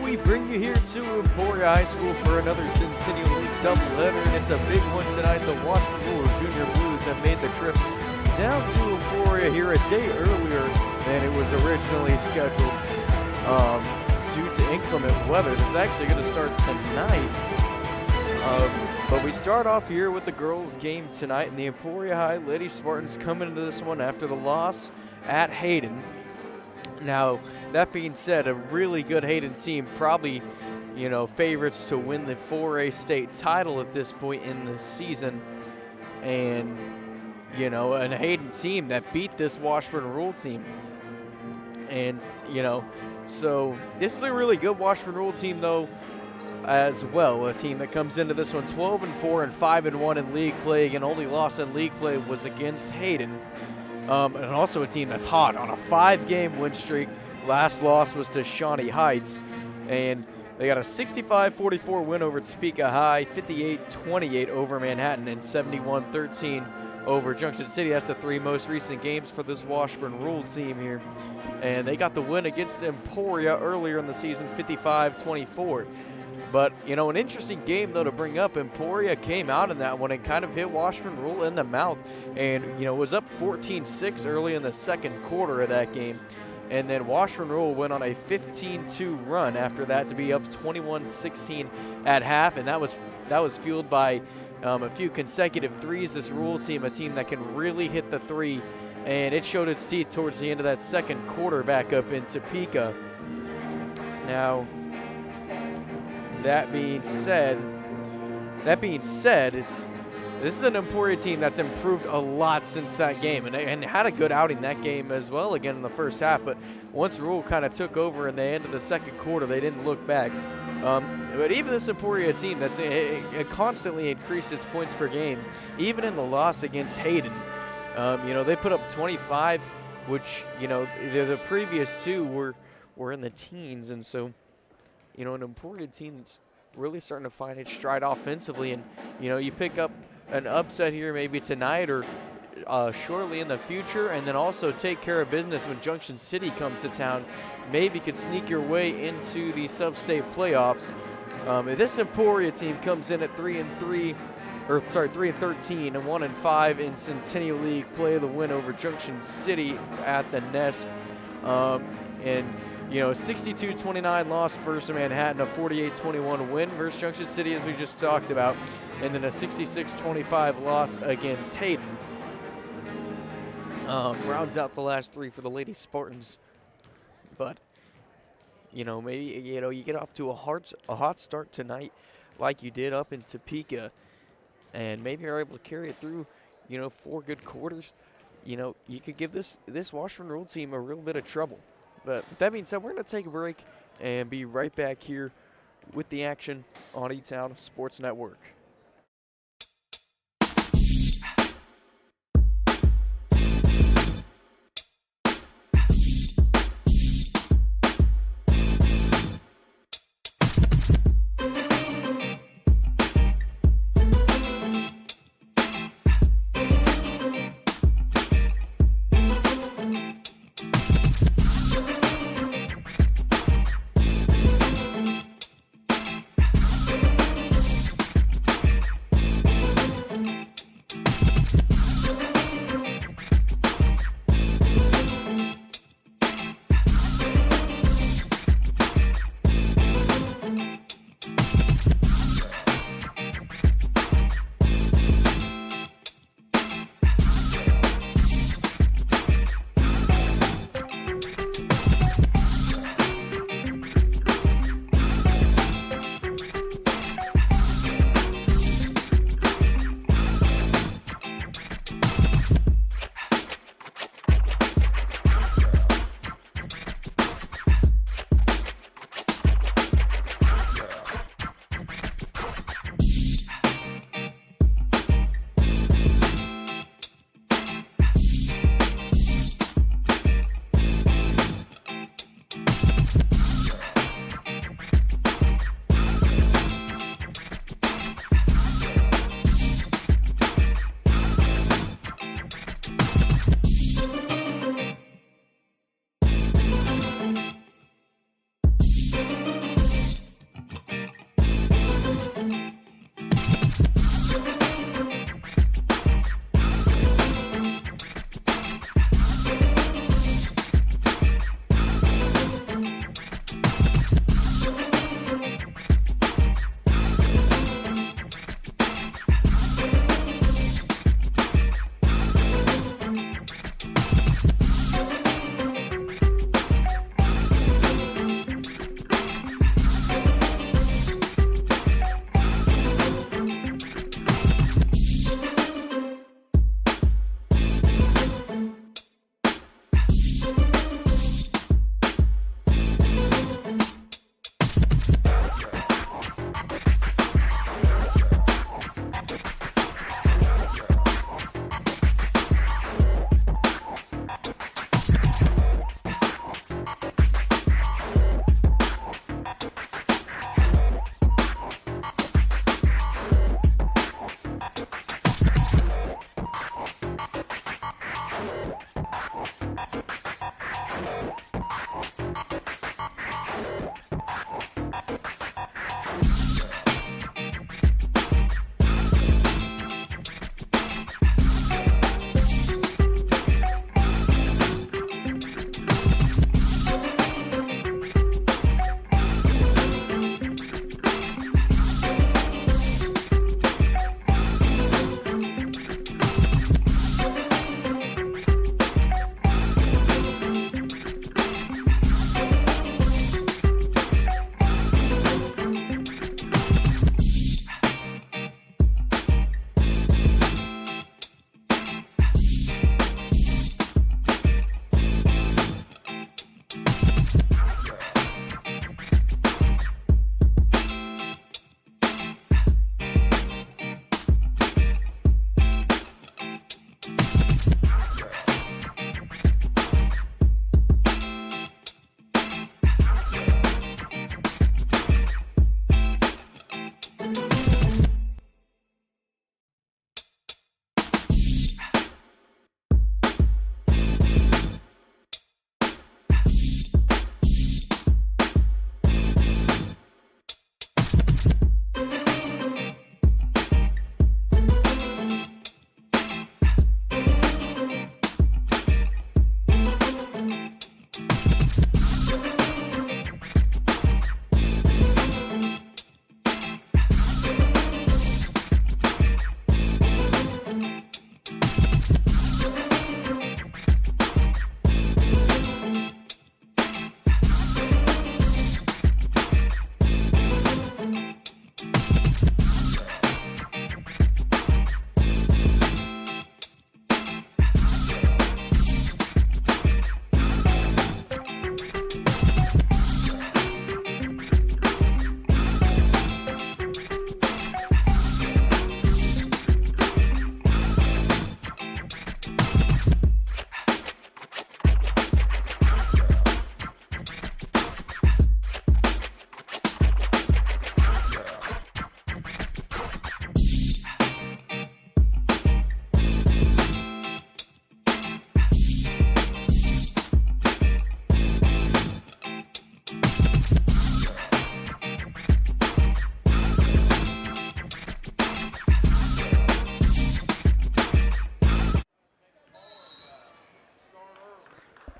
we bring you here to Emporia High School for another Centennial League doubleheader, and it's a big one tonight. The Washburn Junior Blues have made the trip down to Emporia here a day earlier than it was originally scheduled due to inclement weather. That's actually going to start tonight. But we start off here with the girls' game tonight, and the Emporia High Lady Spartans coming into this one after the loss at Hayden. Now, that being said, a really good Hayden team, probably, favorites to win the 4A state title at this point in the season. And, an Hayden team that beat this Washburn Rule team. And, so this is a really good Washburn Rule team, though, as well. A team that comes into this one 12-4 and 5-1 in league play. Again, only loss in league play was against Hayden. And also a team that's hot on a 5-game win streak. Last loss was to Shawnee Heights. And they got a 65-44 win over Topeka High, 58-28 over Manhattan, and 71-13 over Junction City. That's the three most recent games for this Washburn Rules team here. And they got the win against Emporia earlier in the season, 55-24. But, an interesting game, though, to bring up. Emporia came out in that one and kind of hit Washburn Rule in the mouth and, was up 14-6 early in the second quarter of that game. And then Washburn Rule went on a 15-2 run after that to be up 21-16 at half. And that was fueled by a few consecutive threes. This Rule team, a team that can really hit the three. And it showed its teeth towards the end of that second quarter back up in Topeka. Now, That being said, this is an Emporia team that's improved a lot since that game and had a good outing that game as well again in the first half. But once Rule kind of took over in the end of the second quarter, they didn't look back. But even this Emporia team that's it constantly increased its points per game, even in the loss against Hayden. They put up 25, which, the previous two were in the teens. And so, an Emporia team that's really starting to find its stride offensively. And, you pick up an upset here maybe tonight or shortly in the future, and then also take care of business when Junction City comes to town. Maybe could sneak your way into the sub-state playoffs. If this Emporia team comes in at 3-13 and 1-5 in Centennial League play, the win over Junction City at the Nest. A 62-29 loss versus Manhattan, a 48-21 win versus Junction City, as we just talked about, and then a 66-25 loss against Hayden. Rounds out the last three for the Lady Spartans. But, maybe, you get off to a hot start tonight like you did up in Topeka, and maybe you're able to carry it through, 4 good quarters. You could give this Washburn Rule team a real bit of trouble. But with that being said, we're going to take a break and be right back here with the action on E-Town Sports Network.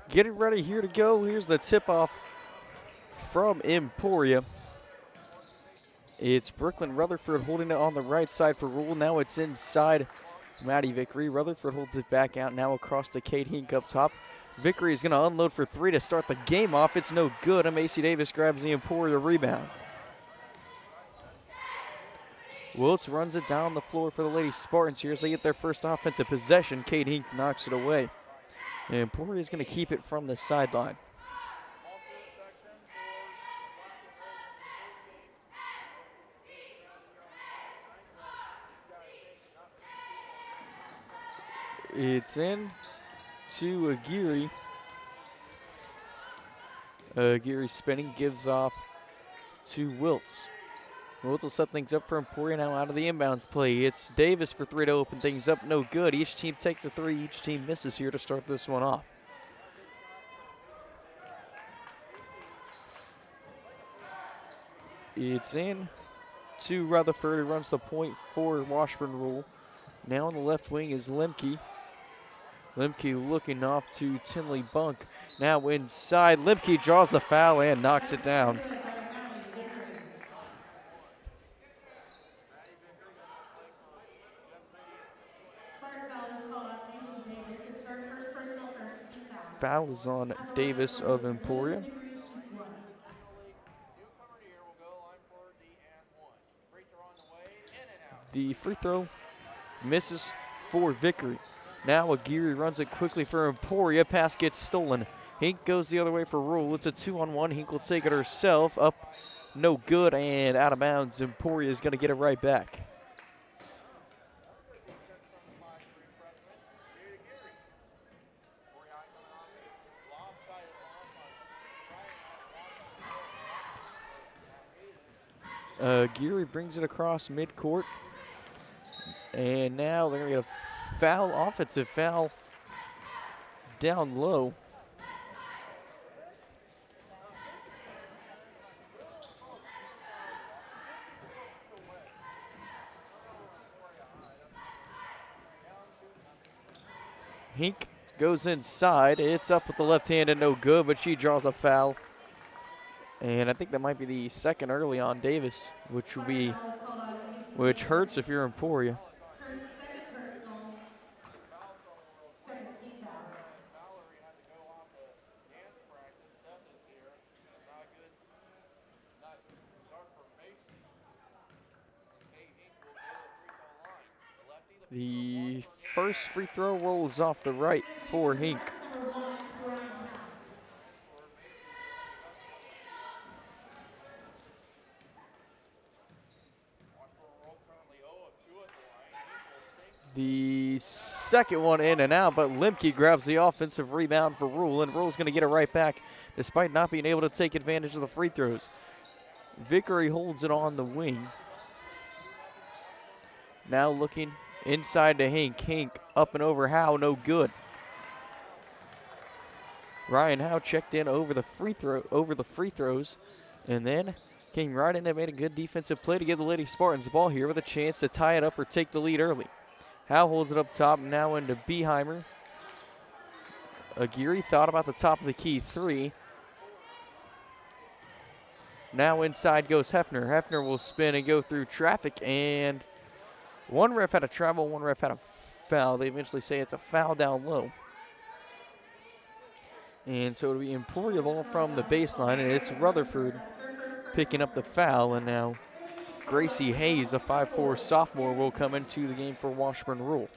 getting ready here to go. Here's the tip-off from Emporia. It's Brooklyn Rutherford holding it on the right side for Rule. Now it's inside Maddie Vickery. Rutherford holds it back out now across to Kate Hink up top. Vickery is going to unload for three to start the game off. It's no good. And Macy Davis grabs the Emporia rebound. Wiltz runs it down the floor for the Lady Spartans here as they get their first offensive possession. Kate Hink knocks it away. And Emporia is going to keep it from the sideline. It's in to Aguirre. Aguirre spinning, gives off to Wiltz. Wiltz will set things up for Emporia now out of the inbounds play. It's Davis for three to open things up. No good. Each team takes a three. Each team misses here to start this one off. It's in to Rutherford, who runs the point for Washburn Rule. Now on the left wing is Lemke. Lemke looking off to Tinley Bunk. Now inside, Lemke draws the foul and knocks it down. By Maddie Vickery. Smart foul is called on Macy Davis. It's her first personal, first team foul. Foul is on Davis of Emporia. Vickery shoots one. The free throw misses for Vickery. Now Aguirre runs it quickly for Emporia. Pass gets stolen. Hink goes the other way for Rule. It's a 2-on-1. Hink will take it herself. Up, no good, and out of bounds. Emporia is going to get it right back. Aguirre brings it across midcourt. And now they're going to get a foul, offensive foul down low. Hink goes inside. It's up with the left hand and no good, but she draws a foul. And I think that might be the second early on Davis, which would be, which hurts if you're Emporia. Her second personal, second team foul. The first free throw rolls off the right for Hink. Number one, Brian Howe. The second one in and out, but Lemke grabs the offensive rebound for Rule, and Rule's going to get it right back despite not being able to take advantage of the free throws. Vickery holds it on the wing. Now looking inside to Hink. Hink up and over Howe, no good. Ryan Howe checked in over the free throws, and then came right in and made a good defensive play to give the Lady Spartans the ball here with a chance to tie it up or take the lead early. Howe holds it up top, now into Beheimer. Aguirre thought about the top of the key three. Now inside goes Hefner. Hefner will spin and go through traffic, and one ref had a travel, one ref had a foul. They eventually say it's a foul down low. And so it'll be Emporia ball from the baseline, and it's Rutherford picking up the foul, and now Gracie Hayes, a 5'4" sophomore, will come into the game for Washburn Rule.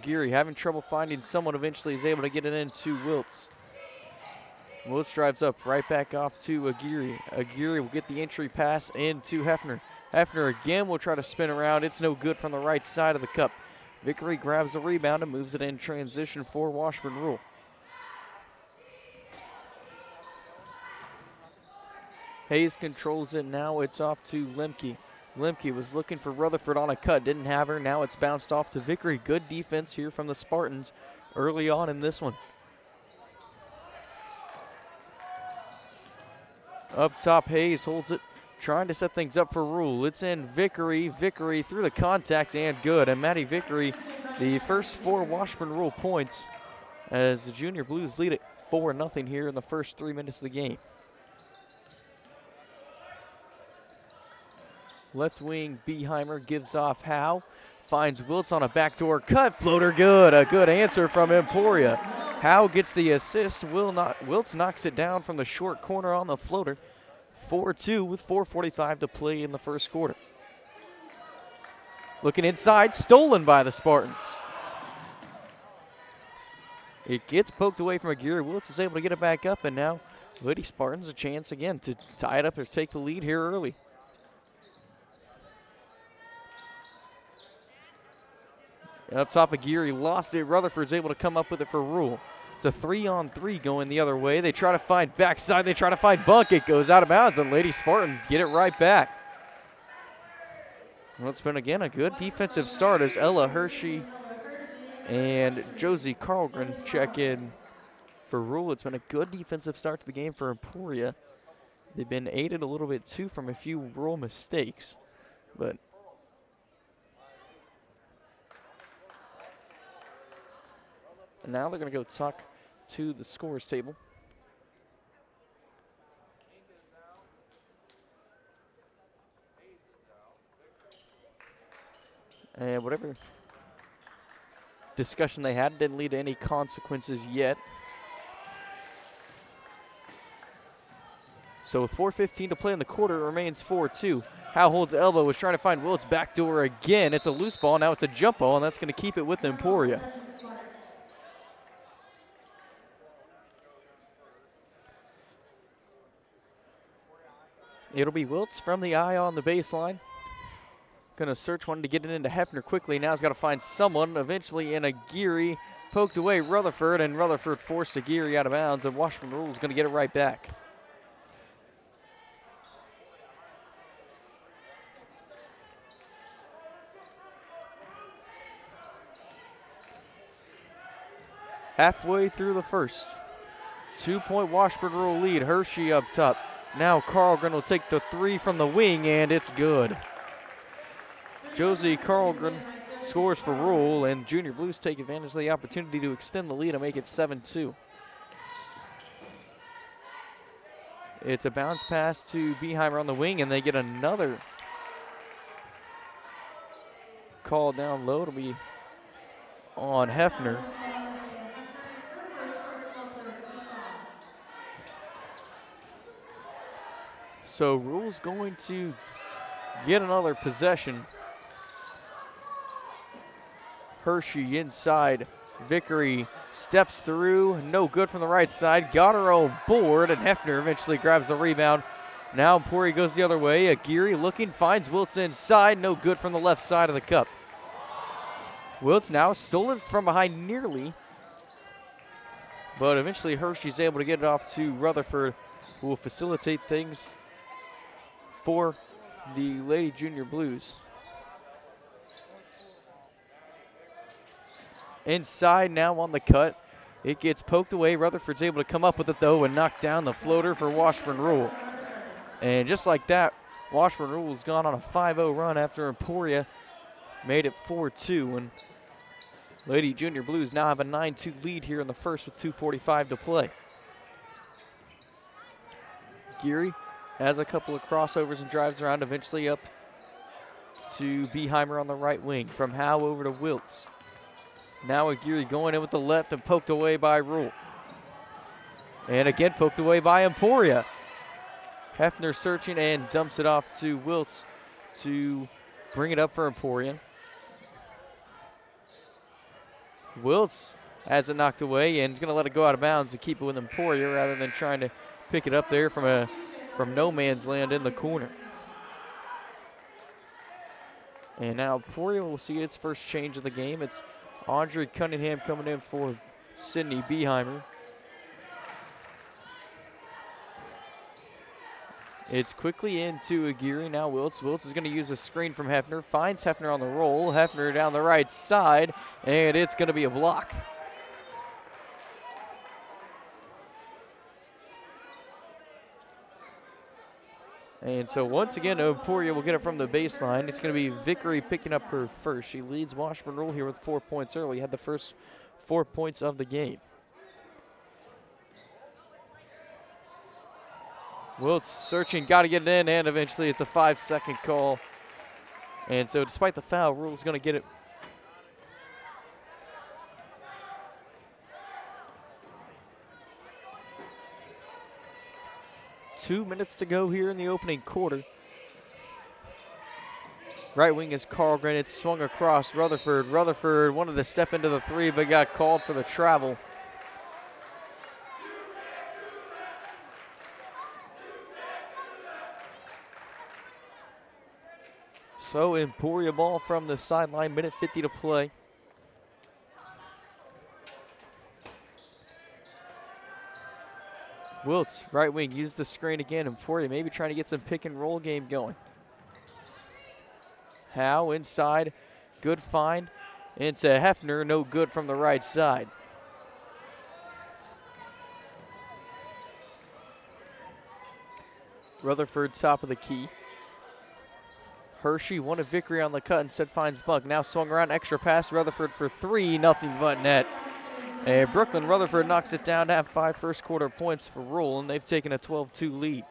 Geary having trouble finding someone, eventually is able to get it into Wiltz. Wiltz drives up, right back off to Aguirre. Aguirre will get the entry pass into Hefner. Hefner again will try to spin around. It's no good from the right side of the cup. Vickery grabs the rebound and moves it in transition for Washburn Rule. Hayes controls it. Now it's off to Lemke. Lemke was looking for Rutherford on a cut, didn't have her. Now it's bounced off to Vickery. Good defense here from the Spartans early on in this one. Up top, Hayes holds it, trying to set things up for Rule. It's in Vickery. Vickery through the contact and good. And Maddie Vickery The first 4 Washburn Rule points as the Junior Blues lead it 4-0 here in the first 3 minutes of the game. Left wing Beheimer gives off Howe. Finds Wiltz on a backdoor cut. Floater good. A good answer from Emporia. Howe gets the assist. Wiltz knocks it down from the short corner on the floater. 4-2 with 4:45 to play in the first quarter. Looking inside. Stolen by the Spartans. It gets poked away from Aguirre. Wiltz is able to get it back up, and now Lady Spartans a chance again to tie it up or take the lead here early. Up top, Aguirre lost it. Rutherford's able to come up with it for Rule. It's a 3-on-3 going the other way. They try to find backside. They try to find Bunk. It goes out of bounds, and Lady Spartans get it right back. Well, it's been, again, a good defensive start as Ella Hershey and Josie Carlgren check in for Rule. It's been a good defensive start to the game for Emporia. They've been aided a little bit, too, from a few Rule mistakes, but now they're going to go talk to the scores table. And whatever discussion they had didn't lead to any consequences yet. So with 4:15 to play in the quarter, it remains 4-2. Howe holds elbow, was trying to find Wiltz backdoor again. It's a loose ball, now it's a jump ball, and that's going to keep it with Emporia. It'll be Wiltz from the eye on the baseline. Gonna search one to get it into Hefner quickly. Now he's got to find someone. Eventually in Aguirre. Poked away Rutherford, and Rutherford forced Aguirre out of bounds, and Washburn Rule's gonna get it right back. Halfway through the first. 2-point Washburn Rule lead. Hershey up top. Now Carlgren will take the 3 from the wing, and it's good. Josie Carlgren scores for Rule, and Junior Blues take advantage of the opportunity to extend the lead and make it 7-2. It's a bounce pass to Beheimer on the wing, and they get another call down low. It'll be on Hefner. So Rule's going to get another possession. Hershey inside. Vickery steps through. No good from the right side. Got her own board, and Hefner eventually grabs the rebound. Now Emporia goes the other way. Aguirre looking, finds Wiltz inside. No good from the left side of the cup. Wiltz now stolen from behind nearly, but eventually Hershey's able to get it off to Rutherford, who will facilitate things for the Lady Junior Blues. Inside now on the cut. It gets poked away. Rutherford's able to come up with it though and knock down the floater for Washburn Rule. And just like that, Washburn Rule has gone on a 5-0 run after Emporia made it 4-2. And Lady Junior Blues now have a 9-2 lead here in the first with 2:45 to play. Geary has a couple of crossovers and drives around, eventually up to Beheimer on the right wing. From Howe over to Wiltz. Now Aguirre going in with the left and poked away by Rule. And again poked away by Emporia. Hefner searching and dumps it off to Wiltz to bring it up for Emporia. Wiltz has it knocked away and is going to let it go out of bounds to keep it with Emporia rather than trying to pick it up there from no man's land in the corner. And now Emporia will see its first change of the game. It's Audrey Cunningham coming in for Sydney Beheimer. It's quickly into Aguirre. Now Wiltz. Wiltz is going to use a screen from Hefner. Finds Hefner on the roll. Hefner down the right side. And it's going to be a block. And so once again, Emporia will get it from the baseline. It's going to be Vickery picking up her first. She leads Washburn Rule here with 4 points early. Had the first 4 points of the game. Wiltz searching, got to get it in, and eventually it's a 5-second call. And so despite the foul, Rule's going to get it. Two minutes to go here in the opening quarter. Right wing is Carlgren. It's swung across Rutherford. Rutherford wanted to step into the three, but got called for the travel. So Emporia ball from the sideline, minute 50 to play. Wiltz, right wing, uses the screen again. Emporia maybe trying to get some pick and roll game going. Howe inside, good find. Into Hefner, no good from the right side. Rutherford top of the key. Hershey wanted Vickery on the cut, instead finds Buck. Now swung around, extra pass, Rutherford for three, nothing but net. And Brooklyn Rutherford knocks it down to have 5 first quarter points for Rule, and they've taken a 12-2 lead.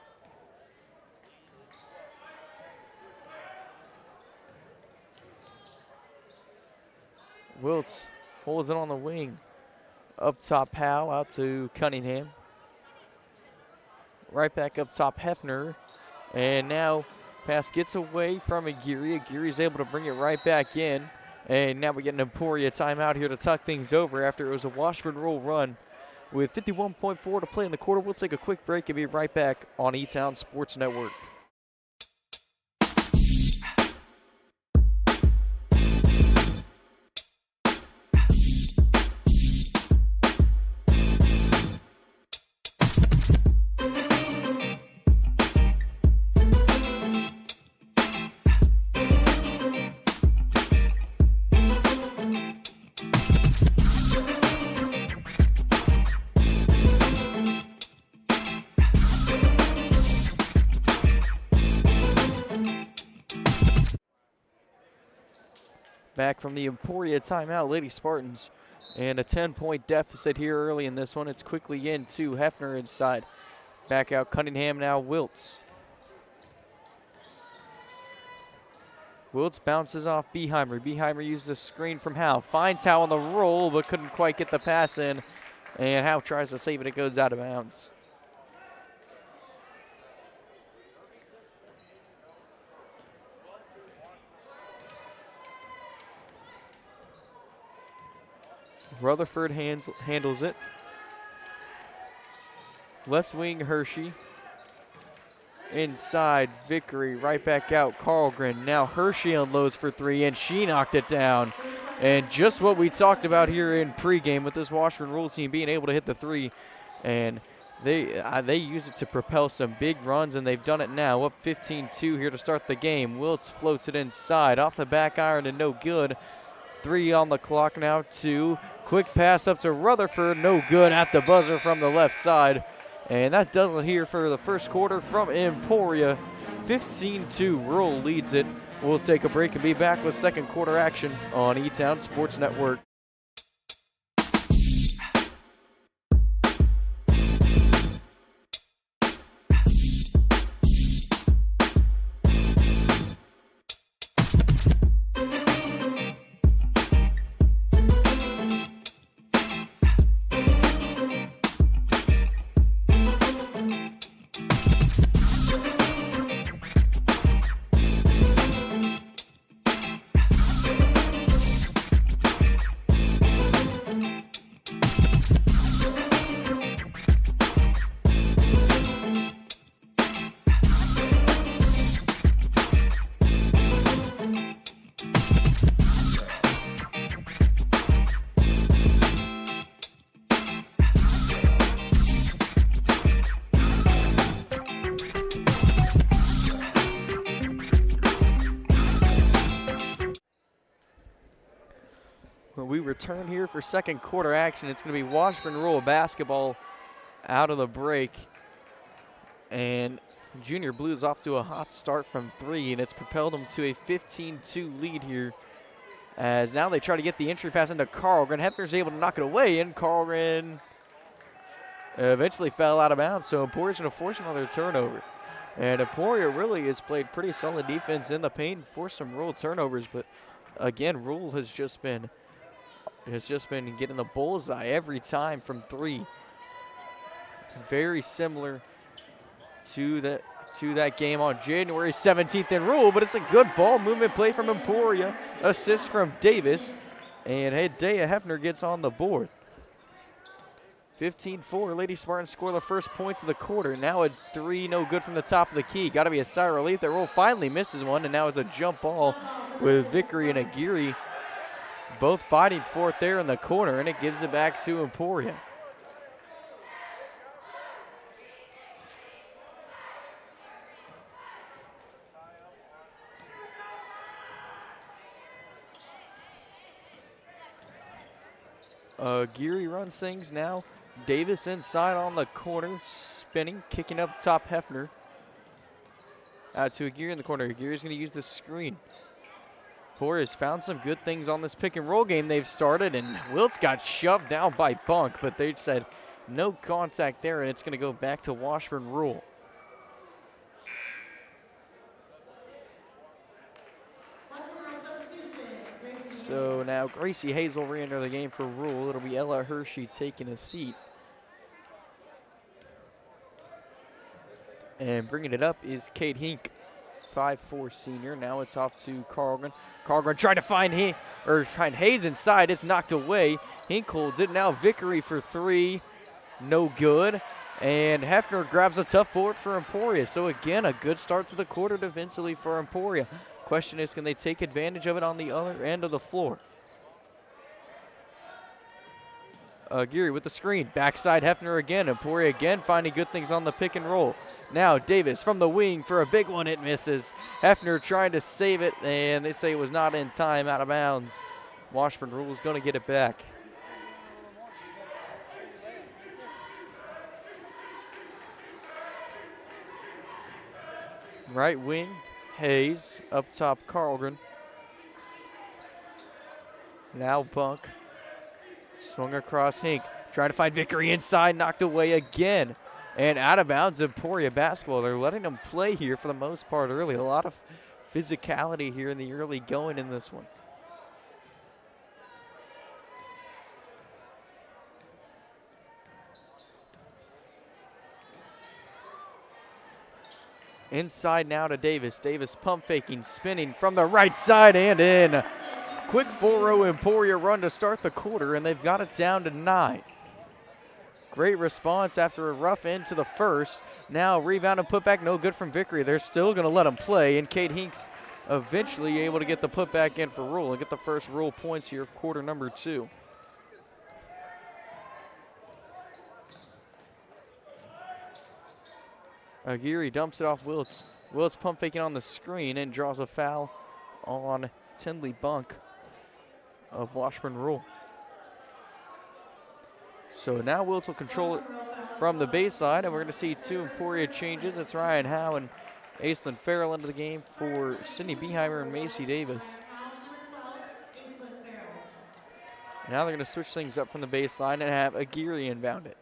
Wiltz holds it on the wing. Up top, Howe, out to Cunningham. Right back up top, Hefner. And now pass gets away from Aguirre. Aguirre's able to bring it right back in. And now we get an Emporia timeout here to tuck things over after it was a Washburn Rule run. With 51.4 to play in the quarter, we'll take a quick break and be right back on E-Town Sports Network. Back from the Emporia timeout, Lady Spartans, and a 10-point deficit here early in this one. It's quickly into Hefner inside. Back out Cunningham, now Wiltz. Wiltz bounces off Beheimer. Beheimer uses a screen from Howe. Finds Howe on the roll, but couldn't quite get the pass in. And Howe tries to save it, it goes out of bounds. Rutherford handles it. Left wing Hershey. Inside Vickery, right back out Carlgren. Now Hershey unloads for three, and she knocked it down. And just what we talked about here in pregame with this Washburn Rule team being able to hit the three. And they use it to propel some big runs, and they've done it now. Up 15-2 here to start the game. Wiltz floats it inside, off the back iron and no good. 3 on the clock now, 2. Quick pass up to Rutherford, no good at the buzzer from the left side. And that does it here for the first quarter from Emporia. 15-2, Rural leads it. We'll take a break and be back with second quarter action on E-Town Sports Network. We return here for second quarter action. It's going to be Washburn Rural basketball out of the break. And Junior Blues off to a hot start from 3, and it's propelled them to a 15-2 lead here. As now they try to get the entry pass into Carlgren. Hefner's able to knock it away, and Carlgren eventually fell out of bounds, so Emporia's going to force another turnover. And Emporia really has played pretty solid defense in the paint, forced some Rule turnovers, but again, Rule has just been getting the bullseye every time from 3. Very similar to that game on January 17th in Rule, but it's a good ball movement play from Emporia. Assist from Davis, and Hidea Hefner gets on the board. 15-4, Lady Spartans score the first points of the quarter. Now a 3, no good from the top of the key. Got to be a sigh of relief that Rule finally misses one, and now it's a jump ball with Vickery and Aguirre both fighting for it there in the corner, and it gives it back to Emporia. Geary runs things now. Davis inside on the corner, spinning, kicking up top Hefner. Out to Aguirre in the corner. Aguirre's going to use the screen. Emporia has found some good things on this pick and roll game they've started, and Wiltz got shoved down by Bunk, but they said no contact there, and it's going to go back to Washburn Rule. So now Gracie Hayes will re-enter the game for Rule. It'll be Ella Hershey taking a seat. And bringing it up is Kate Hink, 5'4" senior. Now it's off to Carlgren. Carlgren trying to find Hayes inside. It's knocked away. Hink holds it. Now Vickery for 3. No good. And Hefner grabs a tough board for Emporia. So again, a good start to the quarter defensively for Emporia. Question is, can they take advantage of it on the other end of the floor? Geary with the screen. Backside Hefner again. Emporia again finding good things on the pick and roll. Now Davis from the wing for a big one. It misses. Hefner trying to save it, and they say it was not in time, out of bounds. Washburn Rule is going to get it back. Right wing, Hayes. Up top, Carlgren. Now Bunk. Swung across Hink. Trying to find Vickery inside. Knocked away again. And out of bounds, Emporia basketball. They're letting them play here for the most part early. A lot of physicality here in the early going in this one. Inside now to Davis. Davis pump faking, spinning from the right side and in. Quick 4-0 Emporia run to start the quarter, and they've got it down to 9. Great response after a rough end to the first. Now rebound and putback, no good from Vickery. They're still going to let him play, and Kate Hinks eventually able to get the putback in for Rule and get the first Rule points here of quarter number 2. Aguirre dumps it off Wiltz. Wiltz pump faking on the screen and draws a foul on Tindley Bunk of Washburn Rule. So now Wiltz will control it from the baseline, and we're going to see 2 Emporia changes. It's Ryan Howe and Aislinn Farrell into the game for Sydney Beheimer and Macy Davis. Now they're going to switch things up from the baseline and have Aguirre inbound it.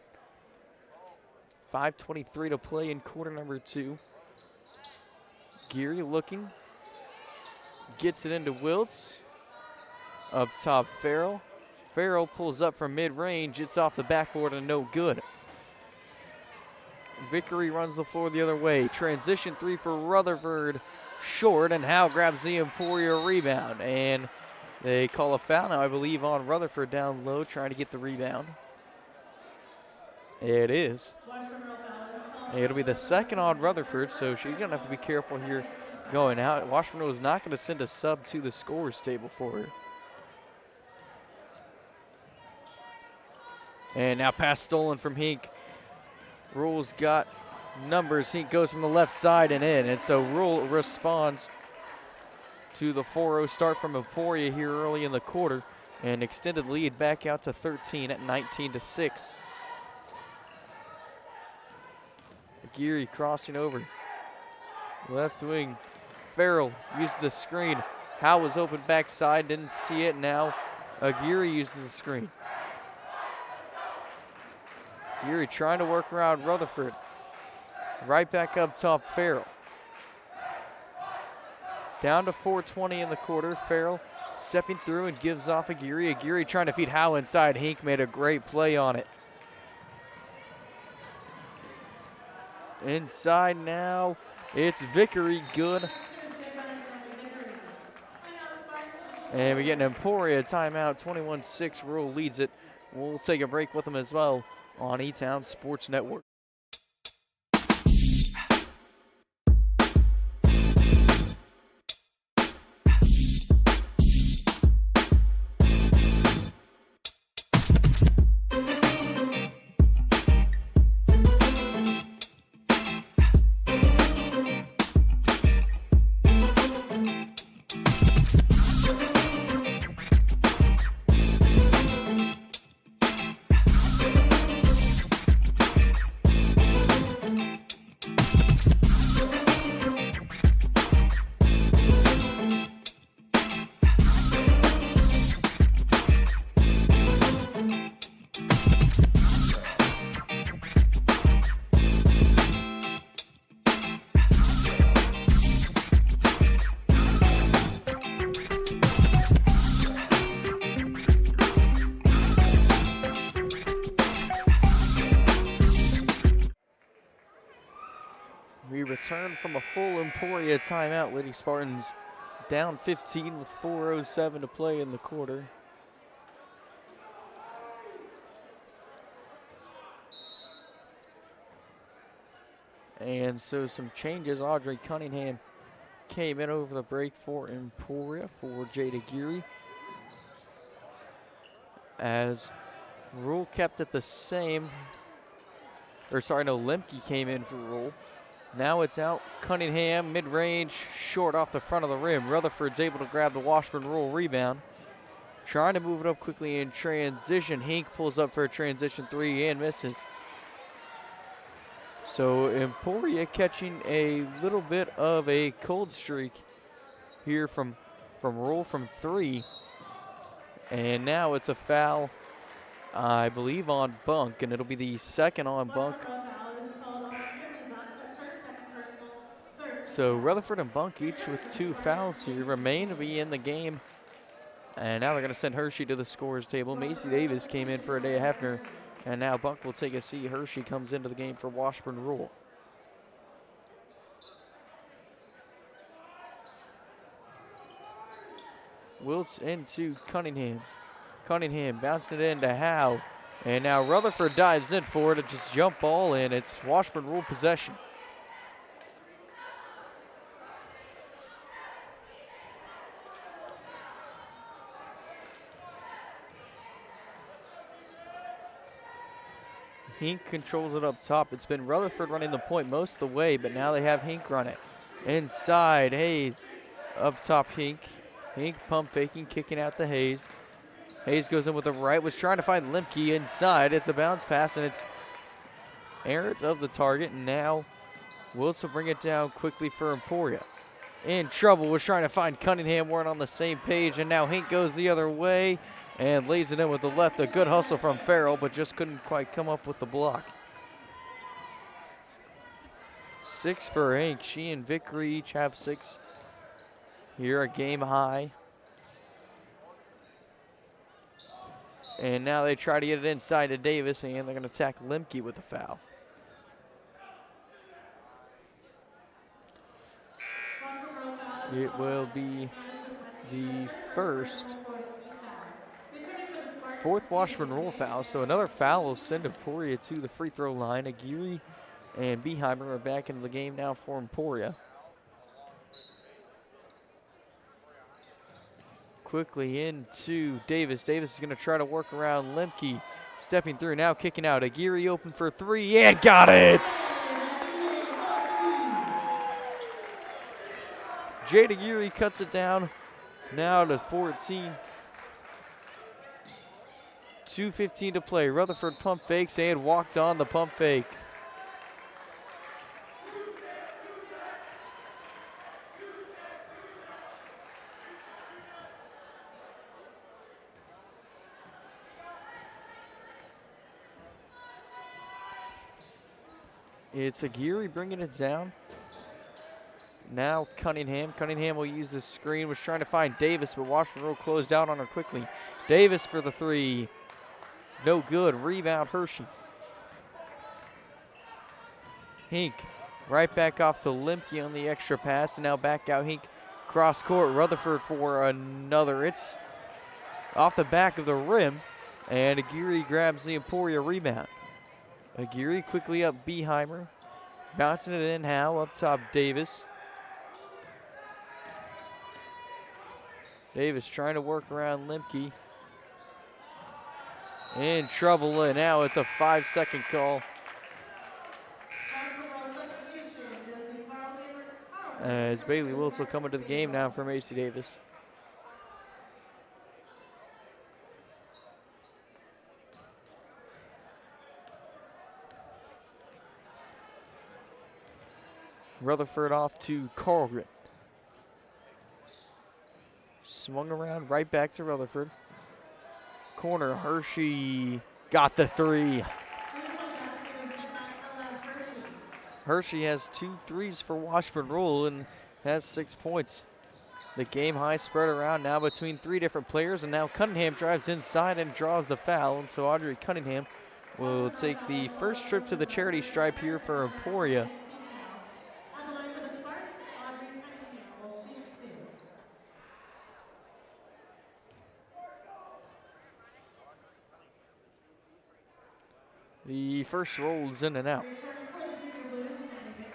5:23 to play in quarter number 2. Geary looking. Gets it into Wiltz. Up top, Farrell. Farrell pulls up from mid-range. It's off the backboard and no good. Vickery runs the floor the other way. Transition 3 for Rutherford. Short, and Howe grabs the Emporia rebound. And they call a foul now, I believe, on Rutherford down low, trying to get the rebound. It is. It'll be the second on Rutherford, so she's going to have to be careful here going out. Washburn was not going to send a sub to the scorer's table for her. And now pass stolen from Hink. Rule's got numbers. Hink goes from the left side and in. And so Rule responds to the 4-0 start from Emporia here early in the quarter. And extended lead back out to 13 at 19-6. Geary crossing over. Left wing, Farrell used the screen. Howe was open backside, didn't see it. Now Aguirre uses the screen. Aguirre trying to work around Rutherford. Right back up top, Farrell. Down to 4:20 in the quarter. Farrell stepping through and gives off Aguirre. Aguirre trying to feed Howe inside. Hink made a great play on it. Inside now, it's Vickery, good. And we get an Emporia timeout, 21-6, Rural leads it. We'll take a break with them as well on E-Town Sports Network. We return from a full Emporia timeout. Lady Spartans down 15 with 4:07 to play in the quarter. And so some changes. Audrey Cunningham came in over the break for Emporia for Jade Aguirre. As Rule kept it the same. Or sorry, no, Lemke came in for Rule. Now it's out. Cunningham, mid-range, short off the front of the rim. Rutherford's able to grab the Washburn Rule rebound. Trying to move it up quickly in transition. Hink pulls up for a transition three and misses. So Emporia catching a little bit of a cold streak here from Rule from three. And now it's a foul, I believe, on Bunk, and it'll be the second on Bunk. So Rutherford and Bunk each with 2 fouls here remain to be in the game. And now they're going to send Hershey to the scorer's table. Macy Davis came in for a day Hefner. And now Bunk will take a seat. Hershey comes into the game for Washburn Rule. Wiltz into Cunningham. Cunningham bouncing it into Howe. And now Rutherford dives in for it. Just jump ball in. It's Washburn Rule possession. Hink controls it up top. It's been Rutherford running the point most of the way, but now they have Hink run it. Inside, Hayes. Up top, Hink. Hink pump faking, kicking out to Hayes. Hayes goes in with the right, was trying to find Lemke inside. It's a bounce pass, and it's errant of the target. And now Wiltz will bring it down quickly for Emporia. In trouble, was trying to find Cunningham, weren't on the same page, and now Hink goes the other way and lays it in with the left. A good hustle from Farrell, but just couldn't quite come up with the block. 6 for Hink. She and Vickery each have 6 here, a game high. And now they try to get it inside to Davis, and they're going to attack Lemke with a foul. It will be the fourth Washburn Rule foul, so another foul will send Emporia to the free throw line. Aguirre and Beheimer are back into the game now for Emporia. Quickly into Davis. Davis is going to try to work around Lemke. Stepping through, now kicking out. Aguirre open for 3 and got it! Jade Aguirre cuts it down now to 14. 2:15 to play. Rutherford pump fakes and walked on the pump fake. It's Aguirre bringing it down. Now Cunningham. Cunningham will use the screen. Was trying to find Davis, but Washburn closed out on her quickly. Davis for the three. No good. Rebound Hershey. Hink right back off to Limke on the extra pass. And now back out Hink. Cross court. Rutherford for another. It's off the back of the rim. And Aguirre grabs the Emporia rebound. Aguirre quickly up Beheimer. Bouncing it in Howe. Up top Davis. Davis trying to work around Limke. In trouble, and now it's a 5-second call. Substitution, Josie Carlgren As Bailey Wills will come into the game now Wills. for Macy Davis. Rutherford off to Carlgren. Swung around right back to Rutherford. Corner, Hershey got the three. Hershey has 2 threes for Washburn Rule and has 6 points. The game high spread around now between 3 different players, and now Cunningham drives inside and draws the foul, and so Audrey Cunningham will take the first trip to the charity stripe here for Emporia. On the line for the Spartans, Audrey Cunningham will shoot 2. The first roll is in and out. Returning for the Junior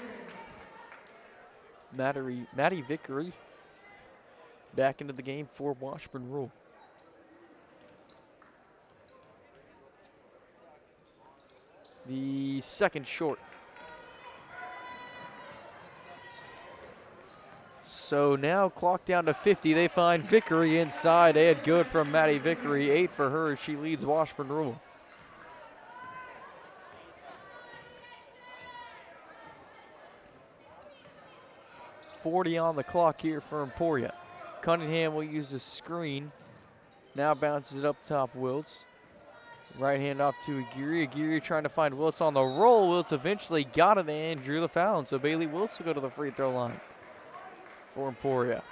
Blues, Maddie Vickery back into the game for Washburn Rule. The second short. So now clock down to 50. They find Vickery inside and good from Maddie Vickery. 8 for her. She leads Washburn Rule. .40 on the clock here for Emporia. Cunningham will use the screen. Now bounces it up top, Wiltz. Right hand off to Aguirre. Aguirre trying to find Wiltz on the roll. Wiltz eventually got it and drew the foul. And so Bailey Wiltz will go to the free throw line for Emporia.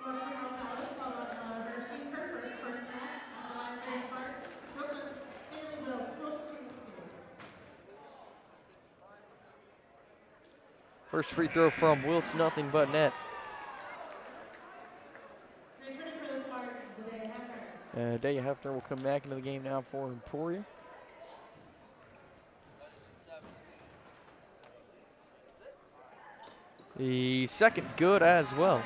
Washburn Rule foul is called on Hershey, her first personal. On the line for the Spartans, Brooklyn Bailey Wiltz will shoot 2. First free throw from Wiltz, nothing but net. Returning for the Spartans, Adea Hefner. Adea Hefner will come back into the game now for Emporia. The second good as well.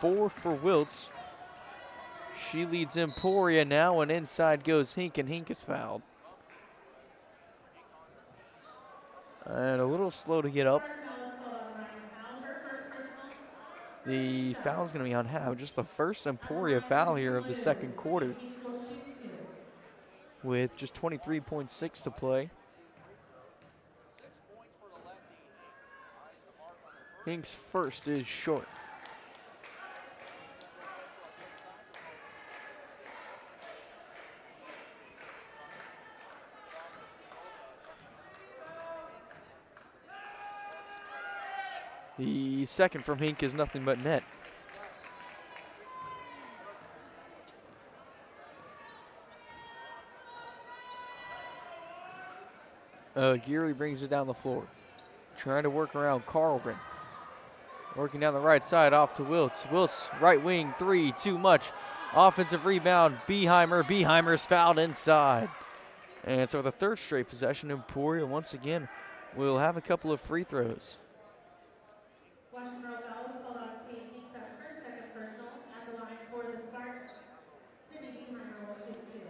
4 for Wiltz. She leads Emporia now, and inside goes Hink, and Hink is fouled. And a little slow to get up. The foul is going to be on Howe. Just the first Emporia foul here of the second quarter. With just 23.6 to play. Hink's first is short. The second from Hink is nothing but net. Geary brings it down the floor. Trying to work around Carlgren. Working down the right side off to Wiltz. Wiltz, right wing, 3, too much. Offensive rebound, Beheimer. Beheimer's fouled inside. And so the third straight possession, Emporia once again will have a couple of free throws. Washburn Rule foul is called on Kate Hink. That's her second personal. At the line for the Spartans, Sydney Beheimer will shoot 2.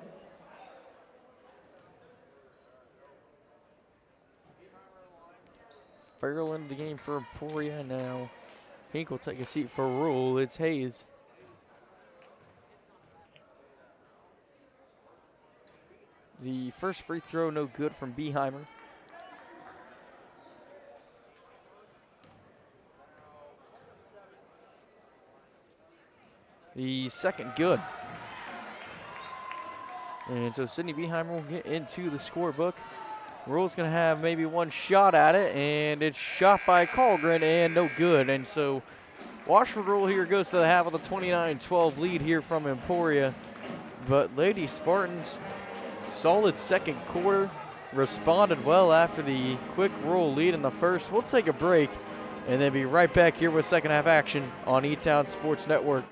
Farrell into the game for Emporia now. Hink will take a seat for Rule. It's Hayes. The first free throw no good from Beheimer. The second good. And so Sydney Beheimer will get into the scorebook Rule's going to have maybe one shot at it, and it's shot by Colgren and no good. And so Washburn Rule here goes to the half with a 29-12 lead here from Emporia. But Lady Spartans, solid second quarter, responded well after the quick Rule lead in the first. We'll take a break and then be right back here with second half action on E-Town Sports Network.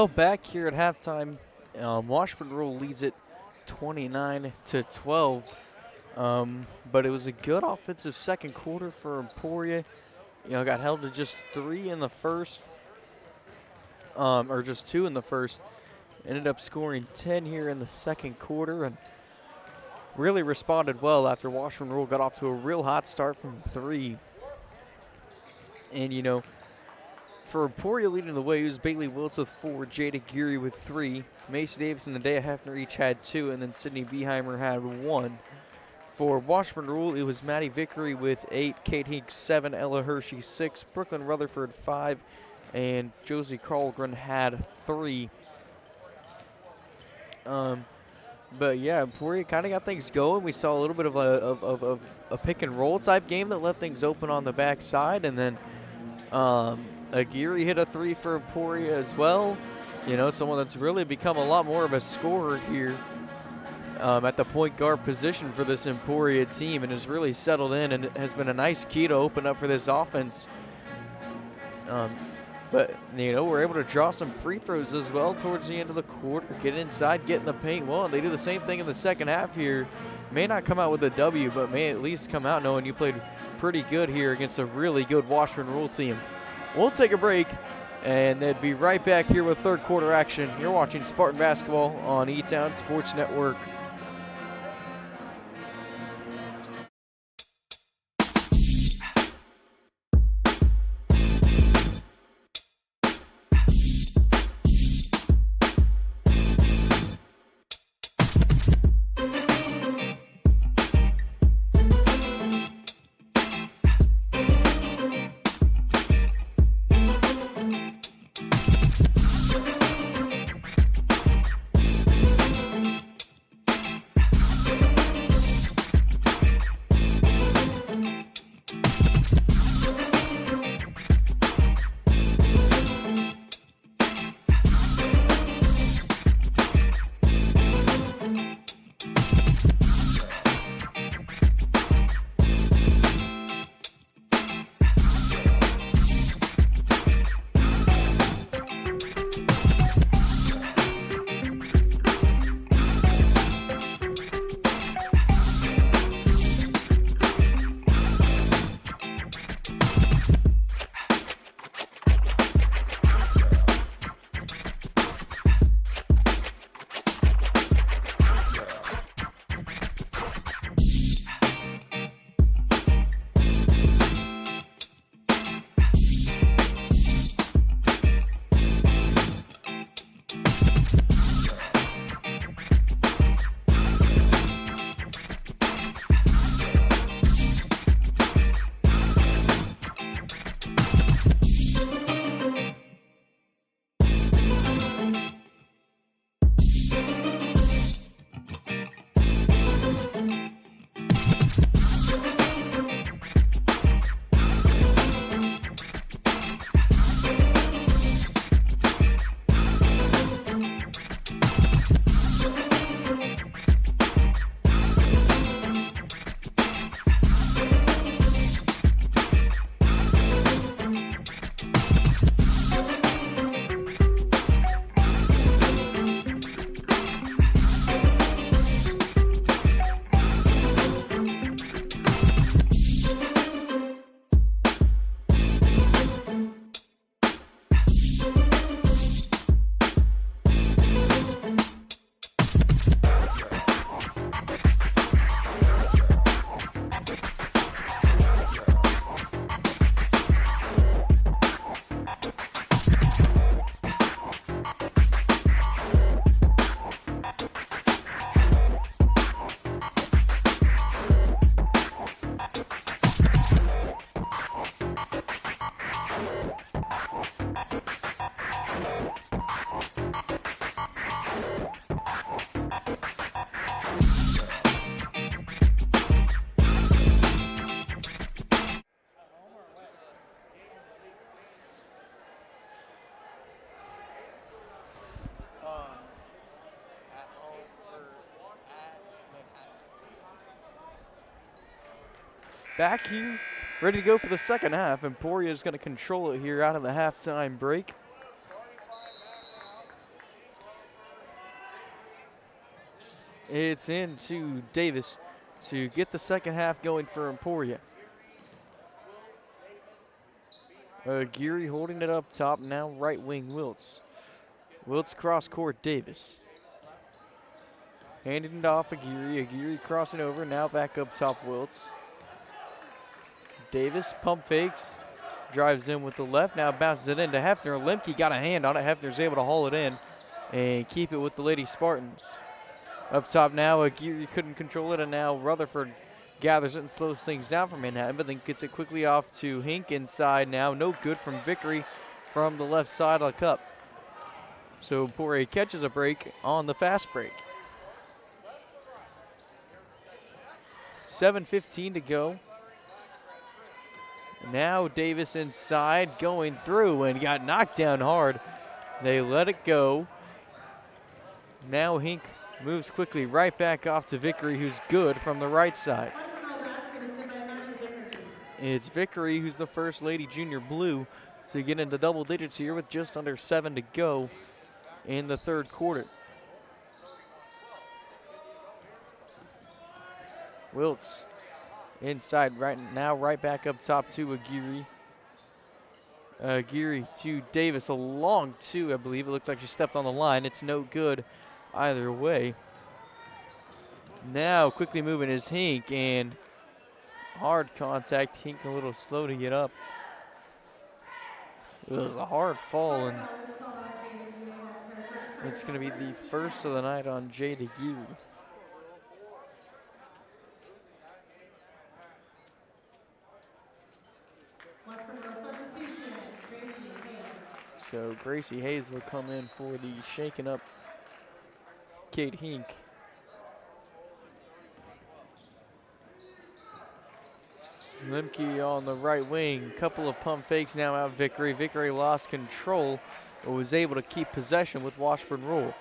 Well, back here at halftime, Washburn Rural leads it 29-12. But it was a good offensive second quarter for Emporia. Got held to just 3 in the first, or just 2 in the first. Ended up scoring 10 here in the second quarter and really responded well after Washburn Rural got off to a real hot start from 3. And, for Emporia leading the way, it was Bailey Wiltz with 4, Jada Geary with 3, Macy Davis and Nadea Hefner each had 2, and then Sydney Beheimer had 1. For Washburn Rural, it was Maddie Vickery with 8, Kate Hinks 7, Ella Hershey 6, Brooklyn Rutherford 5, and Josie Carlgren had 3. But yeah, Emporia kind of got things going. We saw a little bit of a pick and roll type game that left things open on the backside, and then Aguirre hit a 3 for Emporia as well. Someone that's really become a lot more of a scorer here at the point guard position for this Emporia team, and has really settled in and has been a nice key to open up for this offense. But, we're able to draw some free throws as well towards the end of the quarter, get inside, get in the paint well, and they do the same thing in the second half here. May not come out with a W, but may at least come out knowing you played pretty good here against a really good Washburn Rules team. We'll take a break, and then be right back here with third quarter action. You're watching Spartan Basketball on E-Town Sports Network. Back here, ready to go for the second half. Emporia is going to control it here out of the halftime break. It's into Davis to get the second half going for Emporia. Geary holding it up top, now right wing Wiltz. Wiltz cross court Davis. Handing it off Aguirre. Aguirre crossing over, now back up top Wiltz. Davis pump fakes, drives in with the left, now bounces it into Hefner. Lemke got a hand on it. Hefner's able to haul it in and keep it with the Lady Spartans. Up top now, Aguirre couldn't control it, and now Rutherford gathers it and slows things down for Manhattan, but then gets it quickly off to Hink inside now. No good from Vickery from the left side of the cup. So Emporia catches a break on the fast break. 7:15 to go. Now Davis inside, going through and got knocked down hard. They let it go. Now Hink moves quickly right back off to Vickery, who's good from the right side. It's Vickery who's the First Lady Junior Blue to get into double digits here with just under 7 to go in the third quarter. Wiltz inside right now, right back up top to Aguirre. Aguirre to Davis, a long two, I believe. It looked like she stepped on the line. It's no good either way. Now quickly moving is Hink, and hard contact. Hink a little slow to get up. It was a hard fall, and it's going to be the first of the night on Jade Aguirre. So Gracie Hayes will come in for the shaking up Kate Hink. Lemke on the right wing, couple of pump fakes now out Vickery. Vickery lost control, but was able to keep possession with Washburn rule.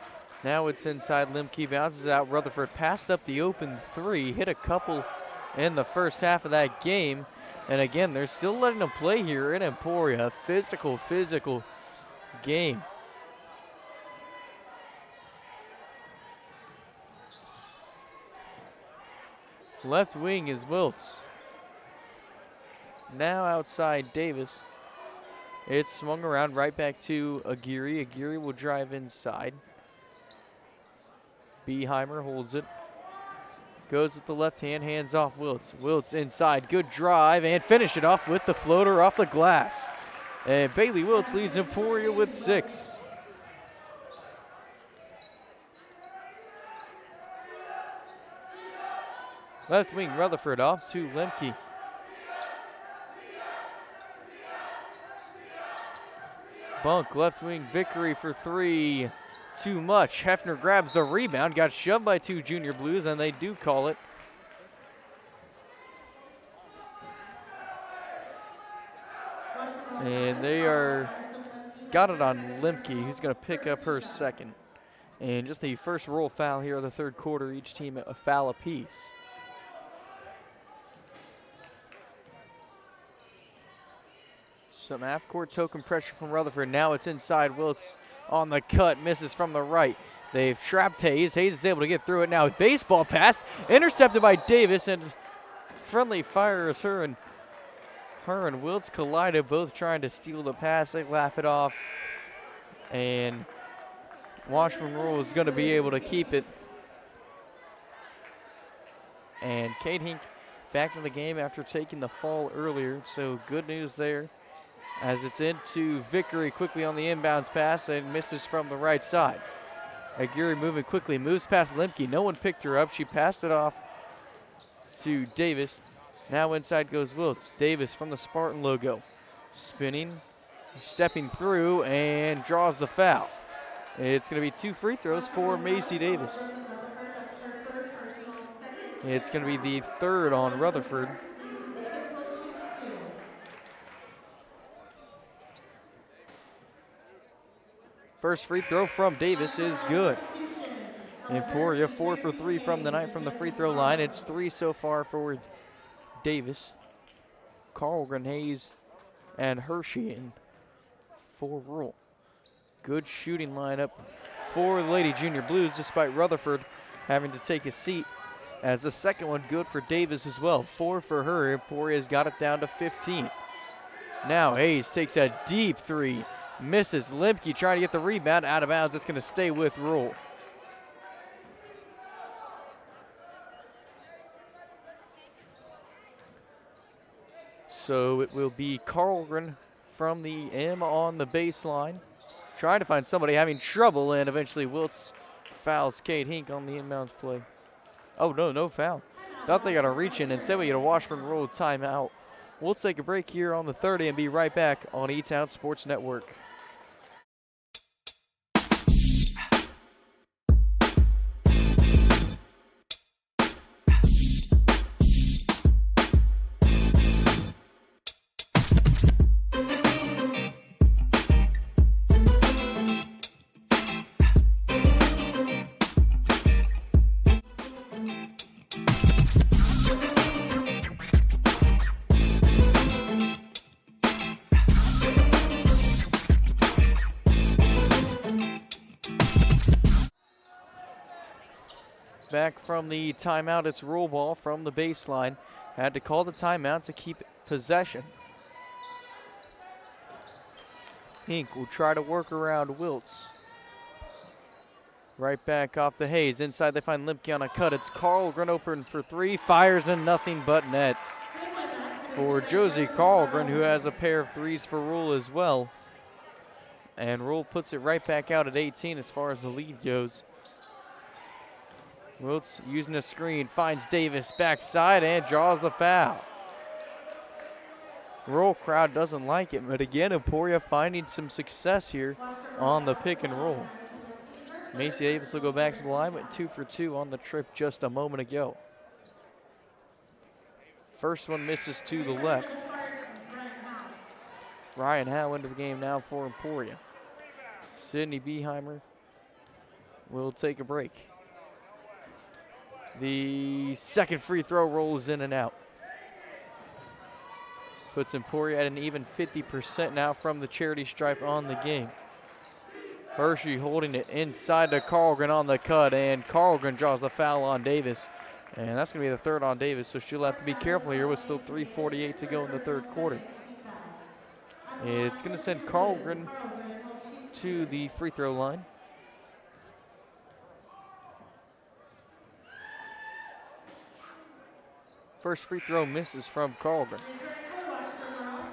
Now it's inside, Lemke bounces out. Rutherford passed up the open three, hit a couple in the first half of that game. And again, they're still letting them play here in Emporia. Physical game. Left wing is Wiltz. Now outside Davis. It's swung around right back to Aguirre. Aguirre will drive inside. Beheimer holds it. Goes with the left hand, hands off Wiltz. Wiltz inside, good drive, and finish it off with the floater off the glass. And Bailey Wiltz leads Emporia with 6. Left wing Rutherford off to Lemke. Bunk, left wing Vickery for 3. Too much. Hefner grabs the rebound, got shoved by 2 Junior Blues, and they do call it. And they got it on Lemke, who's going to pick up her second. And just the first roll foul here of the third quarter, each team a foul apiece. Some half-court token pressure from Rutherford. Now it's inside. Wiltz on the cut, misses from the right. They've trapped Hayes. Hayes is able to get through it now. Baseball pass, intercepted by Davis, and friendly fire as her and Wiltz collided, both trying to steal the pass. They laugh it off, and Washburn Rule is going to be able to keep it. And Kate Hink back in the game after taking the fall earlier, so good news there. As it's into Vickery quickly on the inbounds pass and misses from the right side. Aguirre moving quickly, moves past Lemke. No one picked her up. She passed it off to Davis. Now inside goes Wiltz. Davis from the Spartan logo. Spinning, stepping through, and draws the foul. It's going to be 2 free throws for Macy Davis. It's going to be the third on Rutherford. First free throw from Davis is good. Emporia 4 for 3 from the night from the free throw line. It's 3 so far for Davis. Carlgren, Hayes, and Hershey in for Rule. Good shooting lineup for the Lady Junior Blues, despite Rutherford having to take a seat, as the second one good for Davis as well. 4 for her. Emporia's got it down to 15. Now Hayes takes a deep three, misses. Limke trying to get the rebound, out of bounds. It's going to stay with Rule. So it will be Carlgren from the M on the baseline, trying to find somebody, having trouble, and eventually Wiltz fouls Kate Hink on the inbounds play. Oh, no foul. Thought they got a reach in. Instead, we get a Washburn Roll timeout. We'll take a break here on the 30 and be right back on E-Town Sports Network. Back from the timeout, it's roll ball from the baseline. Had to call the timeout to keep possession. Hink will try to work around Wiltz. Right back off the Hayes. Inside they find Limke on a cut. It's Carlgren open for three. Fires in nothing but net for Josie Carlgren, who has a pair of threes for Rule as well. And Rule puts it right back out at 18 as far as the lead goes. Wiltz using a screen, finds Davis backside and draws the foul. Roll crowd doesn't like it, but again, Emporia finding some success here on the pick and roll. Macy Davis will go back to the line, went 2 for 2 on the trip just a moment ago. First one misses to the left. Ryan Howe into the game now for Emporia. Sydney Beheimer will take a break. The second free throw rolls in and out. Puts Emporia at an even 50% now from the charity stripe on the game. Hershey holding it inside to Carlgren on the cut, and Carlgren draws the foul on Davis. And that's going to be the third on Davis, so she'll have to be careful here with still 3:48 to go in the third quarter. It's going to send Carlgren to the free throw line. First free throw misses from Carlgren.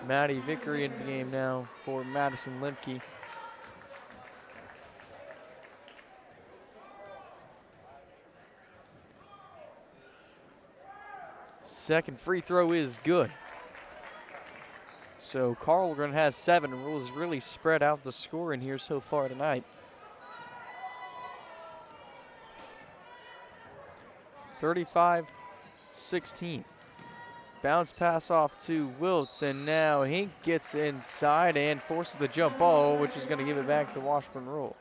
Maddie Vickery in the game now for Madison Limke. Second free throw is good. So Carlgren has 7. Rules really spread out the score in here so far tonight. 35-16. Bounce pass off to Wiltz, and now Hink gets inside and forces the jump ball, which is going to give it back to Washburn Rule.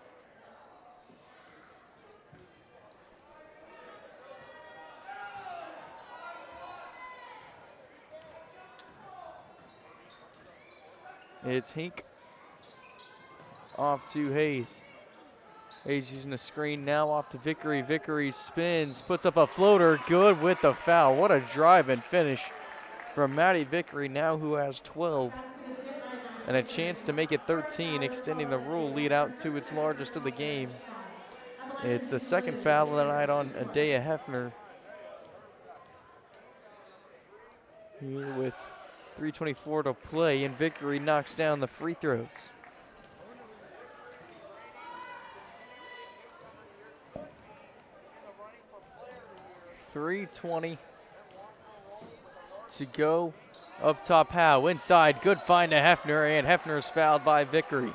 It's Hink off to Hayes. Hayes using a screen now off to Vickery. Vickery spins, puts up a floater, good with the foul. What a drive and finish from Maddie Vickery, now who has 12. And a chance to make it 13, extending the Rule lead out to its largest of the game. It's the second foul of the night on Adea Hefner. Here with 3:24 to play, and Vickery knocks down the free throws. .320 to go. Up top, Howe inside, good find to Hefner, and Hefner's fouled by Vickery.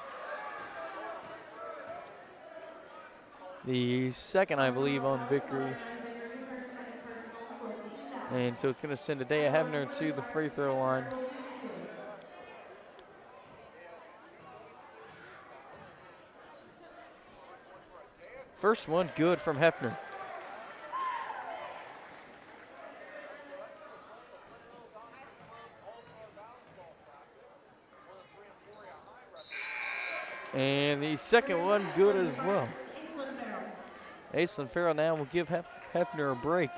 The second, I believe, on Vickery. And so it's going to send Adea Hefner to the free throw line. First one good from Hefner. And the second one good as well. Aislinn Farrell now will give Hefner a break.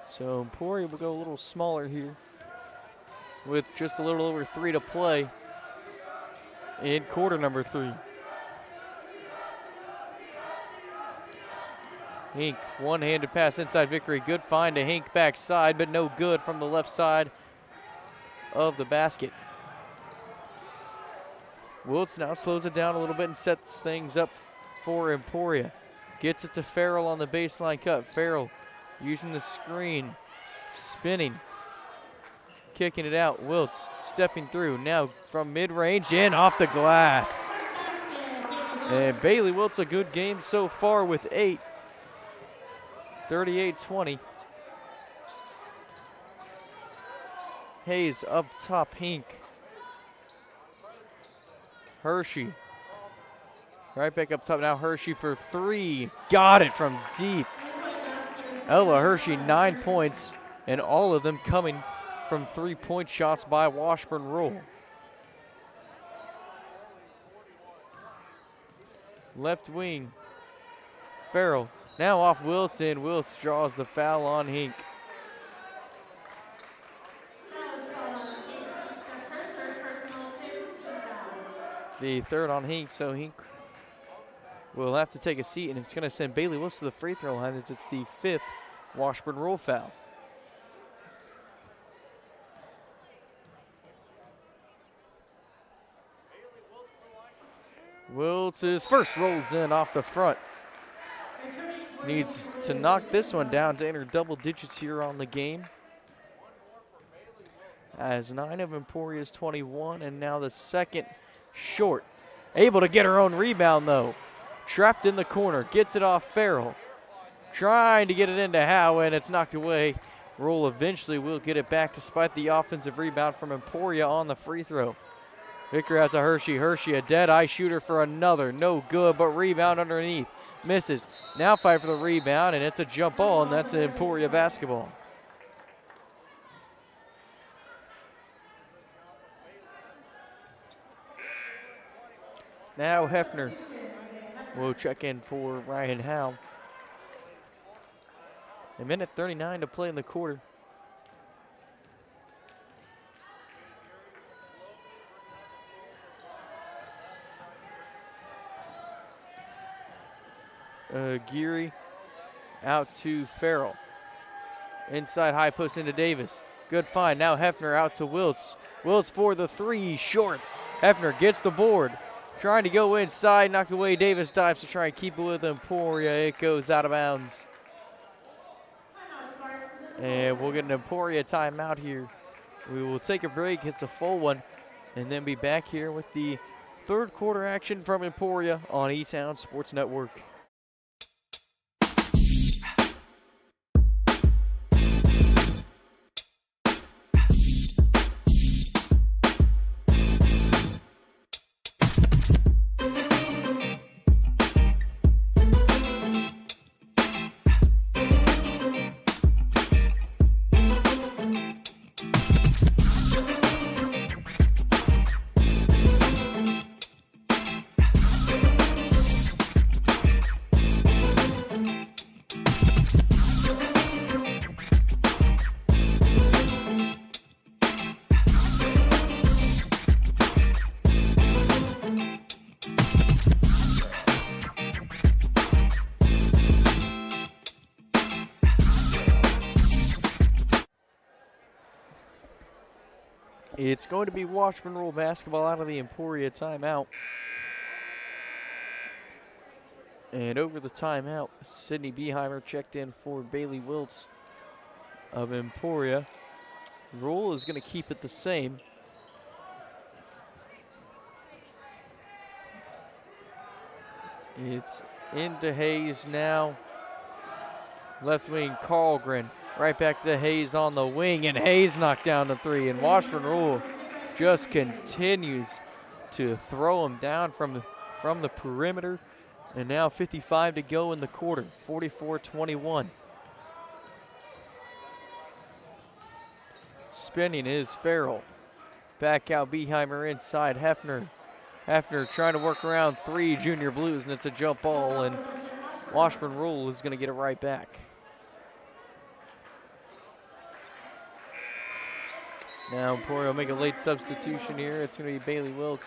So Emporia will go a little smaller here with just a little over 3 to play in quarter number 3. Hink, one-handed pass inside Vickery. Good find to Hink backside, but no good from the left side of the basket. Wiltz now slows it down a little bit and sets things up for Emporia. Gets it to Farrell on the baseline cut. Farrell using the screen, spinning, kicking it out. Wiltz stepping through now from mid-range and off the glass. And Bailey Wiltz, a good game so far with 8. 38-20. Hayes up top, Hink. Hershey. Right back up top now, Hershey for 3. Got it from deep. Ella Hershey, 9 points, and all of them coming from 3-point shots by Washburn Rule. Left wing, Farrell. Now off Wilson. Wilson draws the foul on Hink. The third on Hink, so Hink will have to take a seat, and it's going to send Bailey Wiltz to the free throw line as it's the 5th Washburn Rule foul. Wiltz's first rolls in off the front. Needs to knock this one down to enter double digits here on the game. As 9 of Emporia's 21, and now the second short. Able to get her own rebound though. Trapped in the corner, gets it off Farrell. Trying to get it into Howe, and it's knocked away. Rule eventually will get it back despite the offensive rebound from Emporia on the free throw. Vicker out to Hershey. Hershey, a dead-eye shooter for another. No good, but rebound underneath. Misses. Now fight for the rebound, and it's a jump ball, and that's an Emporia basketball. Now Hefner will check in for Ryan Howe. 1:39 to play in the quarter. Geary out to Farrell. Inside high post into Davis. Good find. Now Hefner out to Wiltz. Wiltz for the 3, short. Hefner gets the board. Trying to go inside, knocked away. Davis dives to try and keep it with Emporia. It goes out of bounds. And we'll get an Emporia timeout here. We will take a break. It's a full one. And then be back here with the third quarter action from Emporia on E-Town Sports Network. It's going to be Washburn Rule basketball out of the Emporia timeout. And over the timeout, Sydney Beheimer checked in for Bailey Wiltz of Emporia. Rule is going to keep it the same. It's into Hayes now. Left wing, Carlgren. Right back to Hayes on the wing, and Hayes knocked down the 3. And Washburn Rule just continues to throw him down from the perimeter. And now 55 to go in the quarter, 44-21. Spinning is Farrell. Back out Beheimer inside, Hefner. Hefner trying to work around 3 Junior Blues, and it's a jump ball, and Washburn Rule is going to get it right back. Now Emporia will make a late substitution here. It's going to be Bailey Wilkes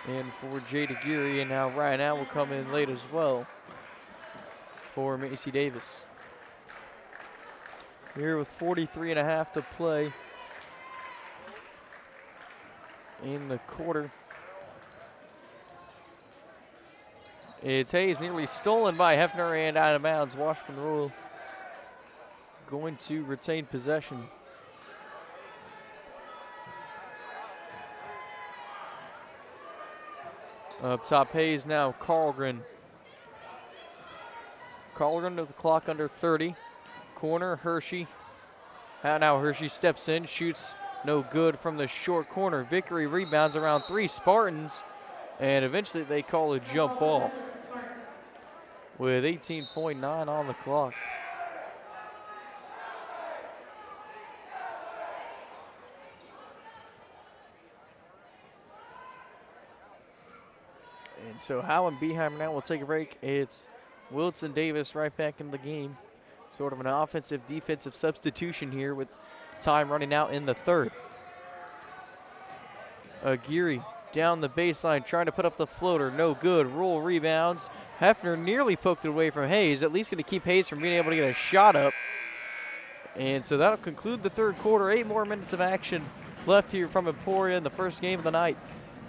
in for Jada Geary, and now Ryan Allen will come in late as well for Macy Davis. Here with 43.5 to play in the quarter. It's Hayes, nearly stolen by Hefner and out of bounds. Washburn Rule going to retain possession. Up top, Hayes now, Carlgren. Carlgren with the clock under 30. Corner, Hershey. And now Hershey steps in, shoots no good from the short corner. Vickery rebounds around 3 Spartans, and eventually they call a jump ball with 18.9 on the clock. And so Howe and Beeheimer now will take a break. It's Wilson Davis right back in the game. Sort of an offensive-defensive substitution here with time running out in the third. Geary down the baseline trying to put up the floater. No good. Rule rebounds. Hefner nearly poked it away from Hayes. At least going to keep Hayes from being able to get a shot up. And so that'll conclude the third quarter. 8 more minutes of action left here from Emporia in the first game of the night.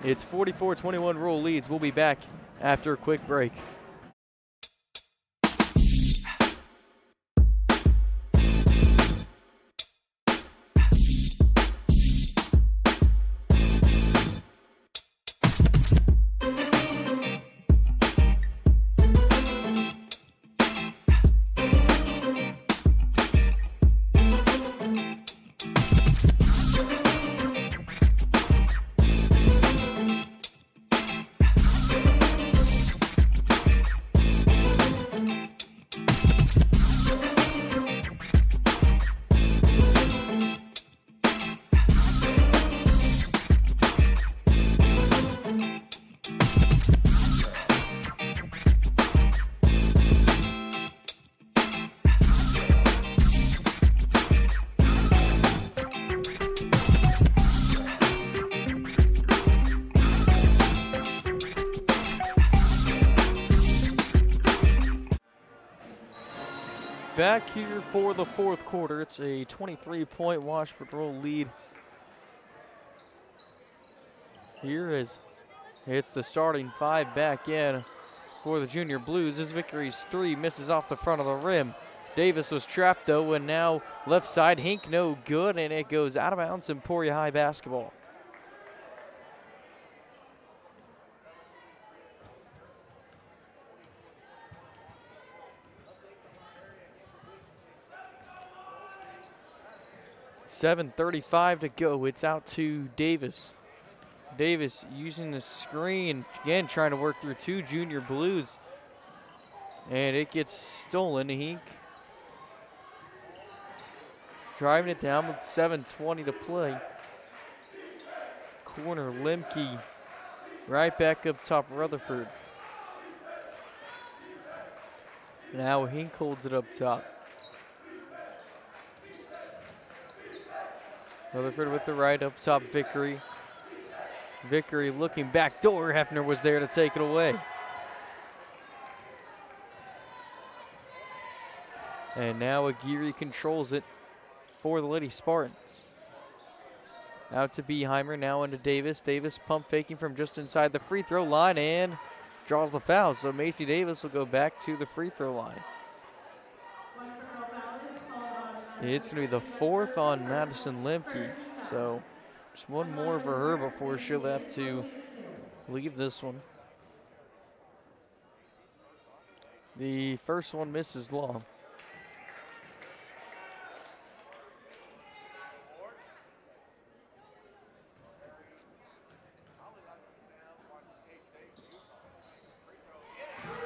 It's 44-21 Rule leads. We'll be back after a quick break. Back here for the fourth quarter. It's a 23-point Washburn Rule lead. Here is it's the starting 5 back in for the Junior Blues. This Vickery's 3 misses off the front of the rim. Davis was trapped though, and now left side Hink no good, and it goes out of bounds. Emporia High basketball. .35 to go. It's out to Davis. Davis using the screen, again trying to work through 2 Junior Blues. And it gets stolen. Hink driving it down with 7:20 to play. Corner, Lemke. Right back up top, Rutherford. Now Hink holds it up top. Rutherford with the right, up top Vickery. Vickery looking back door. Hefner was there to take it away. And now Aguirre controls it for the Lady Spartans. Out to Beeheimer, now into Davis. Davis pump faking from just inside the free throw line and draws the foul. So Macy Davis will go back to the free throw line. It's going to be the 4th on Madison Lemke. So just one more for her before she'll have to leave this one. The first one misses long.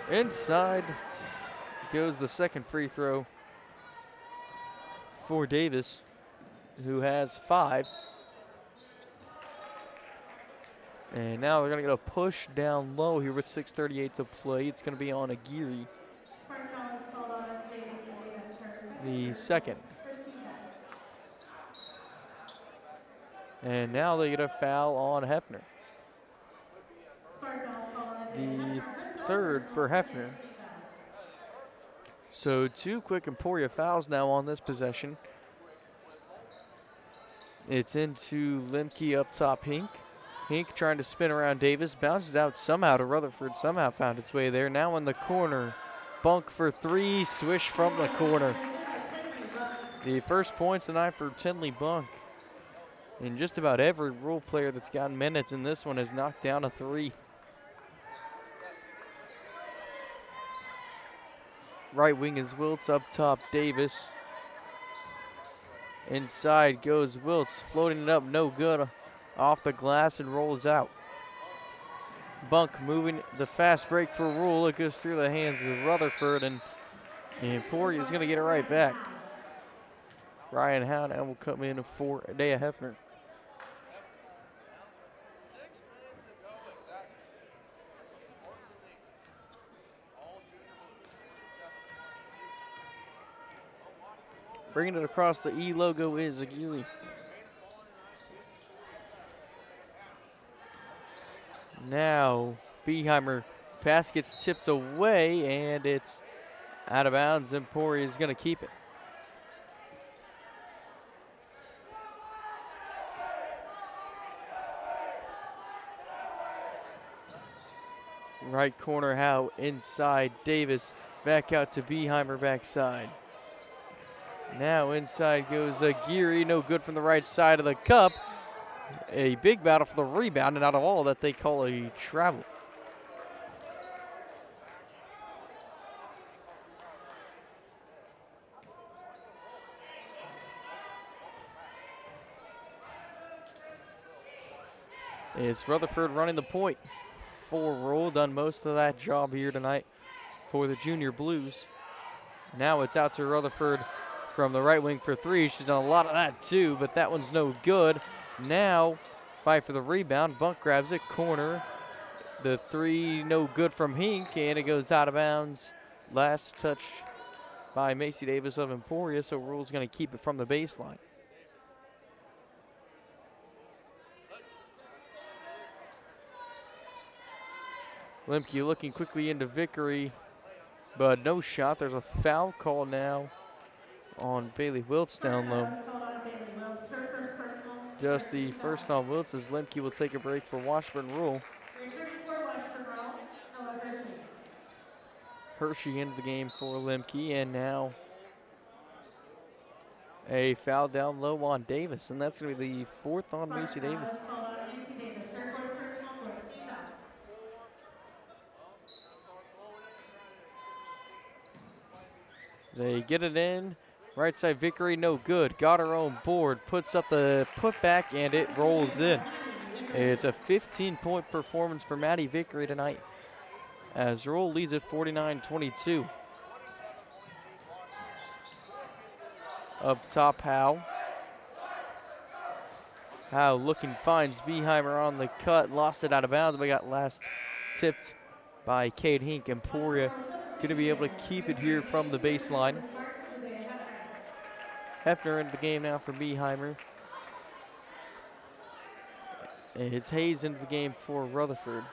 Inside goes the second free throw for Davis, who has 5. And now they're going to get a push down low here with 6:38 to play. It's going to be on Aguirre, Smart foul is called on Jade Aguirre. That's her second the personal. second. First team foul. And now they get a foul on Hefner. Smart foul is called on The Hefner. Her third personal, for second Hefner. team foul. So 2 quick Emporia fouls now on this possession. It's into Limke up top, Hink. Hink trying to spin around Davis, bounces out somehow to Rutherford, somehow found its way there. Now in the corner, Bunk for 3, swish from the corner. The first points tonight for Tinley Bunk. And just about every role player that's gotten minutes in this one has knocked down a 3. Right wing is Wiltz, up top Davis. Inside goes Wiltz, floating it up, no good. Off the glass and rolls out. Bunk moving the fast break for Rule. It goes through the hands of Rutherford, and Emporia is going to get it right back. Ryan Howe will come in for Dea Hefner. Bringing it across the E logo is Aguirre. Now Beheimer pass gets tipped away, and it's out of bounds. Emporia is going to keep it. Right corner Howe inside Davis. Back out to Beheimer backside. Now inside goes Aguirre. No good from the right side of the cup. A big battle for the rebound, and out of all that they call a travel. It's Rutherford running the point for Rule. Done most of that job here tonight for the Junior Blues. Now it's out to Rutherford from the right wing for 3. She's done a lot of that too, but that one's no good. Now fight for the rebound. Bunk grabs it, corner. The 3 no good from Hink, and it goes out of bounds. Last touch by Macy Davis of Emporia, so Rule's going to keep it from the baseline. Limke looking quickly into Vickery, but no shot. There's a foul call now on Bailey Wiltz down low. Just the first on Wiltz as Limke will take a break for Washburn Rule. Returning for Washburn Rule, Ella Hershey. Hershey into the game for Limke, and now a foul down low on Davis, and that's going to be the 4th on Macy Davis. Called on Macy Davis, her 4th personal, 4th team foul. They get it in. Right side Vickery, no good. Got her own board, puts up the putback, and it rolls in. It's a 15-point performance for Maddie Vickery tonight, as Rule leads at 49-22. Up top, Howe. Howe looking, finds Beheimer on the cut, lost it out of bounds, but got last tipped by Kate Hink. Emporia going to be able to keep it here from the baseline. Hefner into the game now for Beheimer. It's Hayes into the game for Rutherford.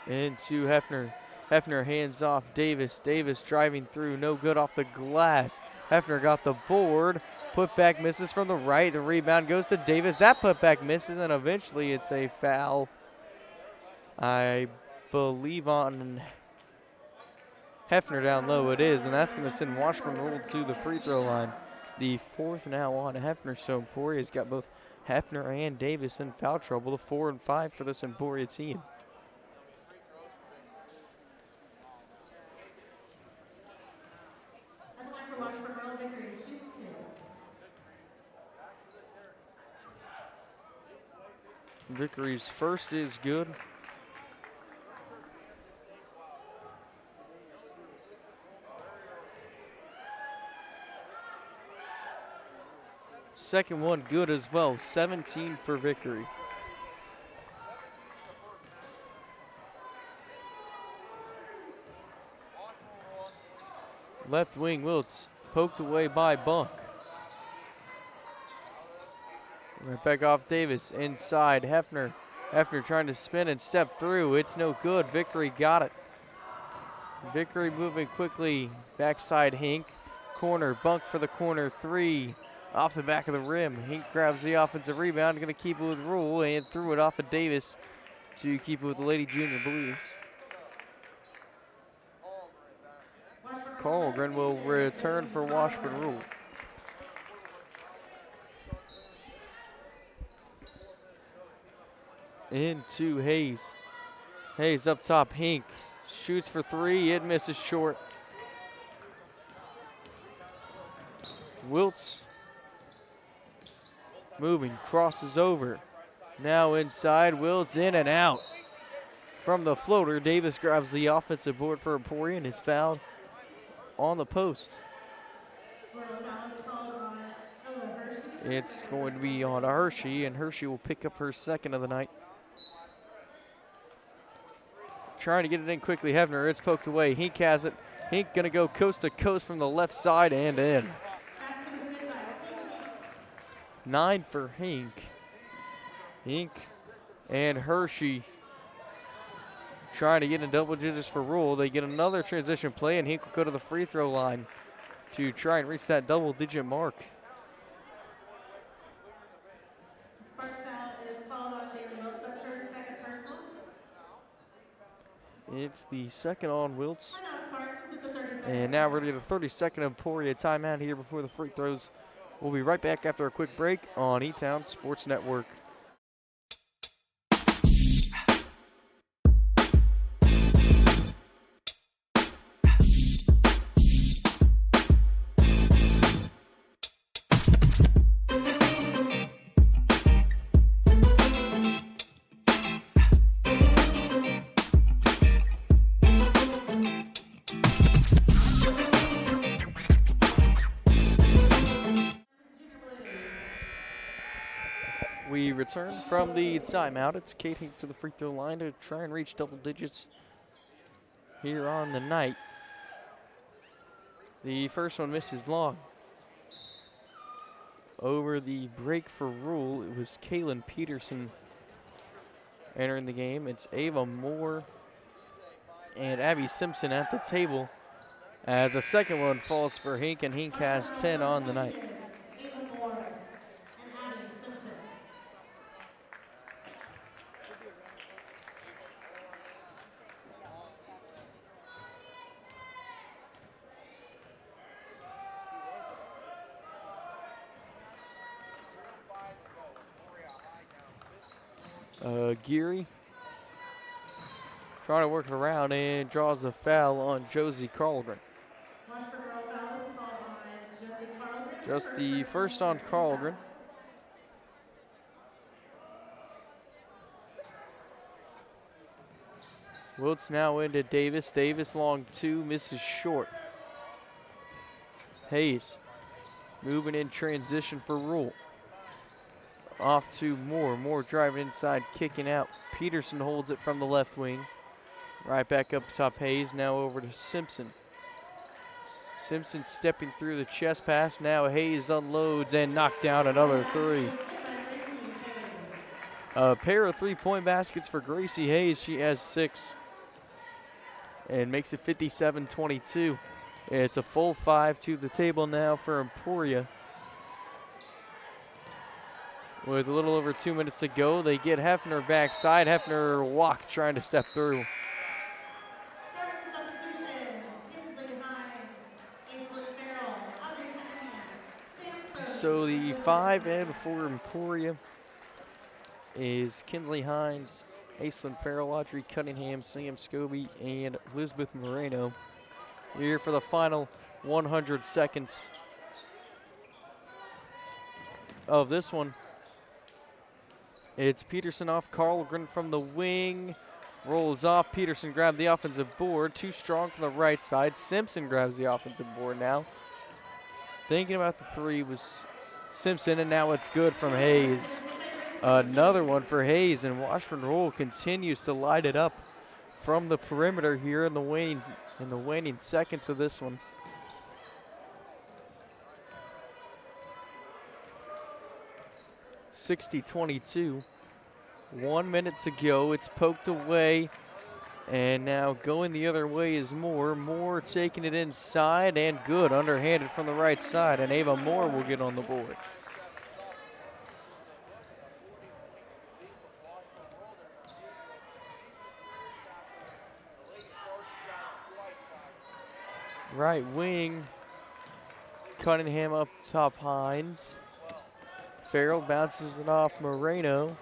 Into Hefner. Hefner hands off Davis. Davis driving through, no good off the glass. Hefner got the board. Putback misses from the right. The rebound goes to Davis. That putback misses, and eventually it's a foul, I believe, on Hefner down low. It is, and that's going to send Washburn Rule to the free throw line. The 4th now on Hefner, so Emporia's got both Hefner and Davis in foul trouble. The 4 and 5 for this Emporia team. At the line for Washburn Rule, Vickery shoots 2. Vickery's first is good. Second one good as well, 17 for victory. Left wing Wiltz, poked away by Bunk. Right back off Davis, inside Hefner. Hefner trying to spin and step through, it's no good, Vickery got it. Vickery moving quickly, backside Hink. Corner, Bunk for the corner, three. Off the back of the rim, Hink grabs the offensive rebound, gonna keep it with Rule and threw it off of Davis to keep it with the Lady Junior Blues. Carlgren will return for Washburn Rule. Into Hayes. Hayes up top, Hink shoots for three, it misses short. Wiltz moving, crosses over. Now inside, Wiltz in and out. From the floater, Davis grabs the offensive board for Emporia and is fouled on the post. It's going to be on Hershey, and Hershey will pick up her second of the night. Trying to get it in quickly, Hefner, it's poked away. Hink has it. Hink gonna go coast to coast from the left side and in. 9 for Hink. Hink and Hershey trying to get in double digits for Rule. They get another transition play, and Hink will go to the free throw line to try and reach that double digit mark. Spark foul is called on Bailey Wiltz. That's her second personal. It's the second on Wiltz. Timeout Spartans, it's a 30-second. And now we're going to get a 30-second Emporia timeout here before the free throws. We'll be right back after a quick break on E-Town Sports Network. We return from the timeout. It's Kate Hink to the free throw line to try and reach double digits here on the night. The first one misses long. Over the break for Rule, it was Kaylin Peterson entering the game. It's Ava Moore and Abby Simpson at the table. The second one falls for Hink, and Hink has 10 on the night. Ava Moore and Abby Simpson. Geary trying to work it around and draws a foul on Josie Carlgren. Washburn Roll foul is called on Josie Carlgren. Just the first on Carlgren. Wiltz now into Davis. Davis long two, misses short. Hayes moving in transition for Rule. Off to Moore. Moore driving inside, kicking out. Peterson holds it from the left wing. Right back up top Hayes, now over to Simpson. Simpson stepping through the chest pass. Now Hayes unloads and knocked down another three. A pair of three-point baskets for Gracie Hayes. She has 6 and makes it 57-22. It's a full 5 to the table now for Emporia. With a little over 2 minutes to go, they get Hefner backside. Hefner walk trying to step through. Spartan substitutions. Kinsley Hines, Aislinn Farrell, Audrey Cunningham, Sam Scobie. So the 5 and for Emporia is Kinsley Hines, Aislinn Farrell, Audrey Cunningham, Sam Scobie, and Elizabeth Moreno. Here for the final 100 seconds of this one. It's Peterson off Carlgren from the wing. Rolls off. Peterson grabbed the offensive board. Too strong from the right side. Simpson grabs the offensive board now. Thinking about the three was Simpson, and now it's good from Hayes. Another one for Hayes, and Washburn Rural continues to light it up from the perimeter here in the waning seconds of this one. (60-22). 1 minute to go. It's poked away, and now going the other way is Moore. Moore taking it inside, and good, underhanded from the right side, and Ava Moore will get on the board. Right wing, Cunningham up top, Hines. Farrell bounces it off Moreno.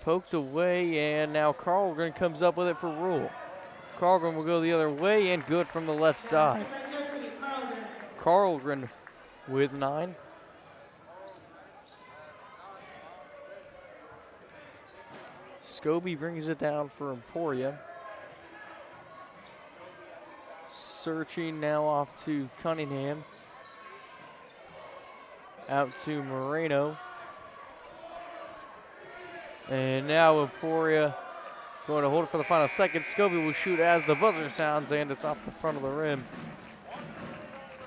Poked away, and now Carlgren comes up with it for Rule. Carlgren will go the other way, and good from the left side. Carlgren with 9. Scobie brings it down for Emporia. Searching now off to Cunningham. Out to Moreno. And now Emporia going to hold it for the final second. Scobie will shoot as the buzzer sounds, and it's off the front of the rim.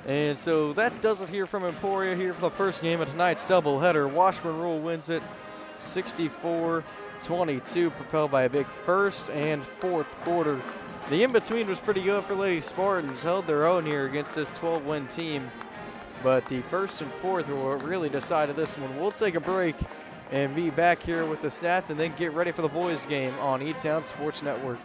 And so that does it here from Emporia here for the first game of tonight's doubleheader. Washburn Rural wins it 64-22, propelled by a big first and fourth quarter. The in-between was pretty good for Lady Spartans, held their own here against this 12-win team. But the first and fourth were what really decided this one. We'll take a break and be back here with the stats and then get ready for the boys game on E-Town Sports Network.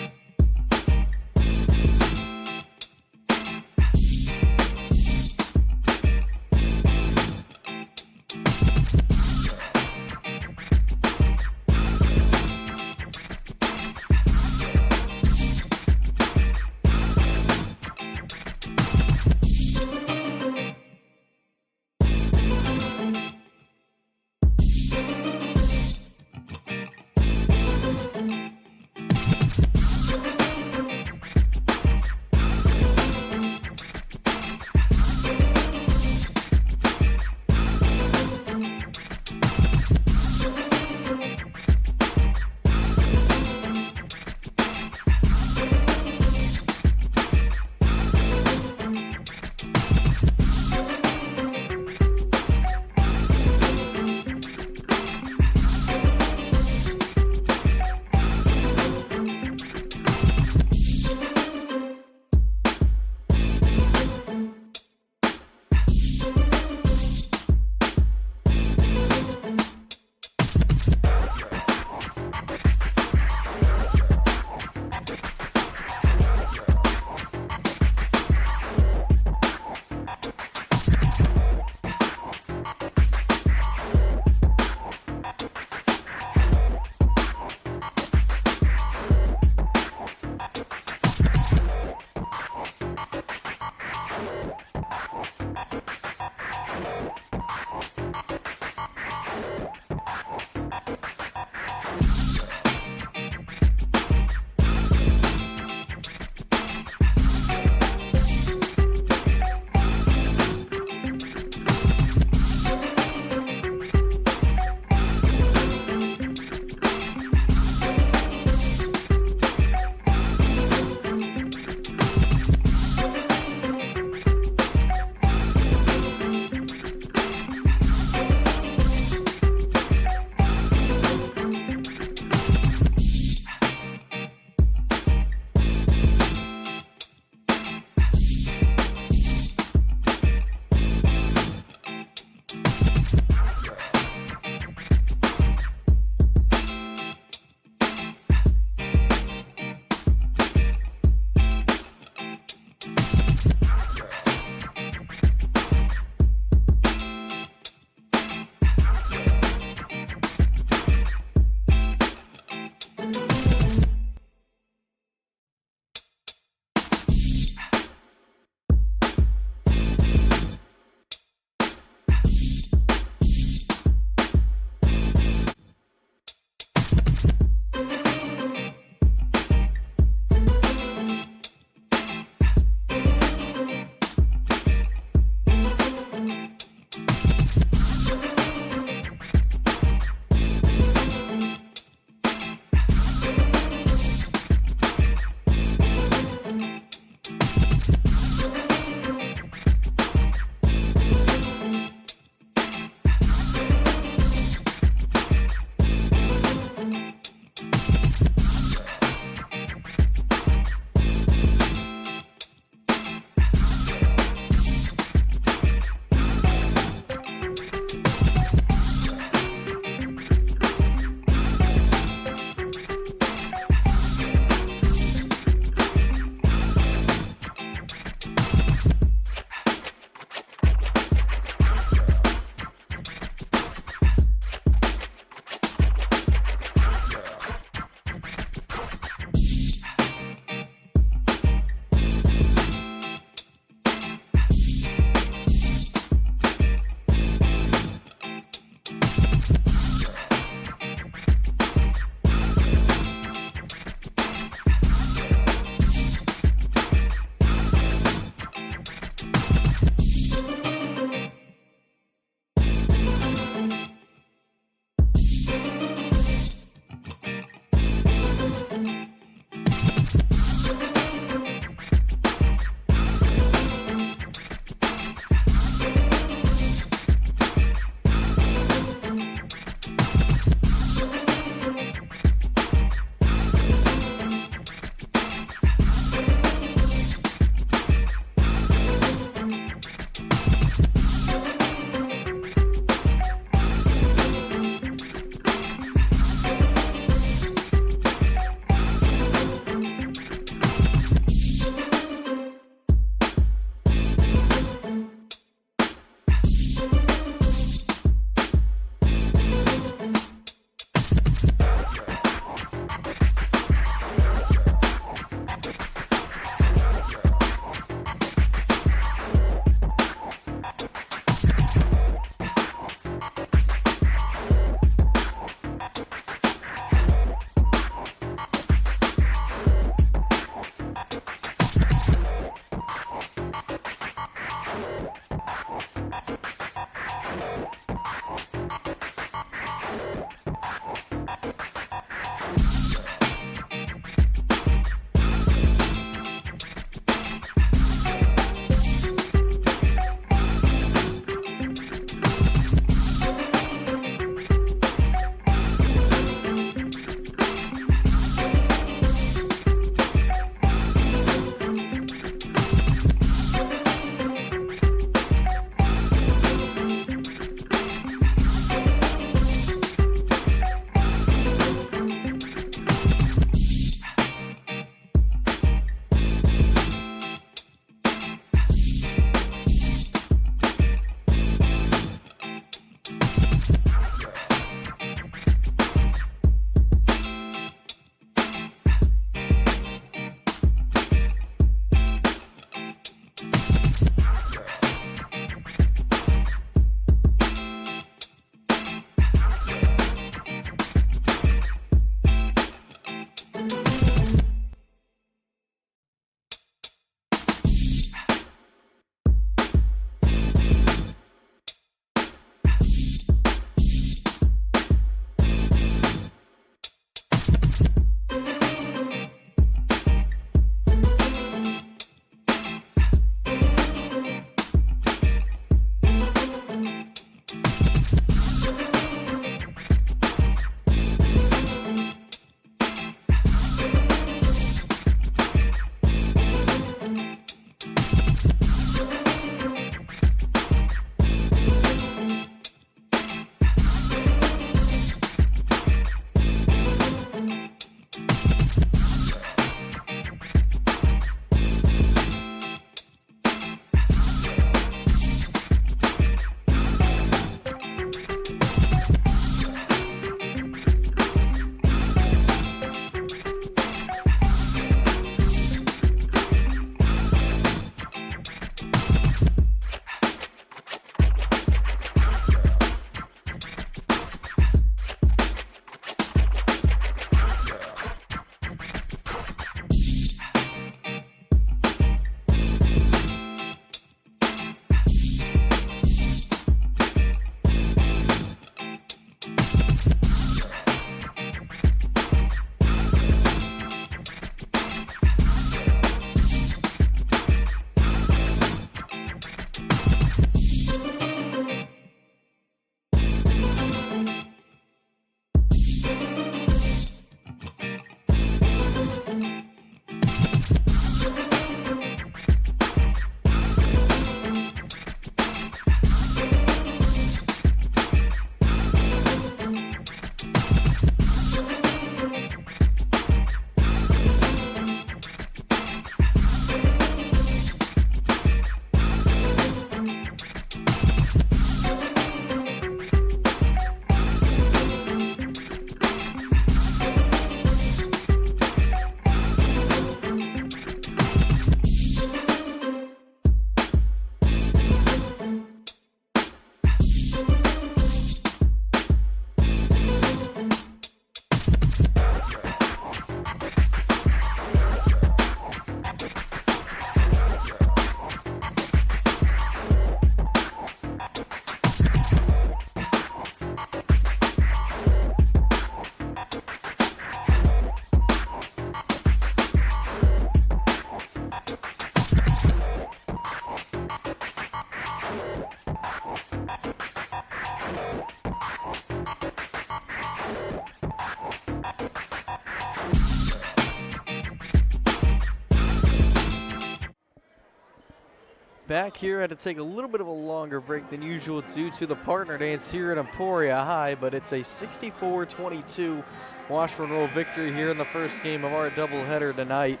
back here. Had to take a little bit of a longer break than usual due to the partner dance here at Emporia High, but it's a 64-22 Washburn Roll victory here in the first game of our doubleheader tonight.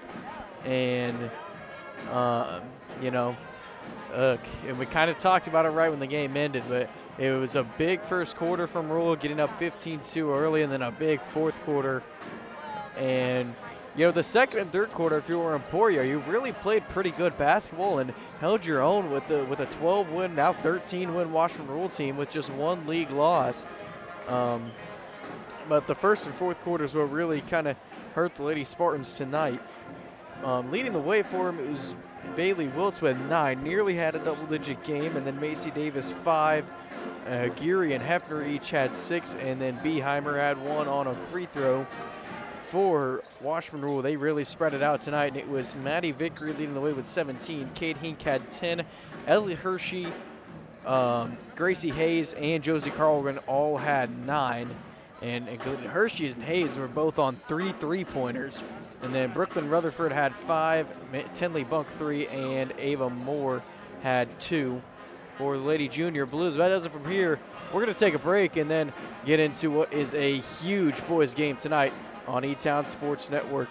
And, you know, and we kind of talked about it right when the game ended, but it was a big first quarter from Roll, getting up 15-2 early, and then a big fourth quarter. And, you know, the second and third quarter, if you were Emporia, you really played pretty good basketball and held your own with a 12-win, now 13-win Washburn Roll team with just one league loss. But the first and fourth quarters will really kind of hurt the Lady Spartans tonight. Leading the way for him, it was Bailey Wiltz with 9, nearly had a double-digit game, and then Macy Davis 5. Geary and Hefner each had 6, and then Beheimer had 1 on a free throw. For Washburn Roll, they really spread it out tonight, and it was Maddie Vickery leading the way with 17. Kate Hink had 10. Ellie Hershey, Gracie Hayes, and Josie Carlgren all had 9. And Hershey and Hayes were both on 3 3-pointers. And then Brooklyn Rutherford had 5, Tinley Bunk 3, and Ava Moore had 2 for the Lady Junior Blues. That does it from here. We're going to take a break and then get into what is a huge boys game tonight on E-Town Sports Network.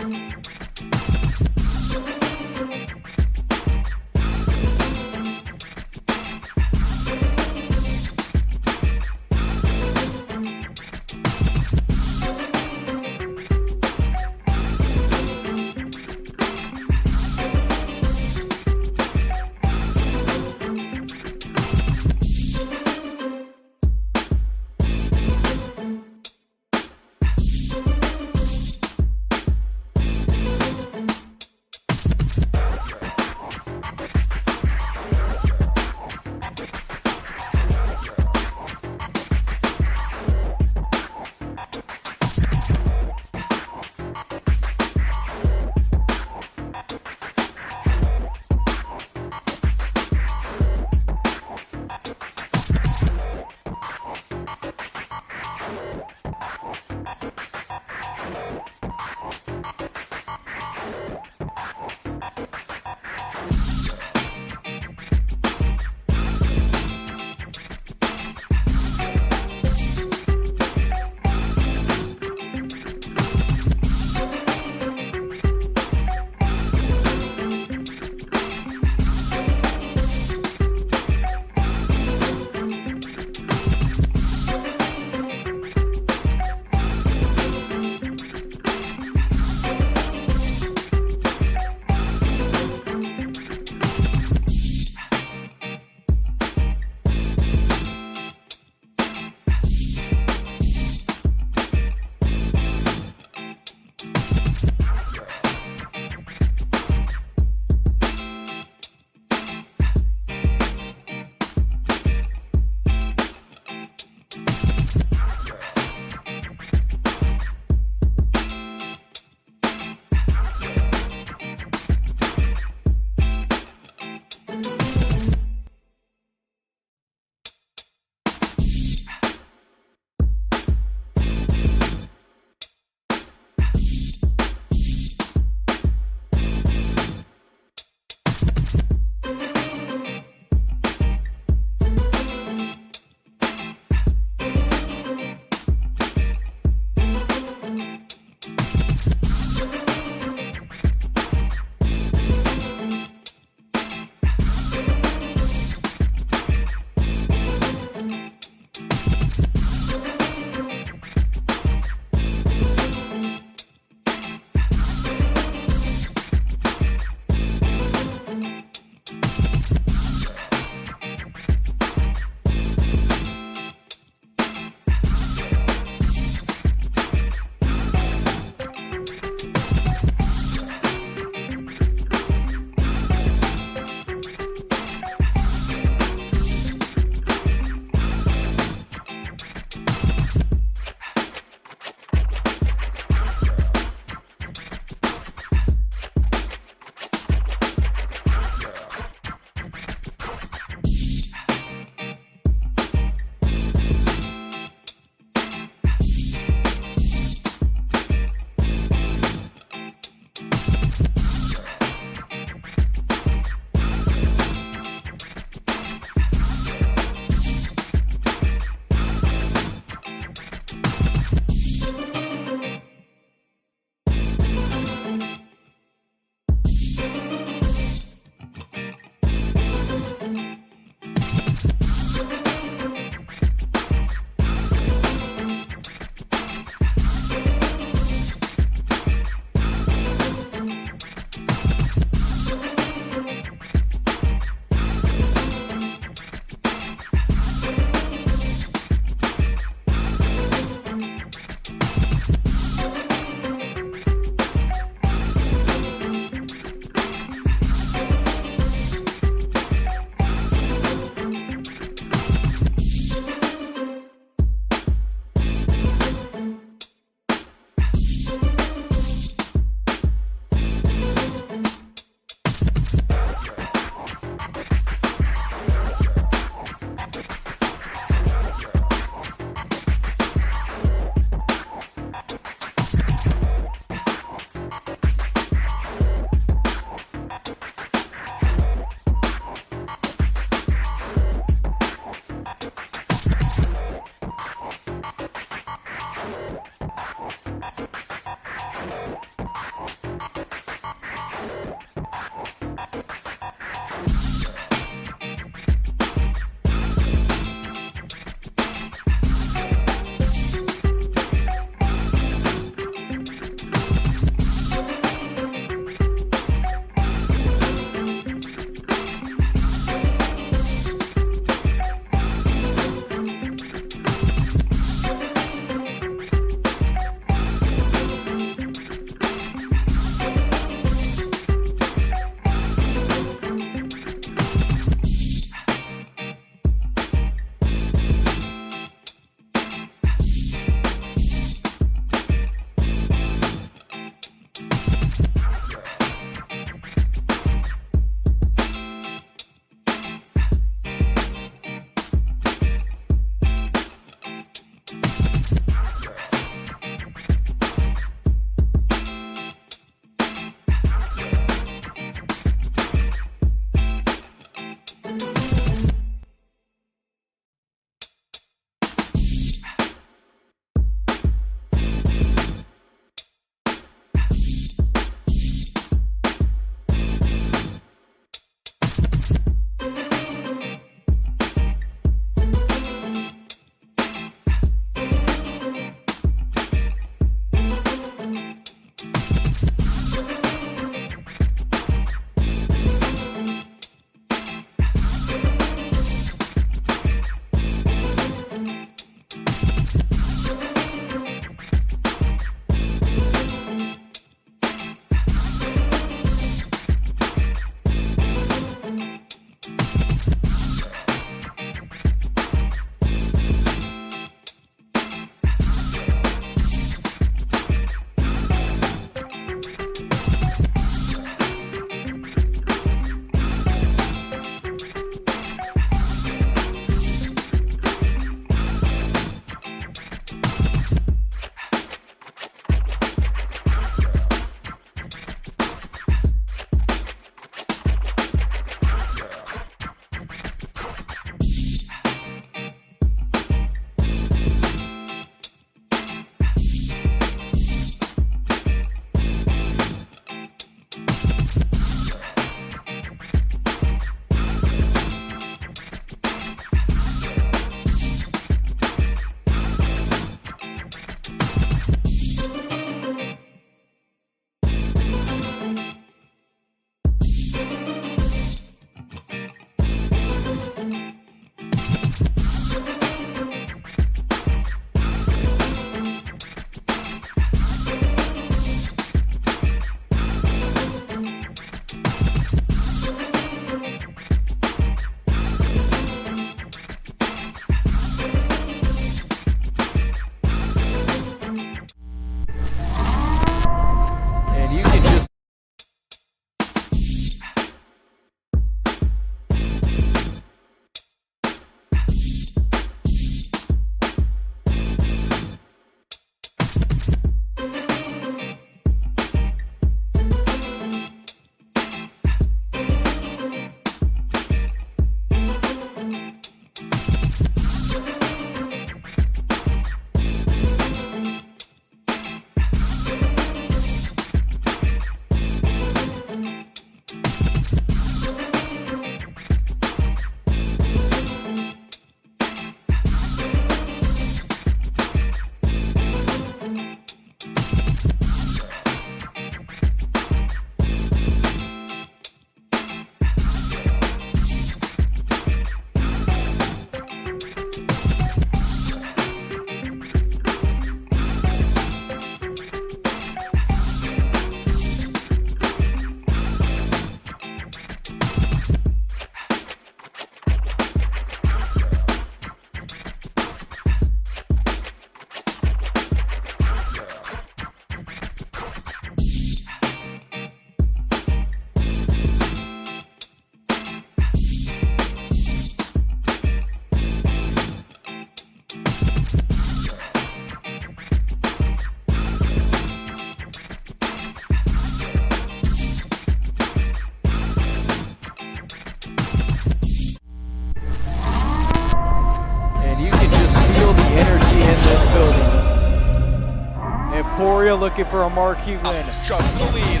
Emporia looking for a marquee win. Chuck for the lead.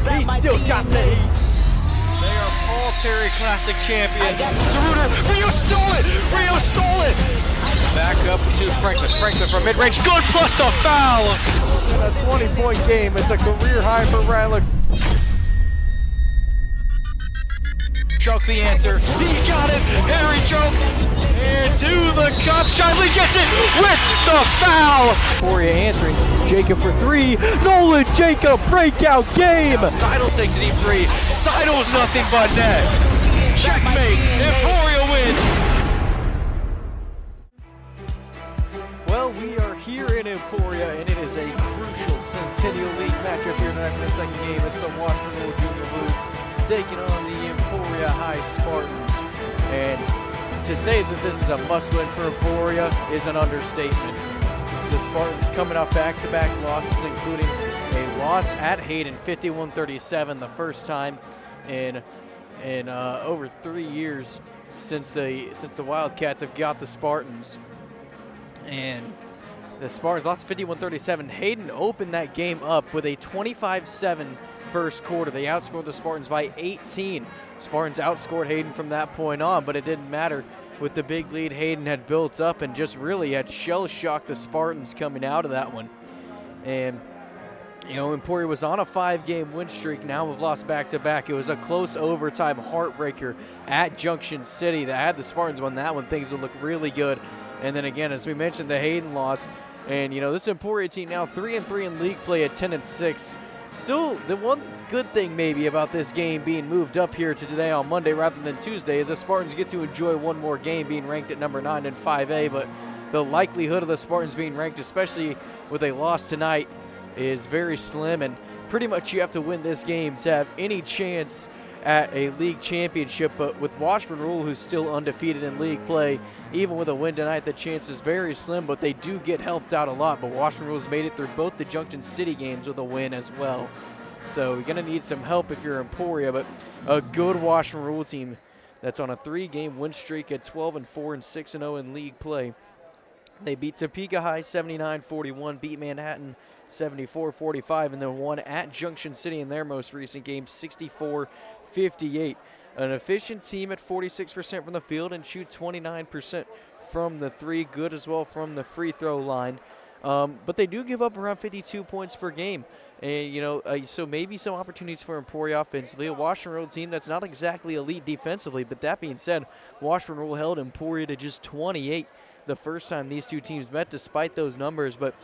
Bang! He still got the heat. They are Paul Terry Classic champions. Deruder, Rio stole it! Rio stole it! Back up to Franklin. Franklin from mid-range. Good plus the foul! In a 20-point game, it's a career high for Ryler. Choke the answer. He got it! Harry choke! And to the cup. Shively gets it with the foul! Emporia answering. Jacob for three. Nolan Jacob breakout game. Seidel takes it E3. Seidel's nothing but net. Checkmate. Emporia wins. Well, we are here in Emporia, and it is a crucial Centennial League matchup here tonight for the second game. It's the Washburn Junior Blues taking on the Emporia High Spartans. And to say that this is a must-win for Emporia is an understatement. The Spartans coming off back-to-back losses, including a loss at Hayden, 51-37, the first time in over 3 years since the Wildcats have got the Spartans. And the Spartans lost 51-37. Hayden opened that game up with a 25-7 first quarter. They outscored the Spartans by 18. Spartans outscored Hayden from that point on, but it didn't matter. With the big lead Hayden had built up and just really had shell-shocked the Spartans coming out of that one. And, you know, Emporia was on a 5-game win streak. Now we've lost back-to-back. It was a close overtime heartbreaker at Junction City that had the Spartans won that one. Things would look really good. And then again, as we mentioned, the Hayden loss. And, you know, this Emporia team now 3-3 in league play at 10-6. Still, the one good thing maybe about this game being moved up here to today on Monday rather than Tuesday is the Spartans get to enjoy one more game being ranked at number 9 in 5A, but the likelihood of the Spartans being ranked, especially with a loss tonight, is very slim, and pretty much you have to win this game to have any chance at a league championship. But with Washburn Rule, who's still undefeated in league play, even with a win tonight, the chance is very slim, but they do get helped out a lot. But Washburn Rule has made it through both the Junction City games with a win as well. So you're going to need some help if you're Emporia, but a good Washburn Rule team that's on a 3-game win streak at 12-4 and 6-0 in league play. They beat Topeka High 79-41, beat Manhattan 74-45, and then won at Junction City in their most recent game 64-58. An efficient team at 46% from the field and shoot 29% from the three. Good as well from the free throw line. But they do give up around 52 points per game. And, you know, so maybe some opportunities for Emporia offensively. A Washburn Rule team that's not exactly elite defensively, but that being said, Washburn Rule held Emporia to just 28 the first time these two teams met, despite those numbers. But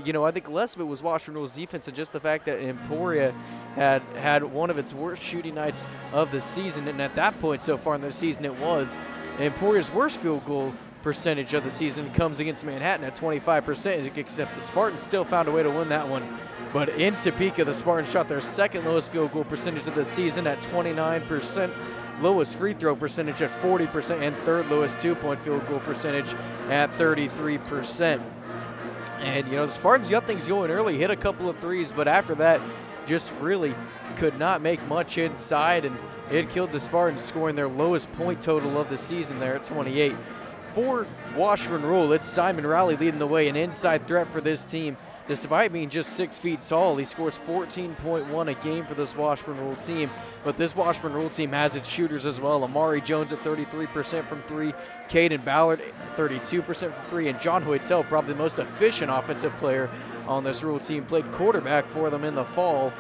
you know, I think less of it was Washburn Rule's defense and just the fact that Emporia had one of its worst shooting nights of the season, and at that point so far in the season it was. Emporia's worst field goal percentage of the season comes against Manhattan at 25%, except the Spartans still found a way to win that one. But in Topeka, the Spartans shot their second lowest field goal percentage of the season at 29%. Lowest free throw percentage at 40%, and third lowest two-point field goal percentage at 33%. And, you know, the Spartans got things going early, hit a couple of threes, but after that, just really could not make much inside, and it killed the Spartans, scoring their lowest point total of the season there at 28. For Washburn Rule, it's Simon Rowley leading the way, an inside threat for this team. Despite being just 6 feet tall, he scores 14.1 a game for this Washburn Rule team. But this Washburn Rule team has its shooters as well. Amari Jones at 33% from three, Caden Ballard 32% from three, and John Hoytel, probably the most efficient offensive player on this Rule team, played quarterback for them in the fall.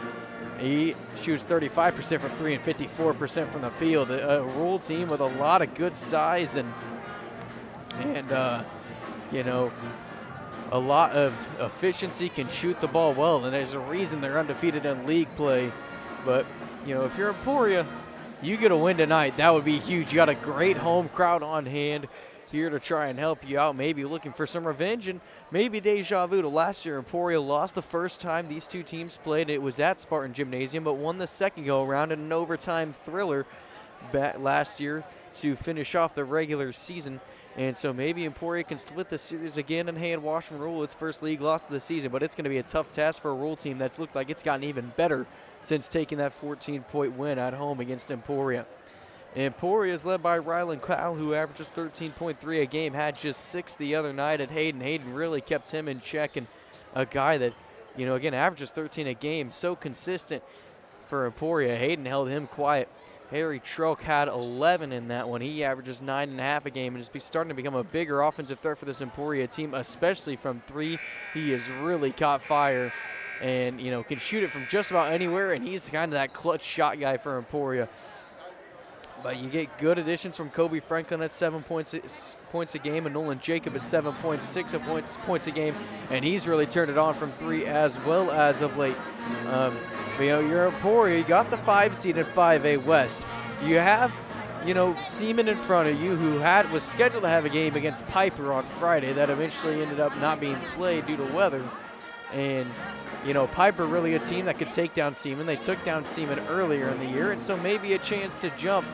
He shoots 35% from three and 54% from the field. A Rule team with a lot of good size and you know, a lot of efficiency, can shoot the ball well, and there's a reason they're undefeated in league play. But, you know, if you're Emporia, you get a win tonight, that would be huge. You got a great home crowd on hand here to try and help you out, maybe looking for some revenge and maybe deja vu to last year. Emporia lost the first time these two teams played. It was at Spartan Gymnasium, but won the second go around in an overtime thriller back last year to finish off the regular season. And so maybe Emporia can split the series again and hand Washburn Rule its first league loss of the season. But it's going to be a tough task for a Rule team that's looked like it's gotten even better since taking that 14-point win at home against Emporia. Emporia is led by Rylan Kyle, who averages 13.3 a game, had just 6 the other night at Hayden. Hayden really kept him in check, and a guy that, you know, again, averages 13 a game, so consistent for Emporia. Hayden held him quiet. Harry Trelk had 11 in that one. He averages 9.5 a game and is starting to become a bigger offensive threat for this Emporia team, especially from 3. He has really caught fire and, you know, can shoot it from just about anywhere, and he's kind of that clutch shot guy for Emporia. But you get good additions from Kobe Franklin at 7 points a game, and Nolan Jacob at 7.6 points a game, and he's really turned it on from 3 as well as of late. You know, you're Emporia, you got the 5 seed in 5A West. You have, you know, Seaman in front of you, who was scheduled to have a game against Piper on Friday that eventually ended up not being played due to weather. And, you know, Piper really a team that could take down Seaman. They took down Seaman earlier in the year, and so maybe a chance to jump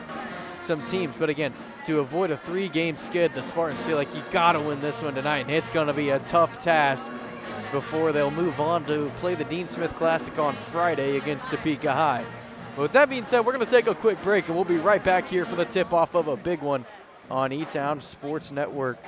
some teams. But again, to avoid a 3-game skid, the Spartans feel like you gotta win this one tonight, and it's gonna be a tough task before they'll move on to play the Dean Smith Classic on Friday against Topeka High. But with that being said, we're gonna take a quick break, and we'll be right back here for the tip-off of a big one on E-Town Sports Network.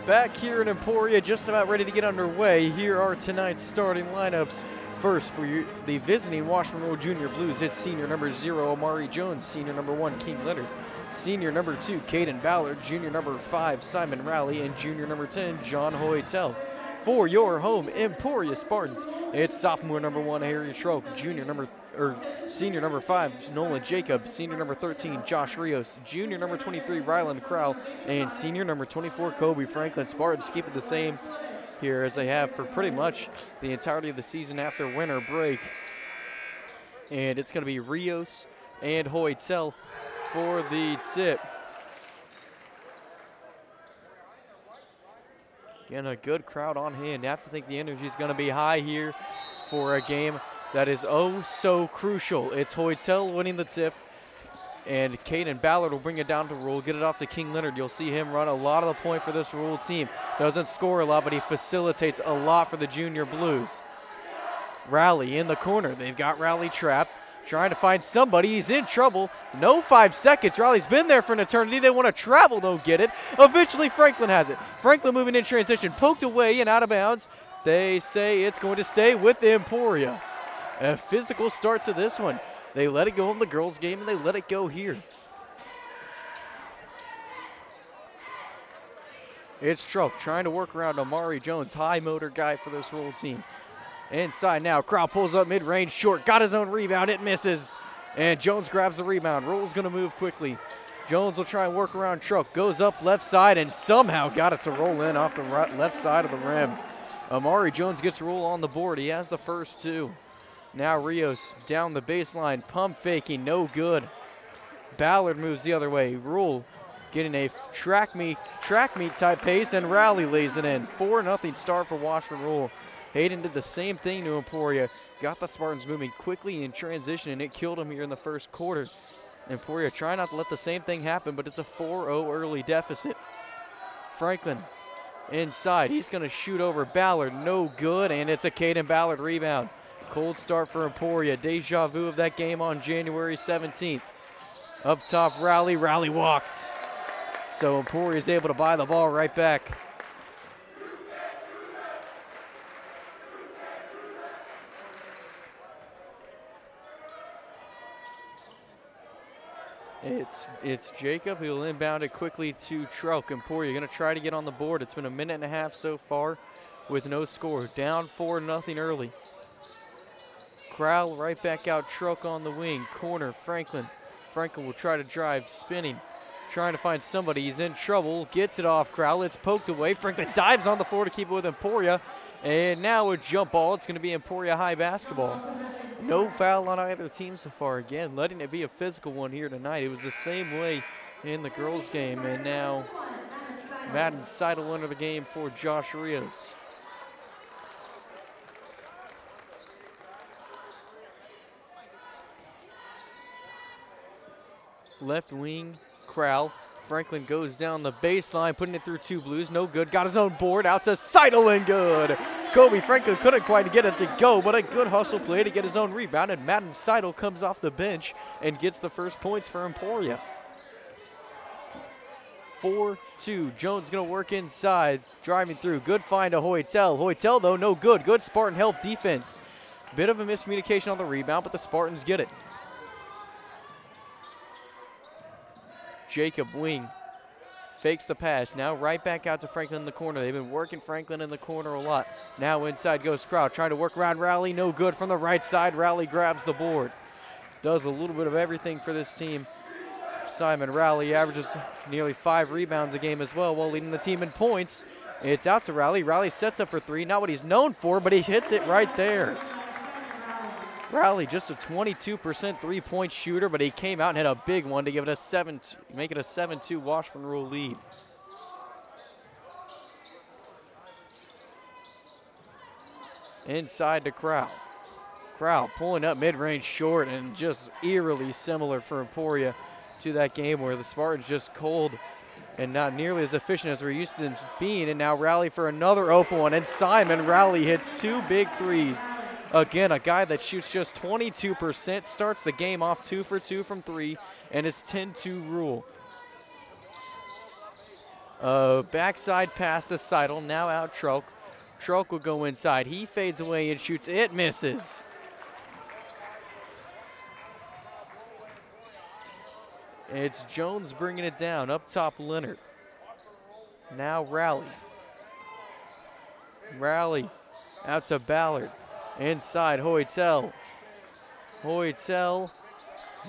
Back here in Emporia, just about ready to get underway. Here are tonight's starting lineups. First, for the visiting Washburn Junior Blues, it's senior number 0, Amari Jones, senior number 1, King Leonard, senior number 2, Caden Ballard, junior number 5, Simon Rowley, and junior number 10, John Hoytel. For your home Emporia Spartans, it's sophomore number 1, Harry Schrock, senior number 5, Nolan Jacob, senior number 13, Josh Rios, junior number 23, Ryland Crowell, and senior number 24, Kobe Franklin. Spartans keep it the same here as they have for pretty much the entirety of the season after winter break. And it's going to be Rios and Hoytel for the tip. Again, a good crowd on hand. You have to think the energy is going to be high here for a game that is oh so crucial. It's Hoytel winning the tip, and Caden Ballard will bring it down to Rule, get it off to King Leonard. You'll see him run a lot of the point for this Rule team. Doesn't score a lot, but he facilitates a lot for the Junior Blues. Rally in the corner. They've got Rally trapped, trying to find somebody. He's in trouble. No 5 seconds. Rally's been there for an eternity. They want to travel, don't get it. Eventually Franklin has it. Franklin moving in transition, poked away and out of bounds. They say it's going to stay with Emporia. A physical start to this one. They let it go in the girls' game, and they let it go here. It's Trump trying to work around Amari Jones, high motor guy for this Rule team. Inside now, Crowell pulls up mid-range, short, got his own rebound, it misses. And Jones grabs the rebound. Rule's gonna move quickly. Jones will try and work around Truck, goes up left side and somehow got it to roll in off the left side of the rim. Amari Jones gets Rule on the board. He has the first 2. Now Rios down the baseline, pump faking, no good. Ballard moves the other way. Rule getting a track meet type pace, and Rally lays it in. 4-0 start for Washburn Rule. Hayden did the same thing to Emporia. Got the Spartans moving quickly in transition, and it killed them here in the first quarter. Emporia trying not to let the same thing happen, but it's a 4-0 early deficit. Franklin inside. He's going to shoot over Ballard. No good, and it's a Caden Ballard rebound. Cold start for Emporia. Deja vu of that game on January 17th. Up top, Rally walked. So Emporia is able to buy the ball right back. It's Jacob. He'll inbound it quickly to Trelk. Emporia going to try to get on the board. It's been 1.5 minutes so far with no score. Down 4-0 early. Crowell right back out. Trelk on the wing. Corner, Franklin. Franklin will try to drive, spinning. Trying to find somebody. He's in trouble. Gets it off Crowell. It's poked away. Franklin dives on the floor to keep it with Emporia. And now a jump ball. It's going to be Emporia high basketball. No foul on either team so far. Again, letting it be a physical one here tonight. It was the same way in the girls' game. And now Madden Seidel will enter the game for Josh Rios. Left wing, Crowell. Franklin goes down the baseline, putting it through 2 Blues. No good. Got his own board. Out to Seidel and good. Kobe Franklin couldn't quite get it to go, but a good hustle play to get his own rebound. And Madden Seidel comes off the bench and gets the first points for Emporia. 4-2. Jones going to work inside, driving through. Good find to Hoytel. Hoytel, though, no good. Good Spartan help defense. Bit of a miscommunication on the rebound, but the Spartans get it. Jacob wing, fakes the pass. Now right back out to Franklin in the corner. They've been working Franklin in the corner a lot. Now inside goes Crowell, trying to work around Rally. No good from the right side. Rally grabs the board. Does a little bit of everything for this team. Simon Rally averages nearly 5 rebounds a game as well, while leading the team in points. It's out to Rally. Rally sets up for 3. Not what he's known for, but he hits it right there. Rally just a 22% three-point shooter, but he came out and hit a big one to give it a make it a 7-2 Washburn Rule lead. Inside to Crowell. Crowell pulling up mid-range short, and just eerily similar for Emporia to that game where the Spartans just cold and not nearly as efficient as we're used to them being. And now Rally for another open one, and Simon Rally hits 2 big threes. Again, a guy that shoots just 22%, starts the game off 2 for 2 from 3, and it's 10-2 Rule. Backside pass to Seidel, now out Trelk. Trelk will go inside. He fades away and shoots. It misses. It's Jones bringing it down. Up top, Leonard. Now Rally. Rally out to Ballard. Inside, Hoytel. Hoytel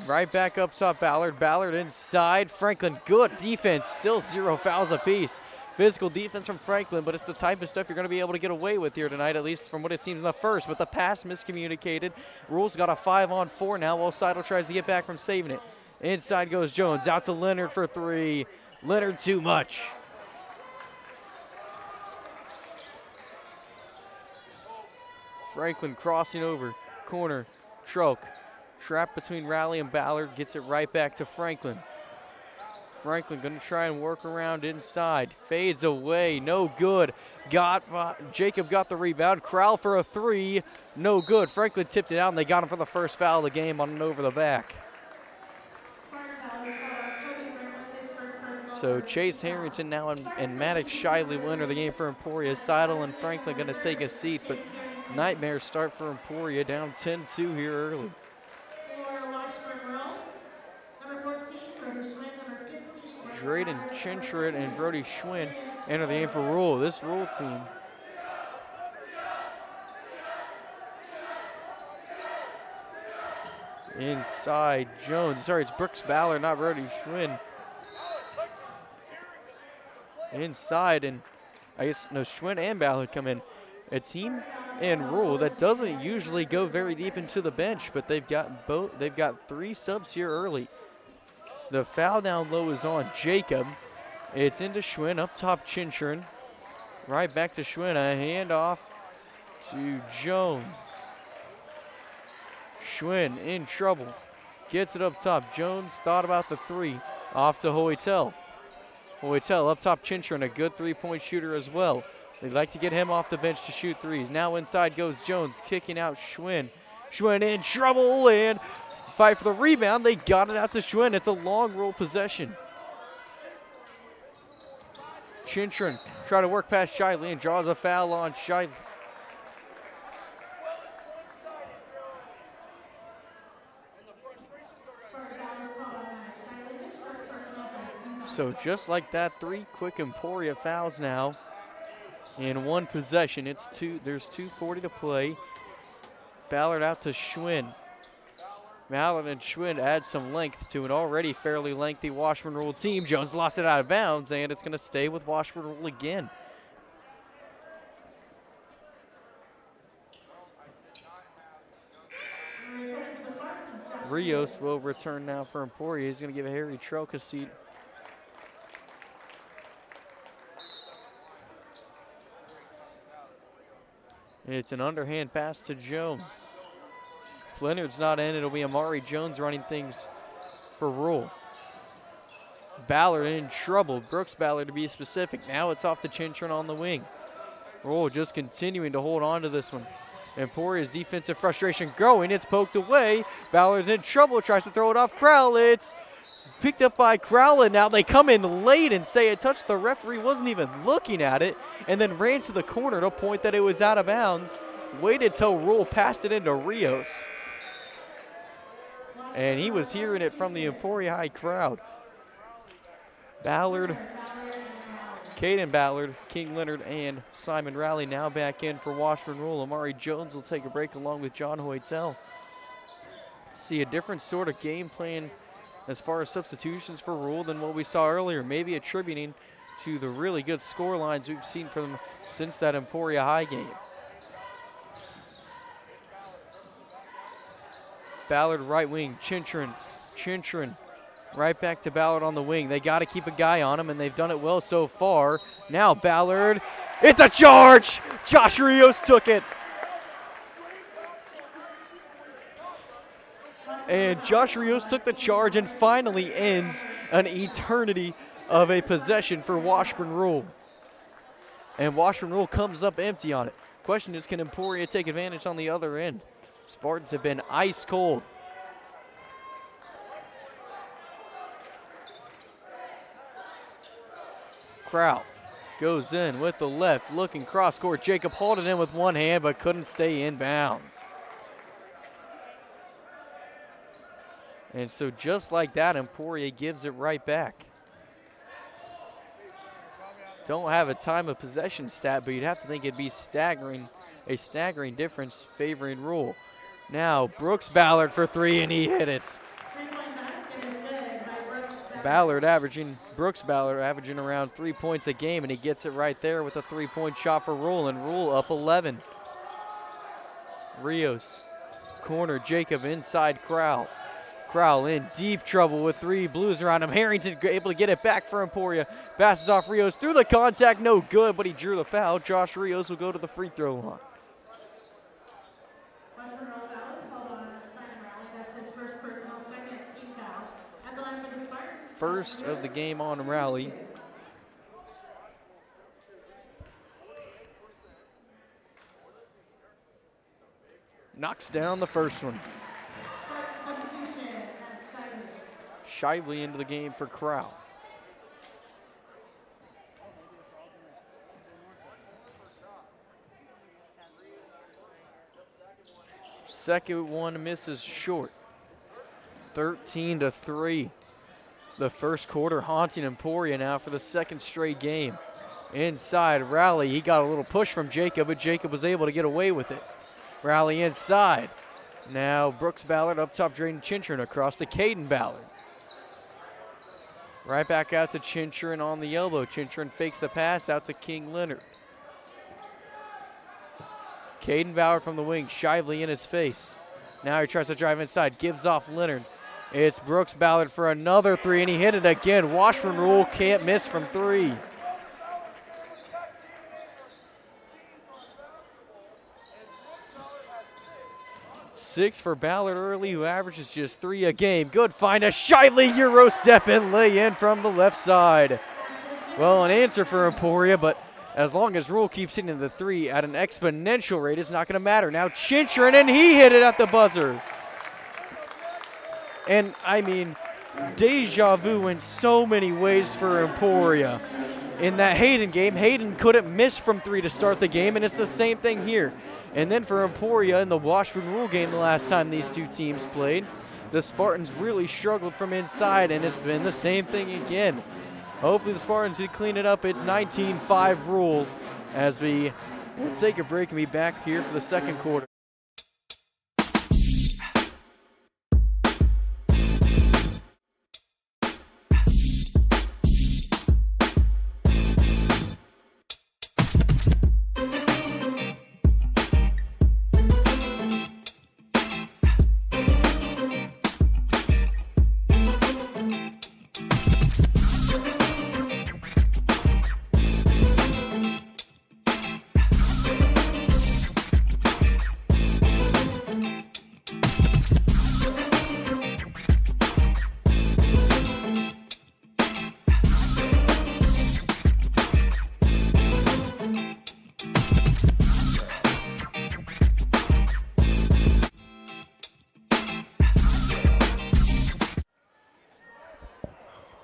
right back up top, Ballard. Ballard inside. Franklin, good defense. Still 0 fouls apiece. Physical defense from Franklin, but it's the type of stuff you're going to be able to get away with here tonight, at least from what it seems in the first. But the pass miscommunicated. Rule's got a 5-on-4 now while Seidel tries to get back from saving it. Inside goes Jones. Out to Leonard for 3. Leonard too much. Franklin crossing over. corner, Troke. Trapped between Rowley and Ballard, gets it right back to Franklin. Franklin gonna try and work around inside. Fades away, no good. Jacob got the rebound. Crowell for a three, no good. Franklin tipped it out and they got him for the first foul of the game on an over the back. So Chase Harrington now and Maddox Shiley will enter the game for Emporia. Seidel and Franklin gonna take a seat, but nightmare start for Emporia, down 10-2 here early. Drayden Chinchrit and Brody Schwinn enter the game for Rule. This Rule team inside Jones. Sorry, it's Brooks Ballard, not Brody Schwinn. Inside, and I guess no, Schwinn and Ballard come in. A team in Rule that doesn't usually go very deep into the bench, but they've got three subs here early. The foul down low is on Jacob. It's into Schwinn, up top Chinchrin. Right back to Schwinn, a handoff to Jones. Schwinn in trouble, gets it up top. Jones thought about the three, off to Hoytel. Hoytel up top Chinchrin, a good three-point shooter as well. They'd like to get him off the bench to shoot threes. Now inside goes Jones, kicking out Schwinn. Schwinn in trouble and fight for the rebound. They got it out to Schwinn. It's a long roll possession. Chinchrin try to work past Shiley and draws a foul on Shiley. So just like that, three quick Emporia fouls now in one possession. There's 2:40 to play. Ballard out to Schwinn. Ballard and Schwinn add some length to an already fairly lengthy Washburn Rule team. Jones lost it out of bounds, and it's going to stay with Washburn Rule again. Rios will return now for Emporia. He's going to give Harry Trelka a seat. It's an underhand pass to Jones. If Leonard's not in, it'll be Amari Jones running things for Rule. Ballard in trouble. Brooks Ballard to be specific. Now it's off to Chinchrin on the wing. Rule just continuing to hold on to this one. Emporia's defensive frustration growing. It's poked away. Ballard's in trouble. Tries to throw it off Crowell. It's picked up by Crowell, and now they come in late and say it touched the referee, wasn't even looking at it, and then ran to the corner to point that it was out of bounds. Waited till Rule passed it into Rios. And he was hearing it from the Emporia High crowd. Ballard, Caden Ballard, King Leonard, and Simon Rowley now back in for Washburn Rule. Amari Jones will take a break along with John Hoytel. See a different sort of game plan as far as substitutions for Rule than what we saw earlier, maybe attributing to the really good score lines we've seen from them since that Emporia High game. Ballard right wing, Chinchrin right back to Ballard on the wing. They got to keep a guy on him, and they've done it well so far. Now Ballard, it's a charge! Josh Rios took it. And Josh Rios took the charge and finally ends an eternity of a possession for Washburn Rule. And Washburn Rule comes up empty on it. Question is, can Emporia take advantage on the other end? Spartans have been ice cold. Crowell goes in with the left, looking cross court. Jacob hauled it in with one hand, but couldn't stay in bounds. And so just like that, Emporia gives it right back. Don't have a time of possession stat, but you'd have to think it'd be a staggering difference favoring Rule. Now Brooks Ballard for three, and he hit it. Brooks Ballard averaging around 3 points a game, and he gets it right there with a three-point shot for Rule, and Rule up 11. Rios, corner, Jacob inside Crowell. Crowell in deep trouble with three Blues around him. Harrington able to get it back for Emporia. Passes off Rios through the contact, no good, but he drew the foul. Josh Rios will go to the free throw line. first of the game on Rally. Knocks down the first one. Shively into the game for Crow. Second one misses short. 13-3. The first quarter haunting Emporia now for the second straight game. Inside, Rally, he got a little push from Jacob, but Jacob was able to get away with it. Rally inside. Now Brooks Ballard up top, draining Chinchurn across to Caden Ballard. Right back out to Chinchurn on the elbow. Chinchurn fakes the pass out to King Leonard. Caden Ballard from the wing, Shively in his face. Now he tries to drive inside, gives off Leonard. It's Brooks Ballard for another three, and he hit it again. Washburn rule, can't miss from three. Six for Ballard early, who averages just 3 a game. Good find, a Shively Euro step and lay in from the left side. Well, an answer for Emporia, but as long as Rule keeps hitting the three at an exponential rate, it's not going to matter. Now Chinchurn, and he hit it at the buzzer. And I mean, deja vu in so many ways for Emporia. In that Hayden game, Hayden couldn't miss from three to start the game, and it's the same thing here. And then for Emporia in the Washburn Rule game the last time these two teams played, the Spartans really struggled from inside, and it's been the same thing again. Hopefully the Spartans can clean it up. It's 19-5 Rule as we will take a break and be back here for the second quarter.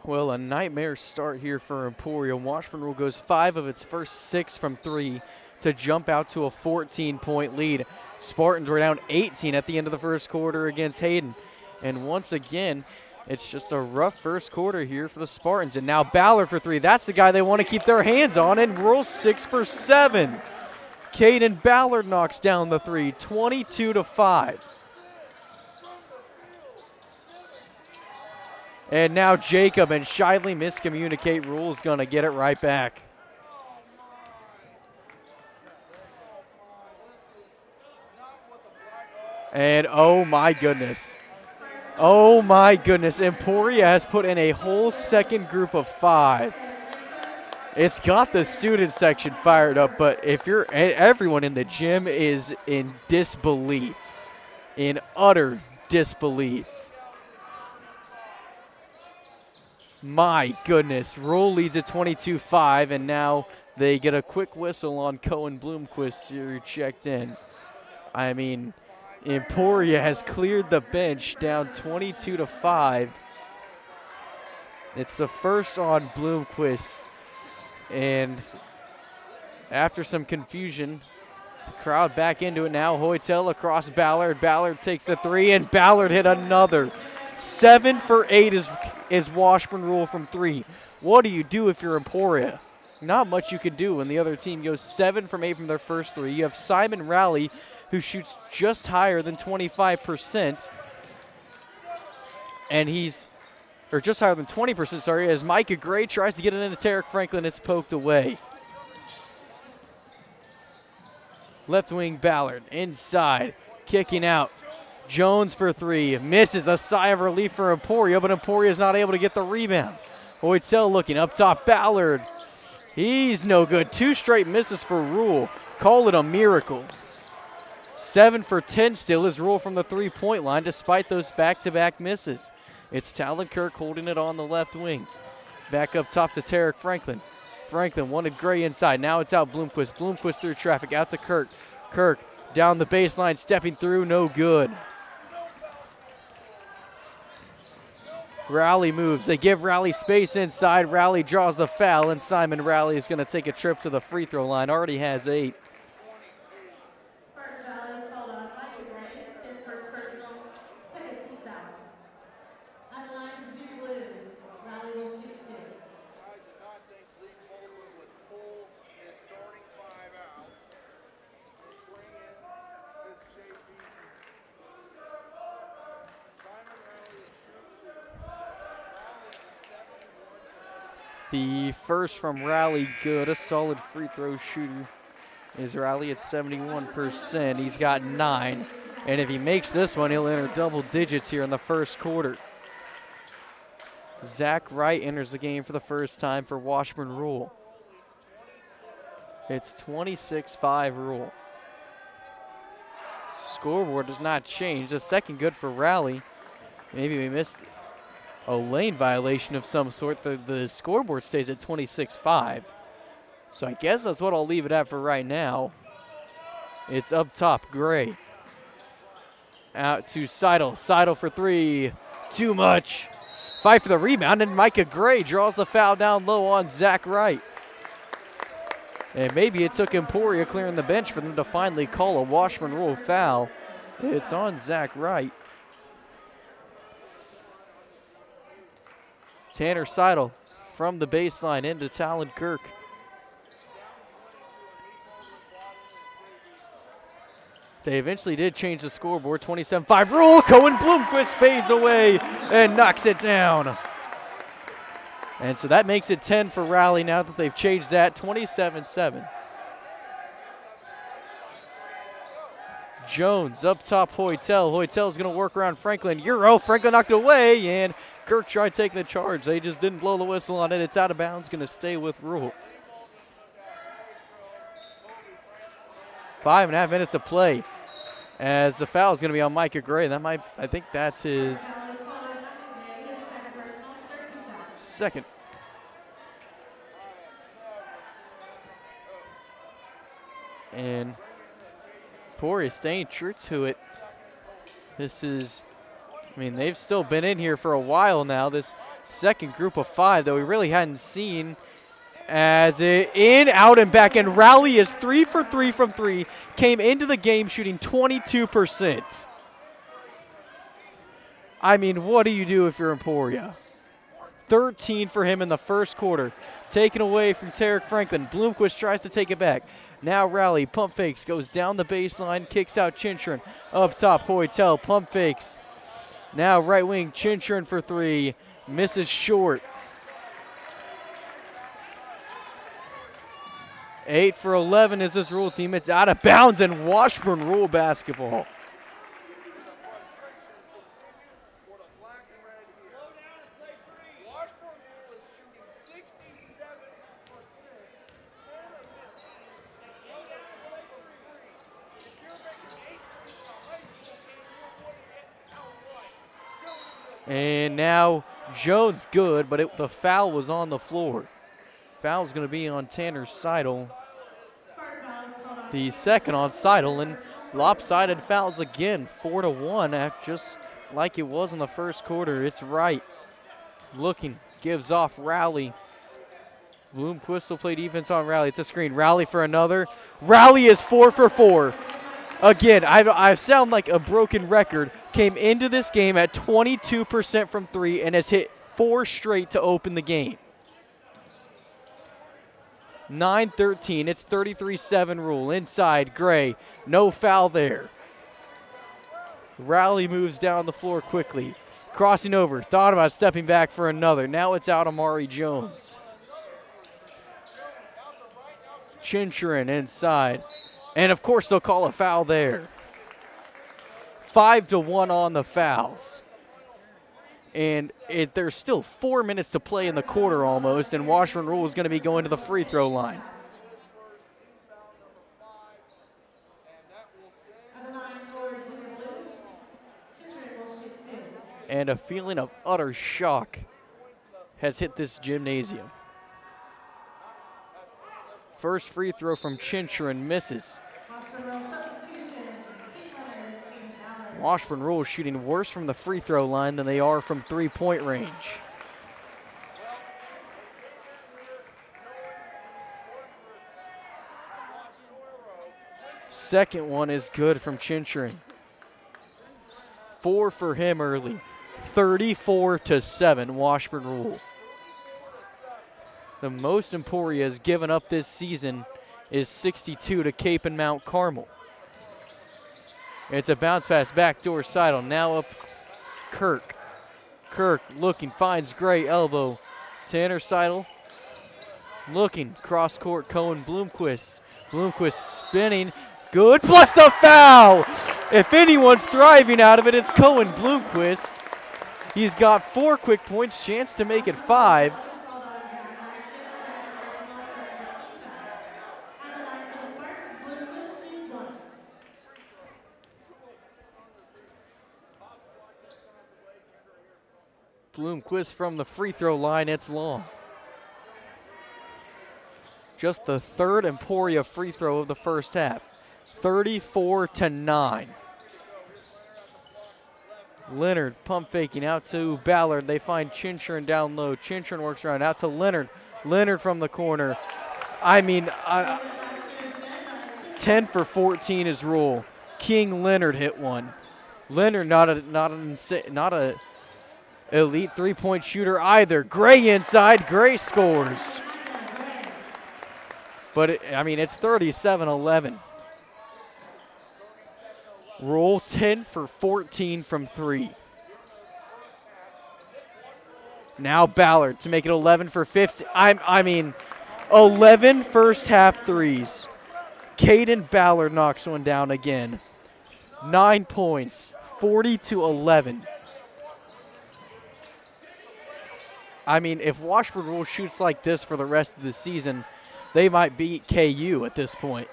Well, a nightmare start here for Emporia. Washburn Rule goes 5 of its first 6 from 3 to jump out to a 14-point lead. Spartans were down 18 at the end of the first quarter against Hayden. And once again, it's just a rough first quarter here for the Spartans. And now Ballard for 3. That's the guy they want to keep their hands on, and Rule 6 for 7. Caden Ballard knocks down the 3, 22-5. And now Jacob, and Shively miscommunicate. Rule's going to get it right back. And oh my goodness. Oh my goodness. Emporia has put in a whole second group of 5. It's got the student section fired up, but if you're, everyone in the gym is in disbelief. In utter disbelief. My goodness, Rule leads at 22-5, and now they get a quick whistle on Cohen Bloomquist who checked in. I mean, Emporia has cleared the bench down 22-5. It's the first on Bloomquist, and after some confusion, the crowd back into it now. Hoytel across Ballard. Ballard takes the 3, and Ballard hit another. 7 for 8 is Washburn Rule from 3. What do you do if you're Emporia? Not much you can do when the other team goes 7 from 8 from their first 3. You have Simon Rowley, who shoots just higher than 25%. And or just higher than 20%, sorry, as Micah Gray tries to get it into Tarek Franklin. It's poked away. Left wing Ballard, inside, kicking out. Jones for 3, misses. A sigh of relief for Emporia, but Emporia is not able to get the rebound. Hoytel looking up top. Ballard, he's no good. 2 straight misses for Rule. Call it a miracle. 7 for 10 still is Rule from the 3-point line despite those back-to-back misses. It's Talon Kirk holding it on the left wing. Back up top to Tarek Franklin. Franklin wanted Gray inside. Now it's out Bloomquist. Bloomquist through traffic. Out to Kirk. Kirk down the baseline, stepping through. No good. Rowley moves. They give Rowley space inside. Rowley draws the foul, and Simon Rowley is going to take a trip to the free throw line. Already has 8. Spartan foul is called on Micah Gray, his first personal, second team foul. On the line for Junior Blues, Rowley will shoot 2. The first from Rowley, good. A solid free throw shooter is Rowley at 71%. He's got 9. And if he makes this one, he'll enter double digits here in the first quarter. Zach Wright enters the game for the first time for Washburn Rule. It's 26-5 Rule. Scoreboard does not change. The second good for Rowley. Maybe we missed a lane violation of some sort. The scoreboard stays at 26-5. So I guess that's what I'll leave it at for right now. It's up top, Gray. Out to Seidel. Seidel for 3. Too much. Fight for the rebound, and Micah Gray draws the foul down low on Zach Wright. And maybe it took Emporia clearing the bench for them to finally call a Washburn Rule foul. It's on Zach Wright. Tanner Seidel from the baseline into Talon Kirk. They eventually did change the scoreboard. 27-5 Rule. Cohen Bloomquist fades away and knocks it down. And so that makes it 10 for Rowley now that they've changed that. 27-7. Jones up top, Hoytel. Hoytel's going to work around Franklin. Euro. Franklin knocked it away, and Kirk tried taking the charge. They just didn't blow the whistle on it. It's out of bounds. Going to stay with Rule. 5.5 minutes to play, as the foul is going to be on Micah Gray. I think that's his second. And Emporia staying true to it. They've still been in here for a while now. This second group of 5 that we really hadn't seen. As it in, out, and back, and Rowley is 3 for 3 from 3. Came into the game shooting 22%. What do you do if you're Emporia? 13 for him in the first quarter. Taken away from Tarek Franklin. Bloomquist tries to take it back. Now Rowley, pump fakes, goes down the baseline, kicks out Chinchurn. Up top, Hoytel, pump fakes. Now right wing, Chinchurn for 3. Misses short. 8 for 11 is this Rule team. It's out of bounds, and Washburn Rule basketball. And now Jones good, but the foul was on the floor. Foul's going to be on Tanner Seidel. The second on Seidel, and lopsided fouls again, 4-1, just like it was in the first quarter. It's Wright looking, gives off Rowley. Bloomquist will play defense on Rowley. It's a screen. Rowley for another. Rowley is 4 for 4. Again, I sound like a broken record. Came into this game at 22% from 3 and has hit 4 straight to open the game. 9-13, it's 33-7 Rule. Inside, Gray, no foul there. Rowley moves down the floor quickly. Crossing over, thought about stepping back for another. Now it's out Amari Jones. Chinchurn inside. And of course they'll call a foul there. 5-1 on the fouls. And there's still 4 minutes to play in the quarter almost, and Washburn Rule is going to be going to the free throw line. On the line for the Junior Blues, Chinchurn will shoot 2. and a feeling of utter shock has hit this gymnasium. First free throw from Chinchurin misses. Washburn Rules shooting worse from the free throw line than they are from three-point range. Second one is good from Chinchurin. 4 for him early. 34-7, Washburn Rule. The most Emporia has given up this season is 62 to Cape and Mount Carmel. It's a bounce pass, backdoor Seidel, now up Kirk. Kirk looking, finds Gray, elbow. Tanner Seidel looking, cross court, Cohen Bloomquist. Bloomquist spinning, good, plus the foul! If anyone's thriving out of it, it's Cohen Bloomquist. He's got 4 quick points, chance to make it 5. Bloomquist from the free throw line, it's long. Just the third Emporia free throw of the first half. 34-9. Leonard pump faking out to Ballard. They find Chinchurin down low. Chinchurin works around out to Leonard. Leonard from the corner. 10 for 14 is Rule. King Leonard hit one. Leonard not a elite three-point shooter either. Gray inside, Gray scores. But it's 37-11. Rule 10 for 14 from 3. Now Ballard to make it 11 for 50. 11 first half threes. Caden Ballard knocks one down again. 9 points, 40-11. If Washburn Rule shoots like this for the rest of the season, they might beat KU at this point.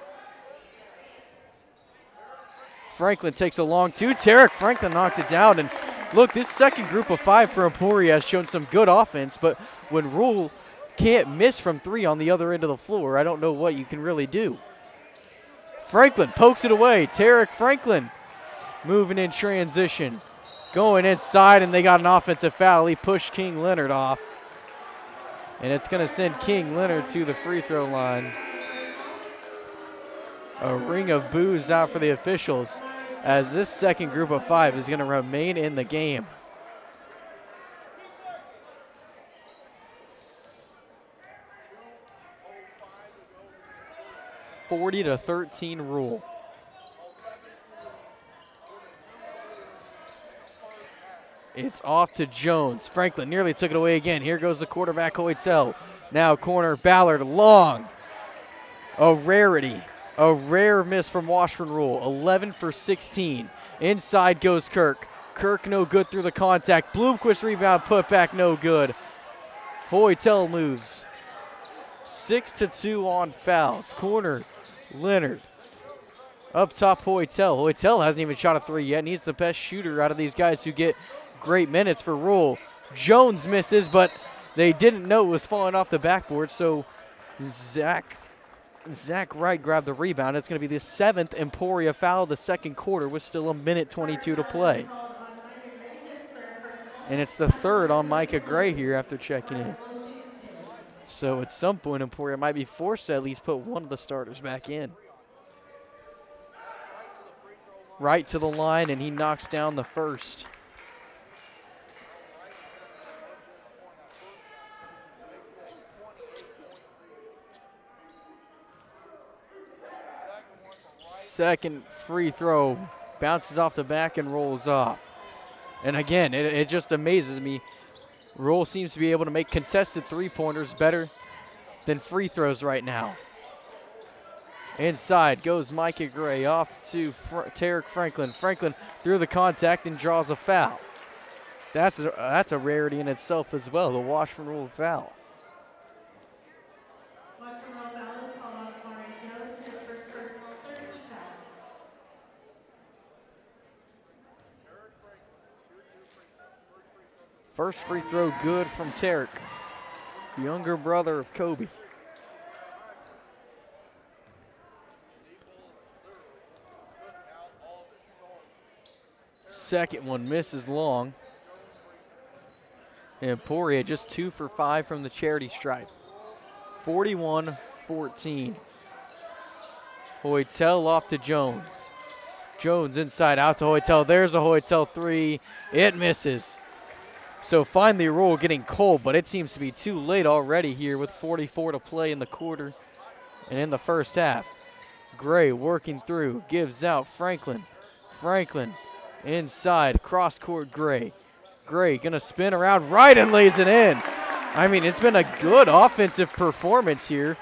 Franklin takes a long two. Tarek Franklin knocked it down. And look, this second group of 5 for Emporia has shown some good offense, but when Rule can't miss from 3 on the other end of the floor, I don't know what you can really do. Franklin pokes it away. Tarek Franklin moving in transition. Going inside, and they got an offensive foul. He pushed King Leonard off. And it's going to send King Leonard to the free throw line. A ring of boos out for the officials as this second group of 5 is going to remain in the game. (40-13) Rule. It's off to Jones. Franklin nearly took it away again. Here goes the quarterback, Hoytel. Now corner, Ballard, long. A rarity. A rare miss from Washburn Rule. 11 for 16. Inside goes Kirk. Kirk no good through the contact. Bloomquist rebound, put back, no good. Hoytel moves. 6-2 on fouls. Corner, Leonard. Up top, Hoytel. Hoytel hasn't even shot a 3 yet. He's the best shooter out of these guys who get great minutes for Rule. Jones misses, but they didn't know it was falling off the backboard, so Zach Wright grabbed the rebound. It's going to be the 7th Emporia foul of the second quarter with still 1:22 to play. And it's the 3rd on Micah Gray here after checking in. So at some point, Emporia might be forced to at least put one of the starters back in. Right to the line, and he knocks down the first. Second free throw bounces off the back and rolls off. And again, it just amazes me. Rule seems to be able to make contested three-pointers better than free throws right now. Inside goes Micah Gray off to Tarek Franklin. Franklin through the contact and draws a foul. That's a rarity in itself as well, the Washburn Rule foul. First free throw good from Tarek, the younger brother of Kobe. Second one misses long. Emporia just 2 for 5 from the charity stripe. 41-14. Hoytel off to Jones. Jones inside out to Hoytel. There's a Hoytel three. It misses. So finally roll getting cold, but it seems to be too late already here with 44 to play in the quarter and in the first half. Gray working through, gives out Franklin. Franklin inside, cross court Gray. Gray gonna spin around right and lays it in. I mean, it's been a good offensive performance here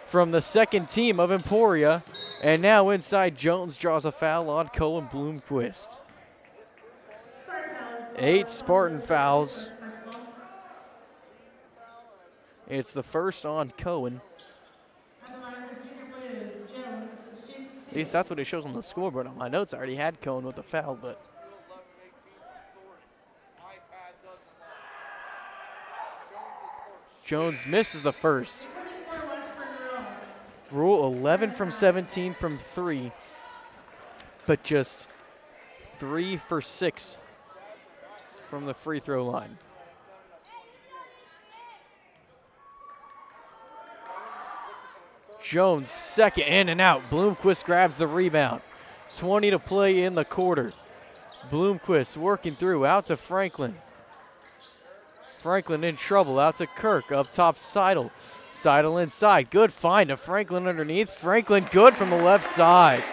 from the second team of Emporia. And now inside, Jones draws a foul on Cohen Bloomquist. 8 Spartan fouls. It's the first on Cohen. At least that's what it shows on the scoreboard. On my notes, I already had Cohen with a foul, but Jones misses the first. Rule 11 from 17 from 3, but just 3 for 6 from the free throw line. Jones second in and out. Bloomquist grabs the rebound. 20 to play in the quarter. Bloomquist working through out to Franklin. Franklin in trouble, out to Kirk, up top Seidel. Seidel inside, good find to Franklin underneath. Franklin good from the left side.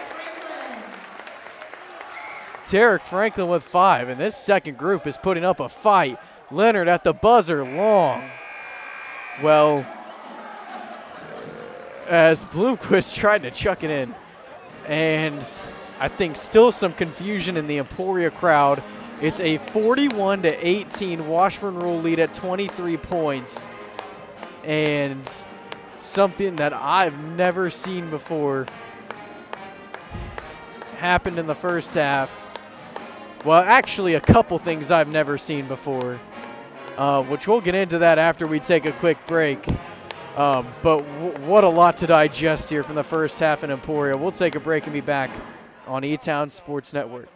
Tarek Franklin with 5, and this second group is putting up a fight. Leonard at the buzzer, long. Well, as Bloomquist tried to chuck it in, and I think still some confusion in the Emporia crowd. It's a 41-18 Washburn Rule lead at 23 points. And something that I've never seen before happened in the first half. Well, actually a couple things I've never seen before, which we'll get into that after we take a quick break. But what a lot to digest here from the first half in Emporia. We'll take a break and be back on E-Town Sports Network.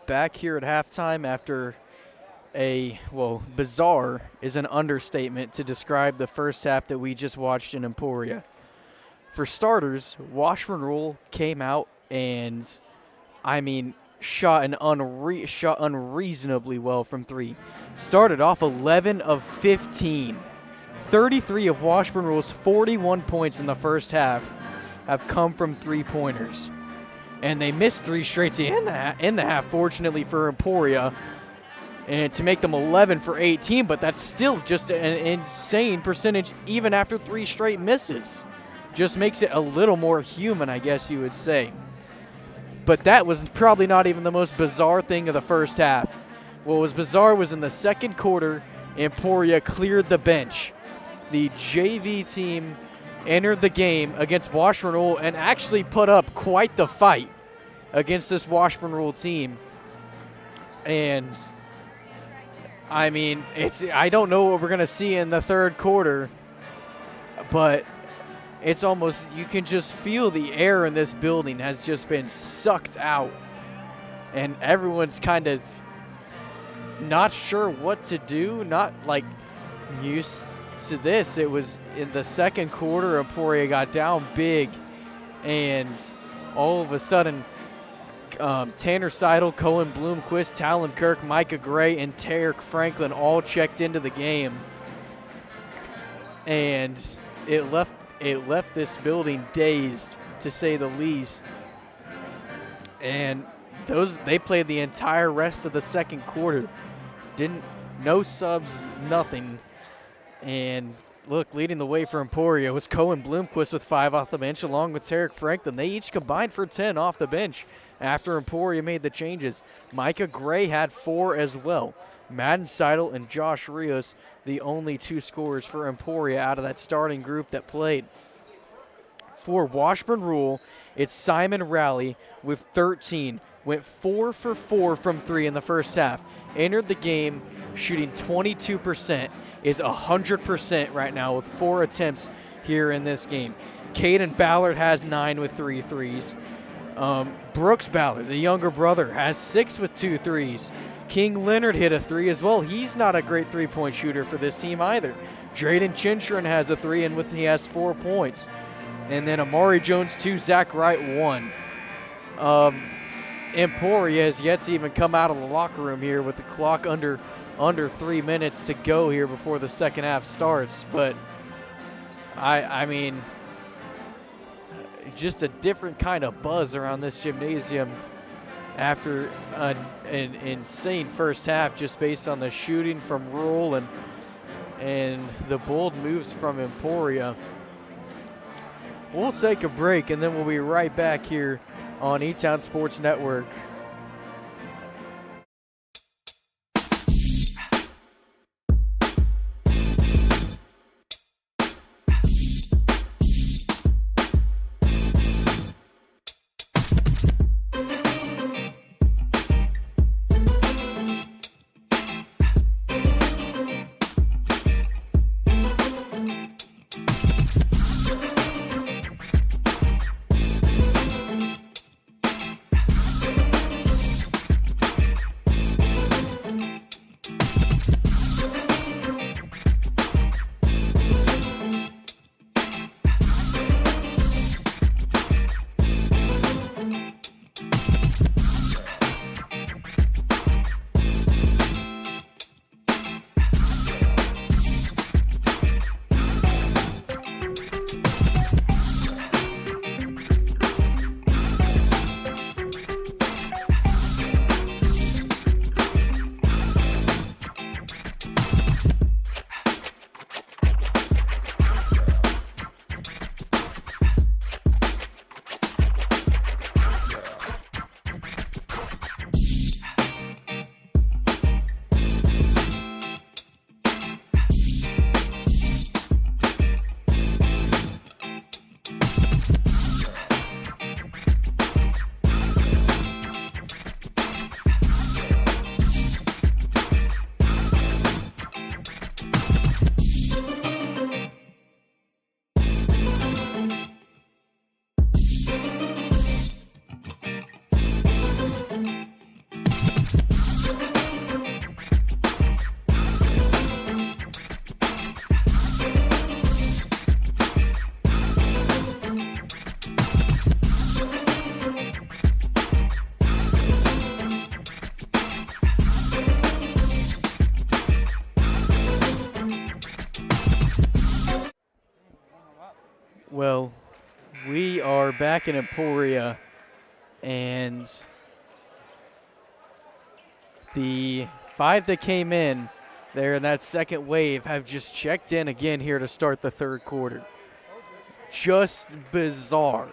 back here at halftime after bizarre is an understatement to describe the first half that we just watched in Emporia. For starters, Washburn Rule came out and, shot unreasonably well from three. Started off 11 of 15. 33 of Washburn Rule's 41 points in the first half have come from three-pointers. And they missed three straight in the half, fortunately for Emporia, and to make them 11 for 18, but that's still just an insane percentage even after three straight misses. Just makes it a little more human, I guess you would say. But that was probably not even the most bizarre thing of the first half. What was bizarre was in the second quarter, Emporia cleared the bench. The JV team entered the game against Washburn Rule and actually put up quite the fight against this Washburn Rule team. And I don't know what we're going to see in the third quarter, but it's almost, you can just feel the air in this building has just been sucked out. And everyone's kind of not sure what to do, not like used to this. It was in the second quarter, Emporia got down big, and all of a sudden, Tanner Seidel, Cohen Bloomquist, Talon Kirk, Micah Gray, and Tarek Franklin all checked into the game, and it left this building dazed, to say the least. And they played the entire rest of the second quarter. No subs, nothing. And look, leading the way for Emporia was Cohen Bloomquist with 5 off the bench, along with Tarek Franklin. They each combined for 10 off the bench after Emporia made the changes. Micah Gray had 4 as well. Madden Seidel and Josh Rios, the only 2 scorers for Emporia out of that starting group that played. For Washburn Rule, it's Simon Rowley with 13. Went 4 for 4 from 3 in the first half. Entered the game shooting 22%. Is 100% right now with 4 attempts here in this game. Caden Ballard has 9 with 3 threes. Brooks Ballard, the younger brother, has 6 with 2 threes. King Leonard hit a 3 as well. He's not a great three-point shooter for this team either. Drayden Chinchron has a 3, and he has 4 points. And then Amari Jones 2, Zach Wright 1. Emporia has yet to even come out of the locker room here with the clock under 3 minutes to go here before the second half starts. But I mean, just a different kind of buzz around this gymnasium after an insane first half, just based on the shooting from Rule and the bold moves from Emporia. We'll take a break, and then we'll be right back here on E-Town Sports Network. back in Emporia, and the 5 that came in there in that second wave have just checked in again here to start the third quarter. Just bizarre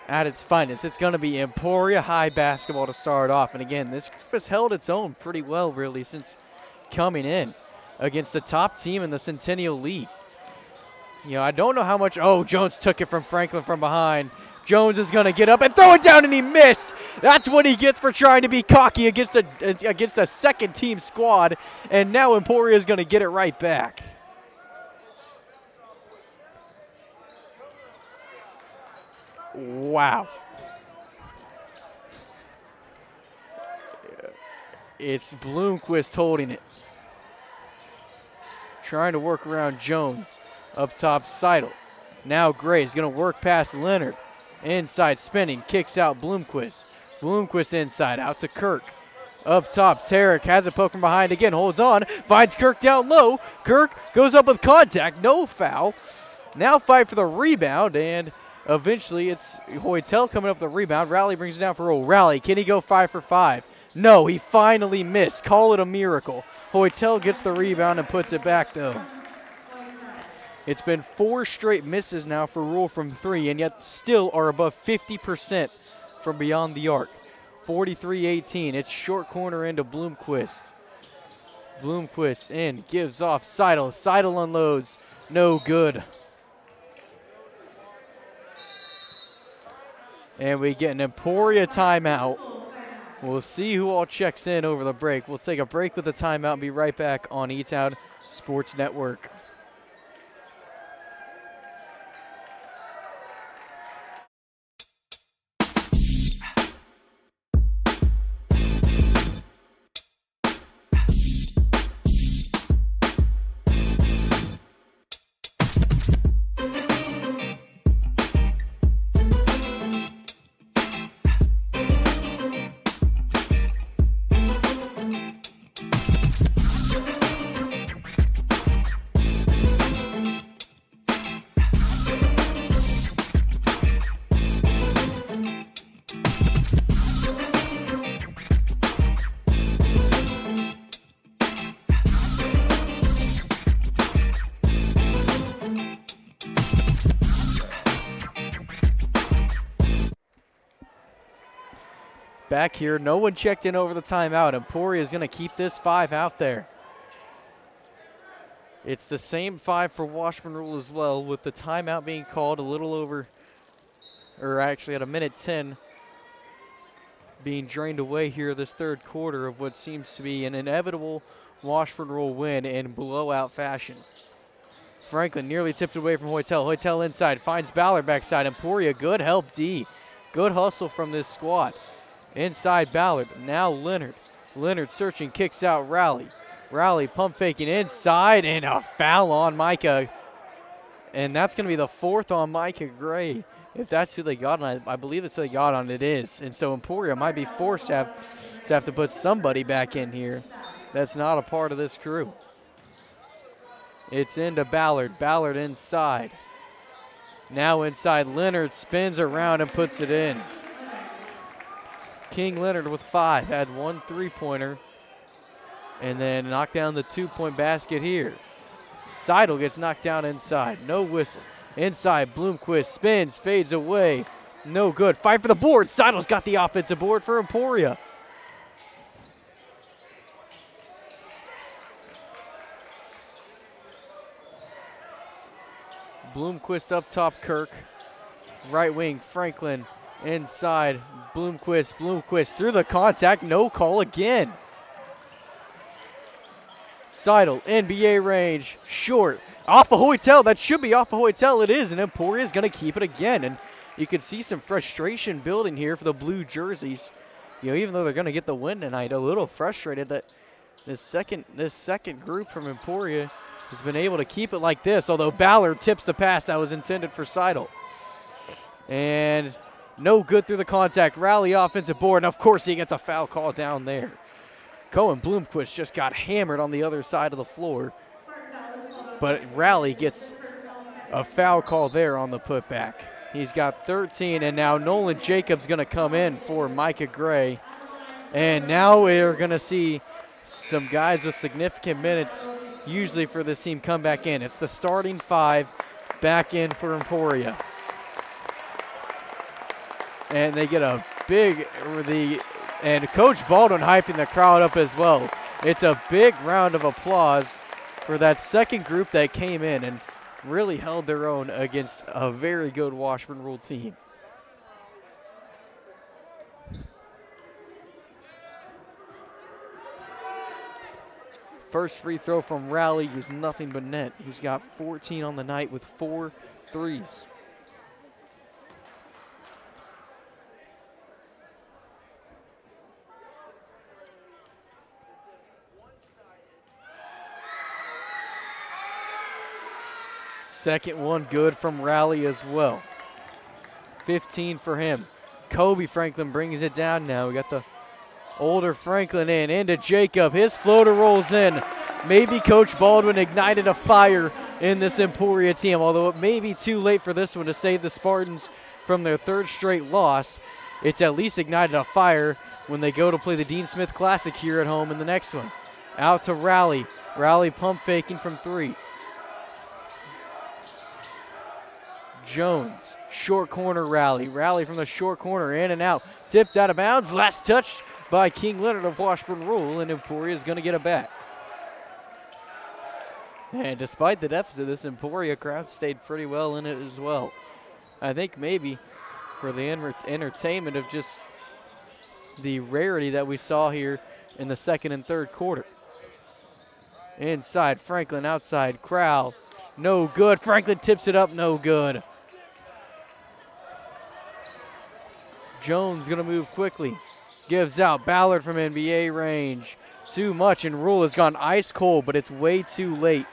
at its finest. It's going to be Emporia High basketball to start off. And again, this group has held its own pretty well, really, since coming in against the top team in the Centennial League. You know, I don't know how much. Oh, Jones took it from Franklin from behind. Jones is going to get up and throw it down, and he missed. That's what he gets for trying to be cocky against a second team squad. And now Emporia is going to get it right back. Wow. It's Bloomquist holding it. Trying to work around Jones. Up top, Seidel. Now Gray's going to work past Leonard. Inside spinning, kicks out Bloomquist. Bloomquist inside, out to Kirk. Up top, Tarek has it poke from behind again, holds on, finds Kirk down low. Kirk goes up with contact, no foul. Now fight for the rebound, and eventually it's Hoytel coming up with the rebound. Rally brings it down for O'Reilly. Can he go 5 for 5? No, he finally missed. Call it a miracle. Hoytel gets the rebound and puts it back, though. It's been 4 straight misses now for Rule from 3, and yet still are above 50% from beyond the arc. 43-18. It's short corner into Bloomquist. Bloomquist in, gives off Seidel. Seidel unloads. No good. And we get an Emporia timeout. We'll see who all checks in over the break. We'll take a break with the timeout and be right back on E-Town Sports Network. Back here, no one checked in over the timeout. Emporia is going to keep this 5 out there. It's the same 5 for Washburn Rule as well, with the timeout being called a little over, or actually at a minute 10, being drained away here this third quarter of what seems to be an inevitable Washburn Rule win in blowout fashion. Franklin nearly tipped away from Hoytel. Hoytel inside, finds Ballard backside. Emporia, good help D. Good hustle from this squad. Inside Ballard, now Leonard. Leonard searching, kicks out Rowley. Rowley pump faking inside, and a foul on Micah. And that's going to be the 4th on Micah Gray. If that's who they got on, I believe it's who they got on, it is. And so Emporia might be forced to have to put somebody back in here that's not a part of this crew. It's into Ballard. Ballard inside. Now inside, Leonard spins around and puts it in. King Leonard with 5, had 1 3-pointer, and then knocked down the 2-point basket here. Seidel gets knocked down inside, no whistle. Inside, Bloomquist spins, fades away, no good. Fight for the board. Seidel's got the offensive board for Emporia. Bloomquist up top, Kirk. Right wing, Franklin. Inside, Bloomquist. Bloomquist through the contact, no call again. Seidel, NBA range, short. Off of Hoytel, that should be off of Hoytel, it is, and Emporia is going to keep it again. And you can see some frustration building here for the blue jerseys. You know, even though they're going to get the win tonight, a little frustrated that this second group from Emporia has been able to keep it like this, although Ballard tips the pass that was intended for Seidel. And no good through the contact. Rally offensive board, and of course he gets a foul call down there. Cohen Bloomquist just got hammered on the other side of the floor, but Rally gets a foul call there on the putback. He's got 13, and now Nolan Jacobs going to come in for Micah Gray. And now we're going to see some guys with significant minutes usually for this team come back in. It's the starting 5 back in for Emporia. And they get a big, and Coach Baldwin hyping the crowd up as well. It's a big round of applause for that second group that came in and really held their own against a very good Washburn Rule team. First free throw from Rowley is nothing but net. He's got 14 on the night with 4 threes. Second one good from Rowley as well. 15 for him. Kobe Franklin brings it down now. We got the older Franklin into Jacob. His floater rolls in. Maybe Coach Baldwin ignited a fire in this Emporia team, although it may be too late for this one to save the Spartans from their 3rd straight loss. It's at least ignited a fire when they go to play the Dean Smith Classic here at home in the next one. Out to Rowley. Rowley pump faking from 3. Jones, short corner Rowley. Rowley from the short corner, in and out. Tipped out of bounds. Last touch by King Leonard of Washburn Rule, and Emporia is going to get it back. And despite the deficit, this Emporia crowd stayed pretty well in it as well. I think maybe for the entertainment of just the rarity that we saw here in the 2nd and 3rd quarter. Inside, Franklin, outside, Crowell. No good. Franklin tips it up, no good. Jones gonna move quickly. Gives out Ballard from NBA range. Too much, and Rule has gone ice cold, but it's way too late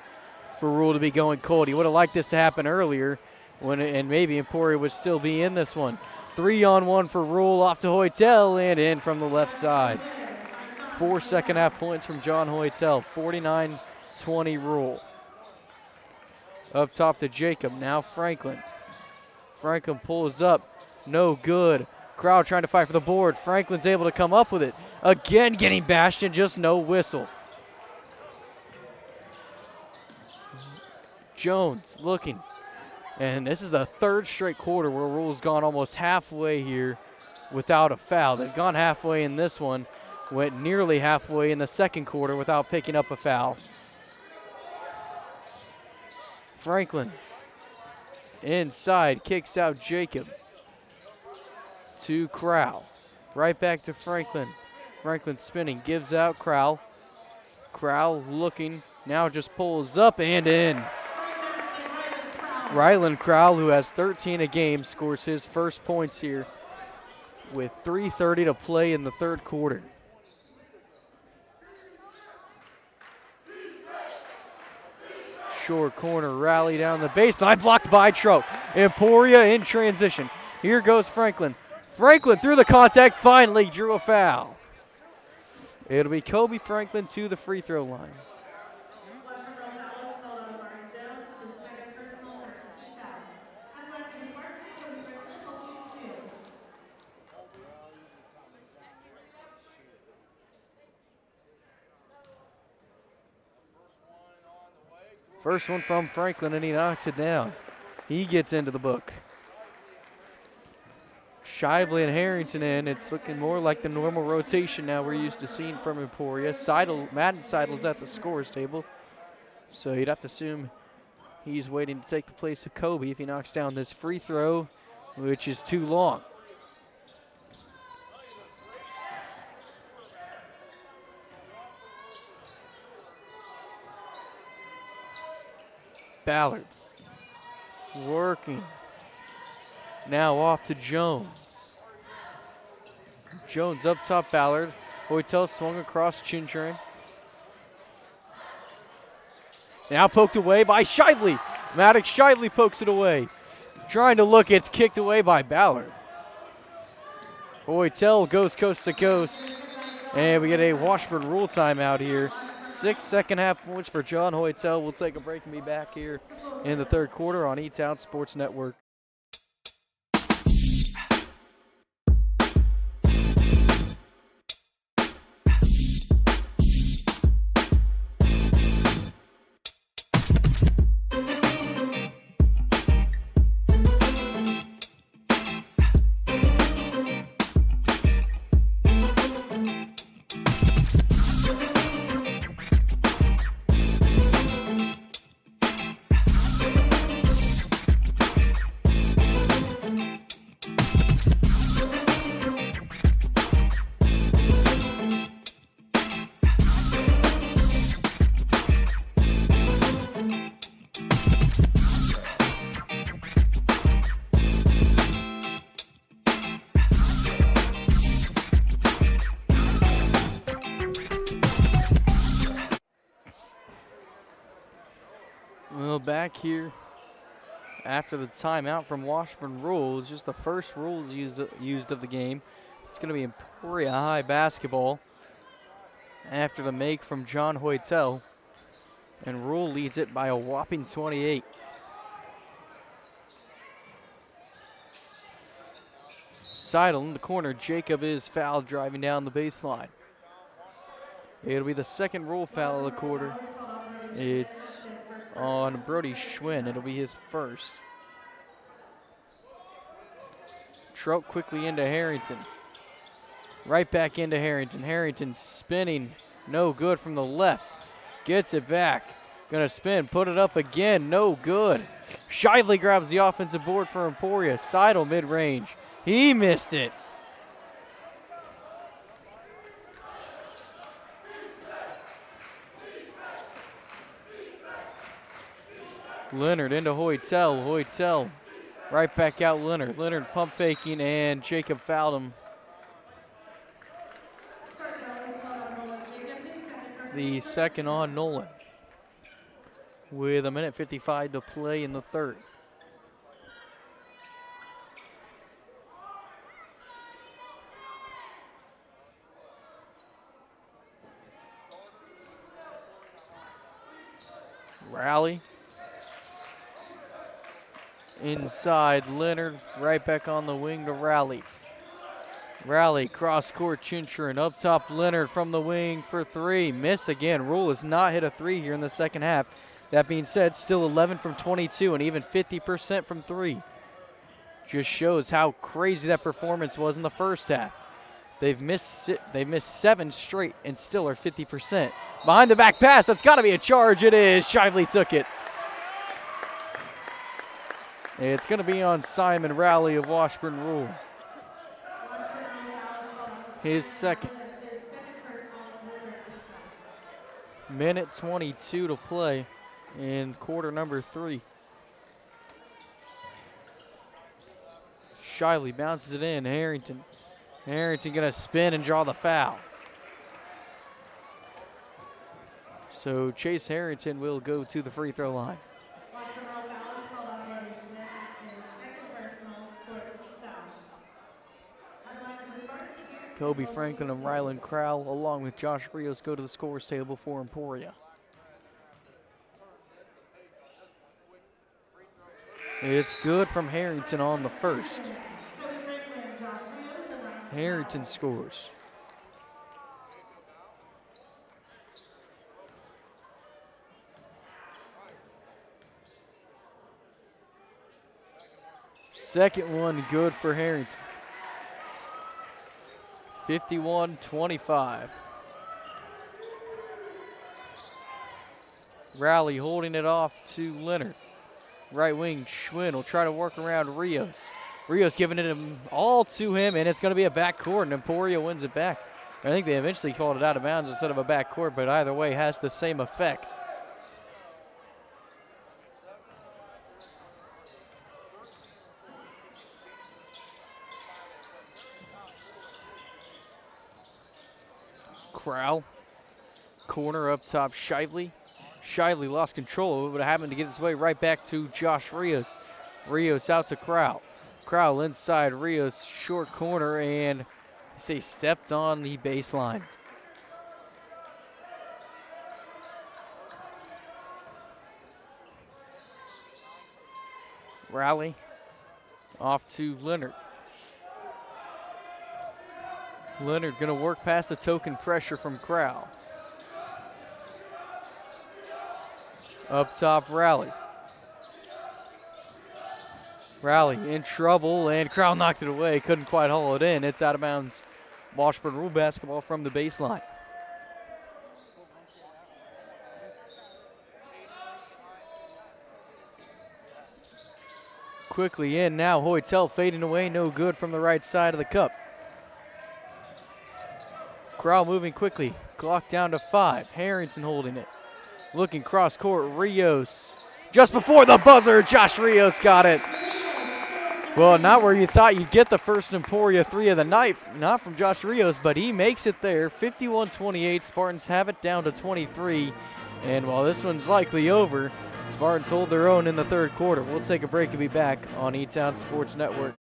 for Rule to be going cold. He would have liked this to happen earlier, and maybe Emporia would still be in this one. 3-on-1 for Rule, off to Hoytel, and in from the left side. 4 second-half points from John Hoytel. 49-20 Rule. Up top to Jacob, now Franklin. Franklin pulls up, no good. Crowd trying to fight for the board. Franklin's able to come up with it. Again getting bashed and just no whistle. Jones looking. And this is the 3rd straight quarter where Rule's gone almost halfway here without a foul. They've gone halfway in this one, went nearly halfway in the 2nd quarter without picking up a foul. Franklin inside, kicks out Jacob to Crowell. Right back to Franklin. Franklin spinning, gives out Crowell. Crowell looking, now just pulls up and in. Rylan Crowell, who has 13 a game, scores his first points here with 3:30 to play in the 3rd quarter. Short corner rally down the baseline, blocked by Trout. Emporia in transition. Here goes Franklin. Franklin through the contact, finally drew a foul. It'll be Kobe Franklin to the free throw line. First one from Franklin, and he knocks it down. He gets into the book. Shively and Harrington in. It's looking more like the normal rotation now we're used to seeing from Emporia. Madden Seidel's at the scorer's table, so you'd have to assume he's waiting to take the place of Kobe if he knocks down this free throw, which is too long. Ballard working. Now off to Jones. Jones up top, Ballard. Hoytel swung across Chinchurn. Now poked away by Shively. Maddox Shively pokes it away. Trying to look, it's kicked away by Ballard. Hoytel goes coast to coast. And we get a Washburn Rule timeout here. 6 second-half points for John Hoytel. We'll take a break and be back here in the 3rd quarter on E-Town Sports Network. back here after the timeout from Washburn rules. Just the first rules used of the game. It's going to be Emporia High basketball after the make from John Hoytel. And Rule leads it by a whopping 28. Seidel in the corner. Jacob is fouled driving down the baseline. It'll be the second Rule foul of the quarter. It's on Brody Schwinn. It'll be his first. Trout quickly into Harrington. Right back into Harrington. Harrington spinning. No good from the left. Gets it back. Gonna spin. Put it up again. No good. Shively grabs the offensive board for Emporia. Seidel mid-range. He missed it. Leonard into Hoytel. Hoytel right back out Leonard. Leonard pump faking and Jacob fouled him. The second on Nolan. With 1:55 to play in the third. Rally. Inside, Leonard right back on the wing to Rally. Rally, cross court, Chinchurin up top, Leonard from the wing for three. Miss again. Rule has not hit a three here in the second half. That being said, still 11 from 22 and even 50% from three. Just shows how crazy that performance was in the first half. They've missed 7 straight and still are 50%. Behind the back pass, that's got to be a charge. It is. Shively took it. It's going to be on Simon Rally of Washburn Rule. His second. Minute 22 to play in quarter number 3. Shively bounces it in. Harrington. Harrington going to spin and draw the foul. So Chase Harrington will go to the free throw line. Kobe Franklin and Rylan Crowell, along with Josh Rios, go to the scores table for Emporia. It's good from Harrington on the first. Harrington scores. Second one good for Harrington. 51-25. Rally holding it off to Leonard. Right wing, Schwinn will try to work around Rios. Rios giving it all to him, and it's going to be a backcourt, and Emporia wins it back. I think they eventually called it out of bounds instead of a backcourt, but either way has the same effect. Crowell, corner up top, Shively. Shively lost control of it, but happened to get its way right back to Josh Rios. Rios out to Crowell. Crowell inside, Rios short corner, and they say stepped on the baseline. Rally off to Leonard. Leonard gonna work past the token pressure from Crowell. Up top, Rally. Rally in trouble, and Crowell knocked it away. Couldn't quite haul it in. It's out of bounds. Washburn Rule basketball from the baseline. Quickly in now. Hoytel fading away. No good from the right side of the cup. Crowell moving quickly. Clock down to 5. Harrington holding it. Looking cross court. Rios. Just before the buzzer, Josh Rios got it. Well, not where you thought you'd get the first Emporia 3 of the night, not from Josh Rios, but he makes it there. 51-28, Spartans have it down to 23. And while this one's likely over, Spartans hold their own in the third quarter. We'll take a break and be back on E-Town Sports Network.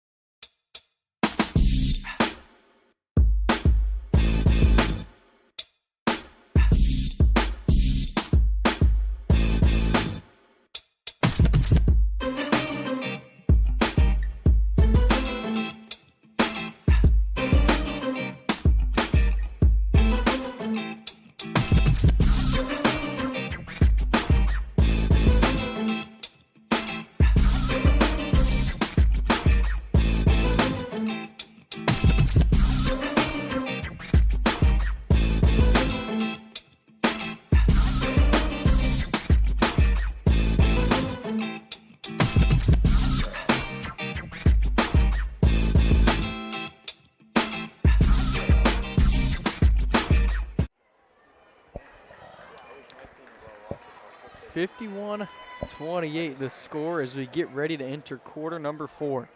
(51-28) the score as we get ready to enter quarter number 4.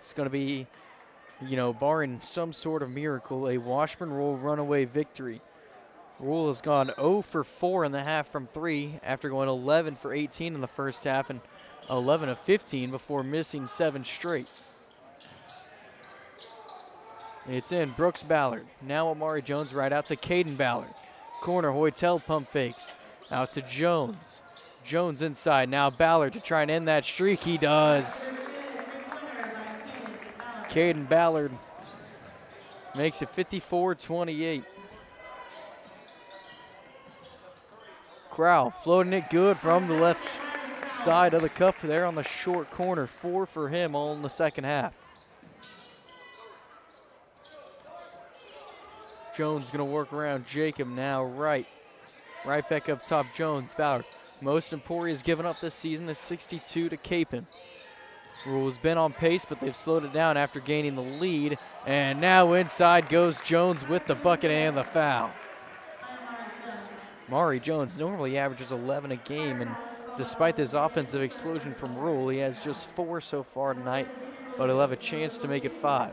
It's going to be, barring some sort of miracle, a Washburn Rule runaway victory. Rule has gone 0 for 4 in the half from 3 after going 11 for 18 in the first half and 11 of 15 before missing 7 straight. It's in. Brooks Ballard. Now Amari Jones right out to Caden Ballard. Corner, Hoytel pump fakes. Out to Jones. Jones inside. Now Ballard to try and end that streak. He does. Caden Ballard makes it 54-28. Crowell floating it good from the left side of the cup there on the short corner. 4 for him all in the second half. Jones gonna work around Jacob now right. Right back up top, Jones, Ballard. Most Emporia's given up this season is 62 to Capon. Rule has been on pace, but they've slowed it down after gaining the lead. And now inside goes Jones with the bucket and the foul. Mari Jones normally averages 11 a game, and despite this offensive explosion from Rule, he has just 4 so far tonight, but he'll have a chance to make it 5.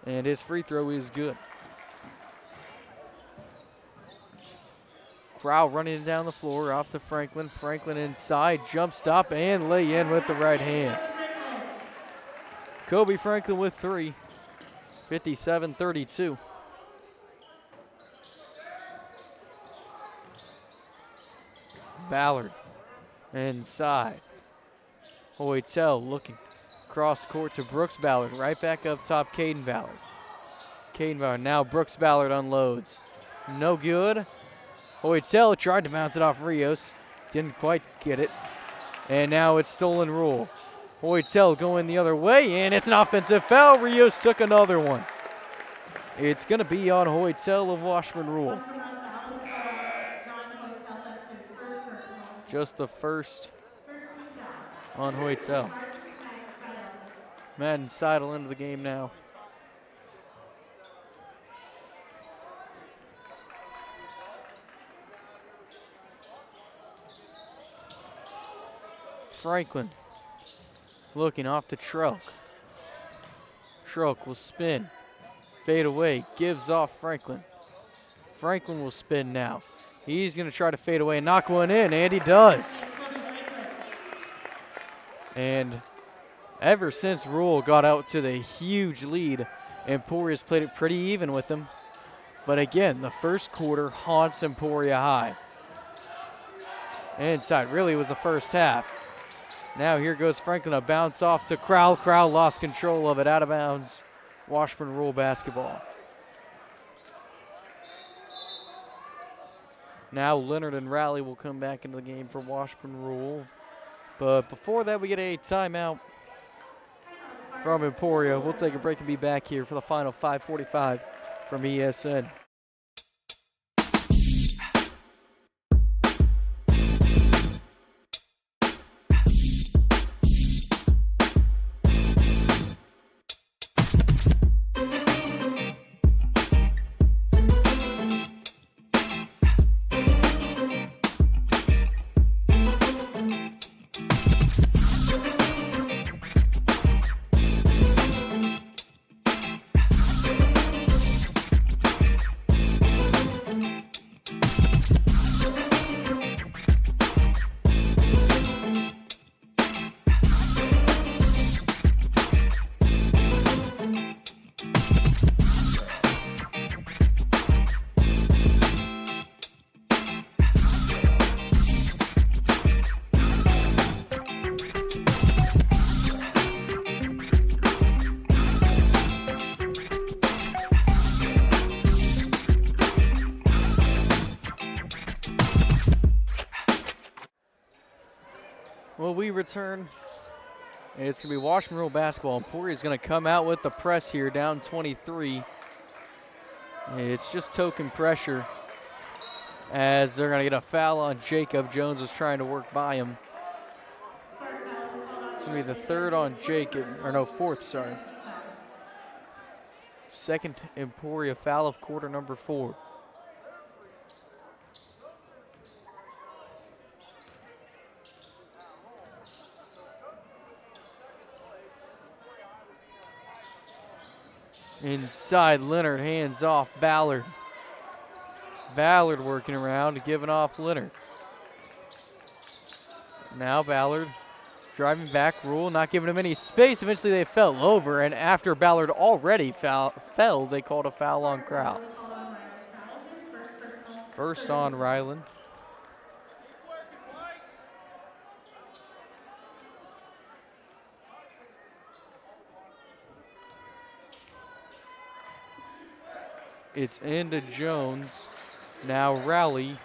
And his free throw is good. Crowell running down the floor, off to Franklin. Franklin inside, jump stop, and lay in with the right hand. Kobe Franklin with 3, 57-32. Ballard inside. Hoytel looking. Cross court to Brooks Ballard. Right back up top, Caden Ballard. Caden Ballard, now Brooks Ballard unloads. No good. Hoytel tried to bounce it off Rios. Didn't quite get it. And now it's stolen Rule. Hoytel going the other way, and it's an offensive foul. Rios took another one. It's going to be on Hoytel of Washburn Rule. Just the first on Hoytel. Madden Seidel into the game now. Franklin looking off to Trelk. Trelk will spin, fade away, gives off Franklin. Franklin will spin now. He's going to try to fade away and knock one in, and he does. And ever since Rule got out to the huge lead, Emporia's played it pretty even with them. But again, the first quarter haunts Emporia high. Inside, really was the first half. Now here goes Franklin, a bounce off to Crowell. Crowell lost control of it, out of bounds. Washburn Rule basketball. Now Leonard and Raleigh will come back into the game for Washburn Rule. But before that, we get a timeout from Emporia. We'll take a break and be back here for the final 5:45 from ESN. Well, we return. It's going to be Washburn basketball. Emporia is going to come out with the press here, down 23. It's just token pressure as they're going to get a foul on Jacob. Jones was trying to work by him. It's going to be the third on Jacob, or no, fourth, sorry. Second Emporia foul of quarter number 4. Inside, Leonard hands off Ballard. Ballard working around, giving off Leonard. Now Ballard driving back, Rule not giving him any space. Eventually they fell over, and after Ballard already fell, they called a foul on Crowell. First on Ryland. It's into Jones. Now Rowley.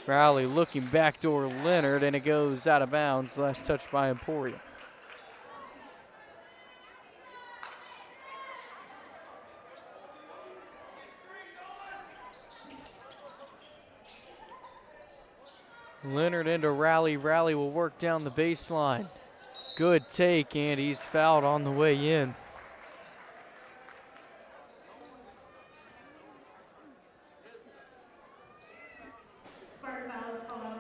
Rowley looking backdoor Leonard, and it goes out of bounds. Last touch by Emporia. Leonard into Rowley. Rowley will work down the baseline. Good take, and he's fouled on the way in.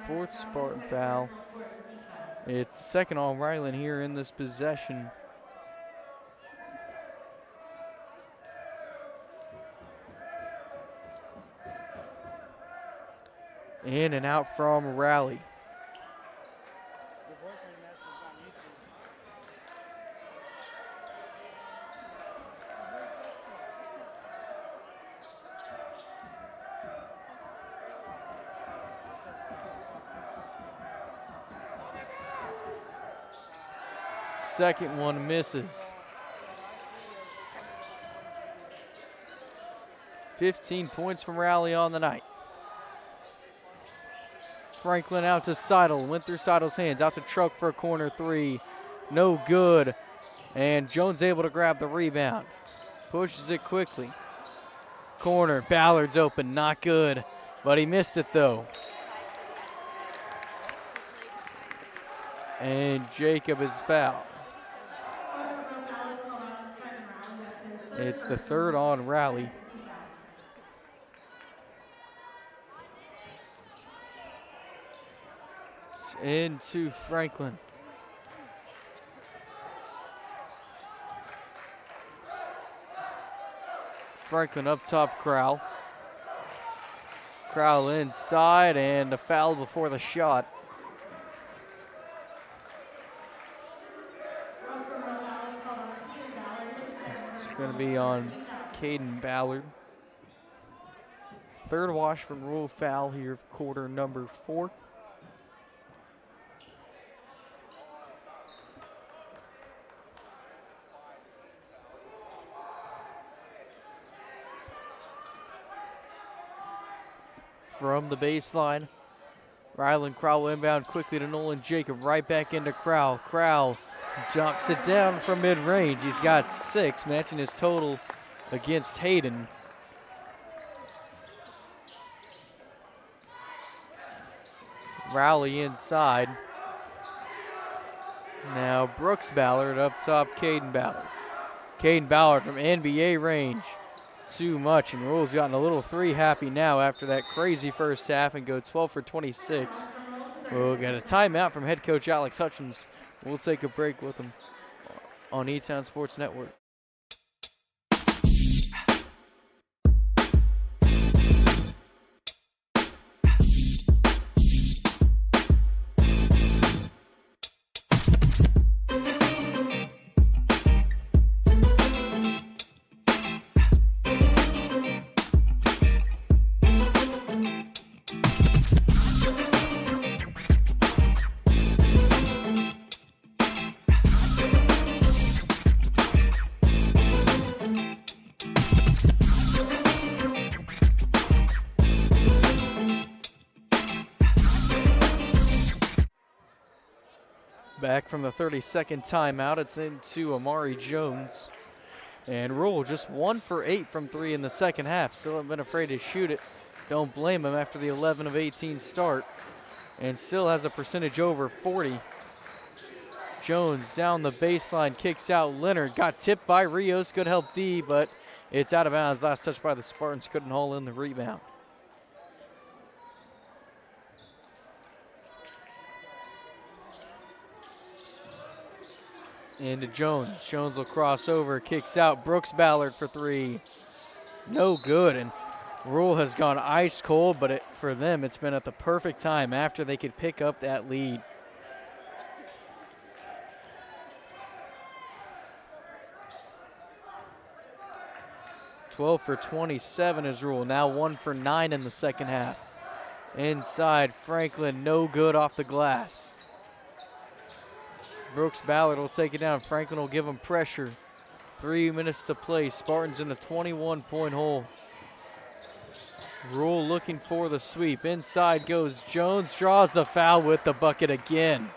Fourth Spartan foul. It's the second on Ryland here in this possession. In and out from Rowley. Second one misses. 15 points from Rowley on the night. Franklin out to Seidel, went through Seidel's hands, out to Truck for a corner 3. No good. And Jones able to grab the rebound. Pushes it quickly. Corner, Ballard's open, not good. But he missed it though. And Jacob is fouled. It's the third on Rowley. It's into Franklin. Franklin up top, Crowell. Crowell inside, and a foul before the shot. It's going to be on Caden Ballard. Third Washburn rule foul here of quarter number 4. From the baseline, Ryland Crowell inbound quickly to Nolan Jacob, right back into Crowell. Crowell knocks it down from mid-range. He's got 6, matching his total against Hayden. Rowley inside. Now Brooks Ballard up top, Caden Ballard. Caden Ballard from NBA range. Too much, and Rule's gotten a little 3 happy now after that crazy first half and go 12 for 26. We'll get a timeout from head coach Alex Hutchins. We'll take a break with him on E-Town Sports Network. Back from the 32nd timeout, it's into Amari Jones. And Rule just 1 for 8 from 3 in the second half. Still haven't been afraid to shoot it. Don't blame him after the 11 of 18 start. And still has a percentage over 40. Jones down the baseline, kicks out Leonard. Got tipped by Rios, good help D, but it's out of bounds. Last touch by the Spartans, couldn't haul in the rebound. Into Jones. Jones will cross over, kicks out. Brooks Ballard for 3. No good, and Rule has gone ice cold, but for them, it's been at the perfect time after they could pick up that lead. "12 for 27 is Rule, now 1 for 9 in the second half. Inside, Franklin, no good off the glass. Brooks Ballard will take it down. Franklin will give him pressure. 3 minutes to play. Spartans in a 21-point hole. Rule looking for the sweep. Inside goes Jones, draws the foul with the bucket again.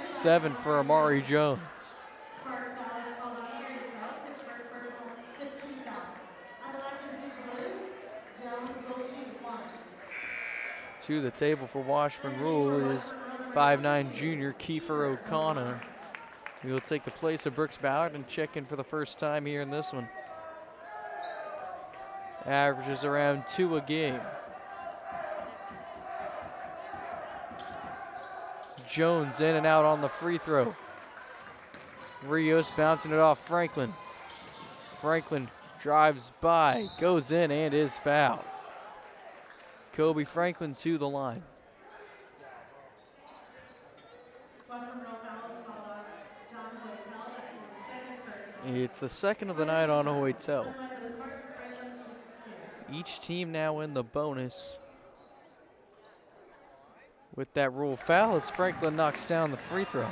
7 for Amari Jones. Spartan foul is called on Harry Trout, his first personal 15 foul. On the line for the Junior Blues, Jones will shoot 1. To the table for Washburn Rule is 5'9" junior Kiefer O'Connor. He will take the place of Brooks Ballard and check in for the first time here in this one. Averages around 2 a game. Jones in and out on the free throw. Rios bouncing it off Franklin. Franklin drives by, goes in, and is fouled. Kobe Franklin to the line. Washburn foul is called on John Hoytel. That's his second personal. It's the second of the night on Hoytel. On the line for the Spartans, Franklin shoots 2. Each team now in the bonus. With that Rule foul, as Franklin knocks down the free throw.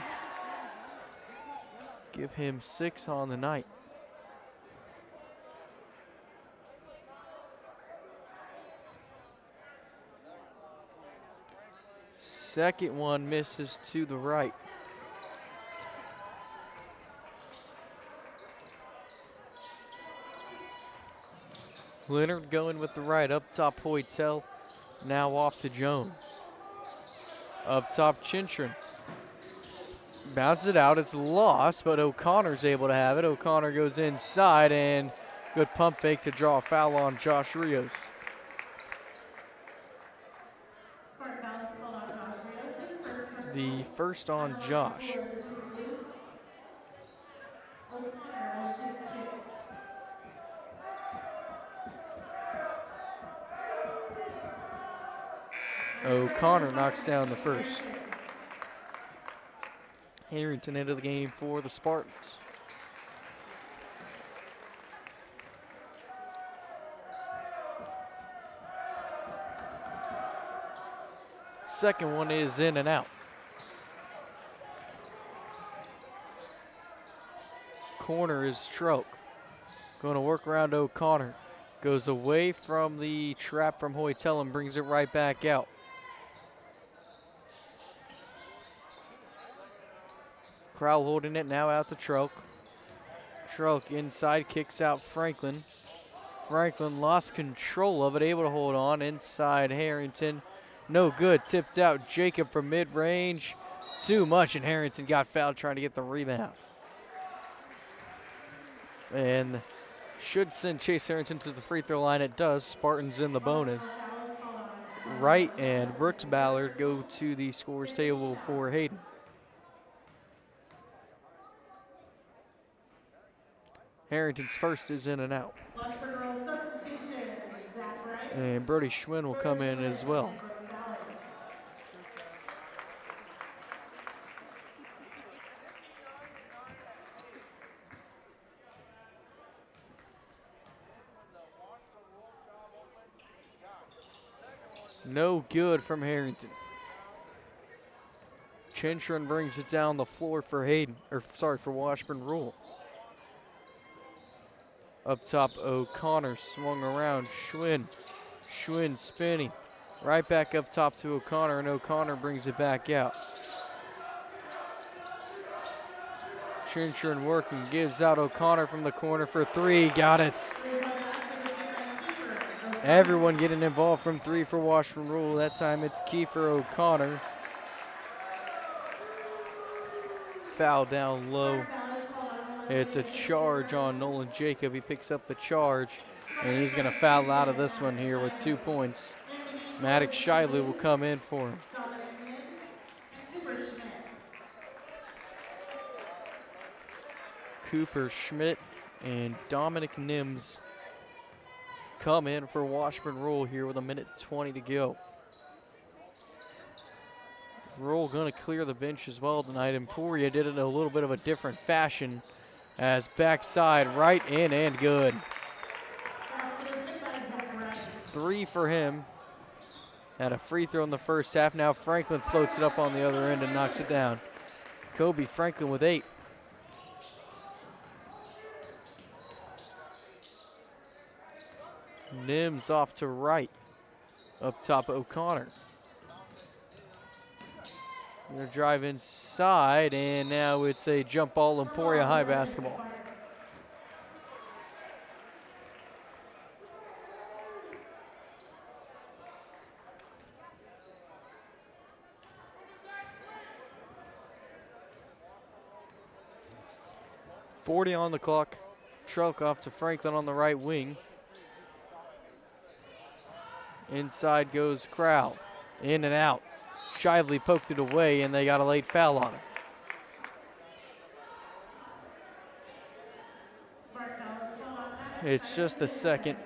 Give him 6 on the night. Second one misses to the right. Leonard going with the right, up top Hoytel, now off to Jones. Up top Chinchrin. Bounces it out, it's lost, but O'Connor's able to have it. O'Connor goes inside, and good pump fake to draw a foul on Josh Rios. Spartan foul is called on Josh Rios, his first personal. The first on Josh. For the Junior Blues, O'Connor will shoot 2. O'Connor knocks down the first. Harrington into the game for the Spartans. Second one is in and out. Corner is Stroke. Going to work around O'Connor. Goes away from the trap from Hoytel and brings it right back out. Crowell holding it now out to Troke. Troke inside, kicks out Franklin. Franklin lost control of it, able to hold on. Inside Harrington, no good. Tipped out Jacob from mid-range. Too much, and Harrington got fouled trying to get the rebound. And should send Chase Harrington to the free throw line. It does. Spartans in the bonus. Wright and Brooks Ballard go to the scores table for Hayden. Harrington's first is in and out. And Brody Schwinn will come in as well. No good from Harrington. Chinchrin brings it down the floor for for Washburn Rule. Up top, O'Connor swung around. Schwinn spinning. Right back up top to O'Connor, and O'Connor brings it back out. Chinchin working, gives out O'Connor from the corner for three. Got it. Everyone getting involved from three for Washburn Rule. That time it's Kiefer O'Connor. Foul down low. It's a charge on Nolan Jacob. He picks up the charge, and he's going to foul out of this one here with 2 points. Maddox Shiley will come in for him. Cooper Schmidt and Dominic Nims come in for Washburn Rule here with 1:20 to go. Rule going to clear the bench as well tonight. Emporia did it in a little bit of a different fashion as backside right in and good. 3 for him. Had a free throw in the first half. Now Franklin floats it up on the other end and knocks it down. Kobe Franklin with 8. Nims off to right. Up top, O'Connor. Gonna drive inside, and now it's a jump ball, Emporia High basketball. .40 on the clock. Trelkoff to Franklin on the right wing. Inside goes Crowell. In and out. Shively poked it away, and they got a late foul on him. It's just the second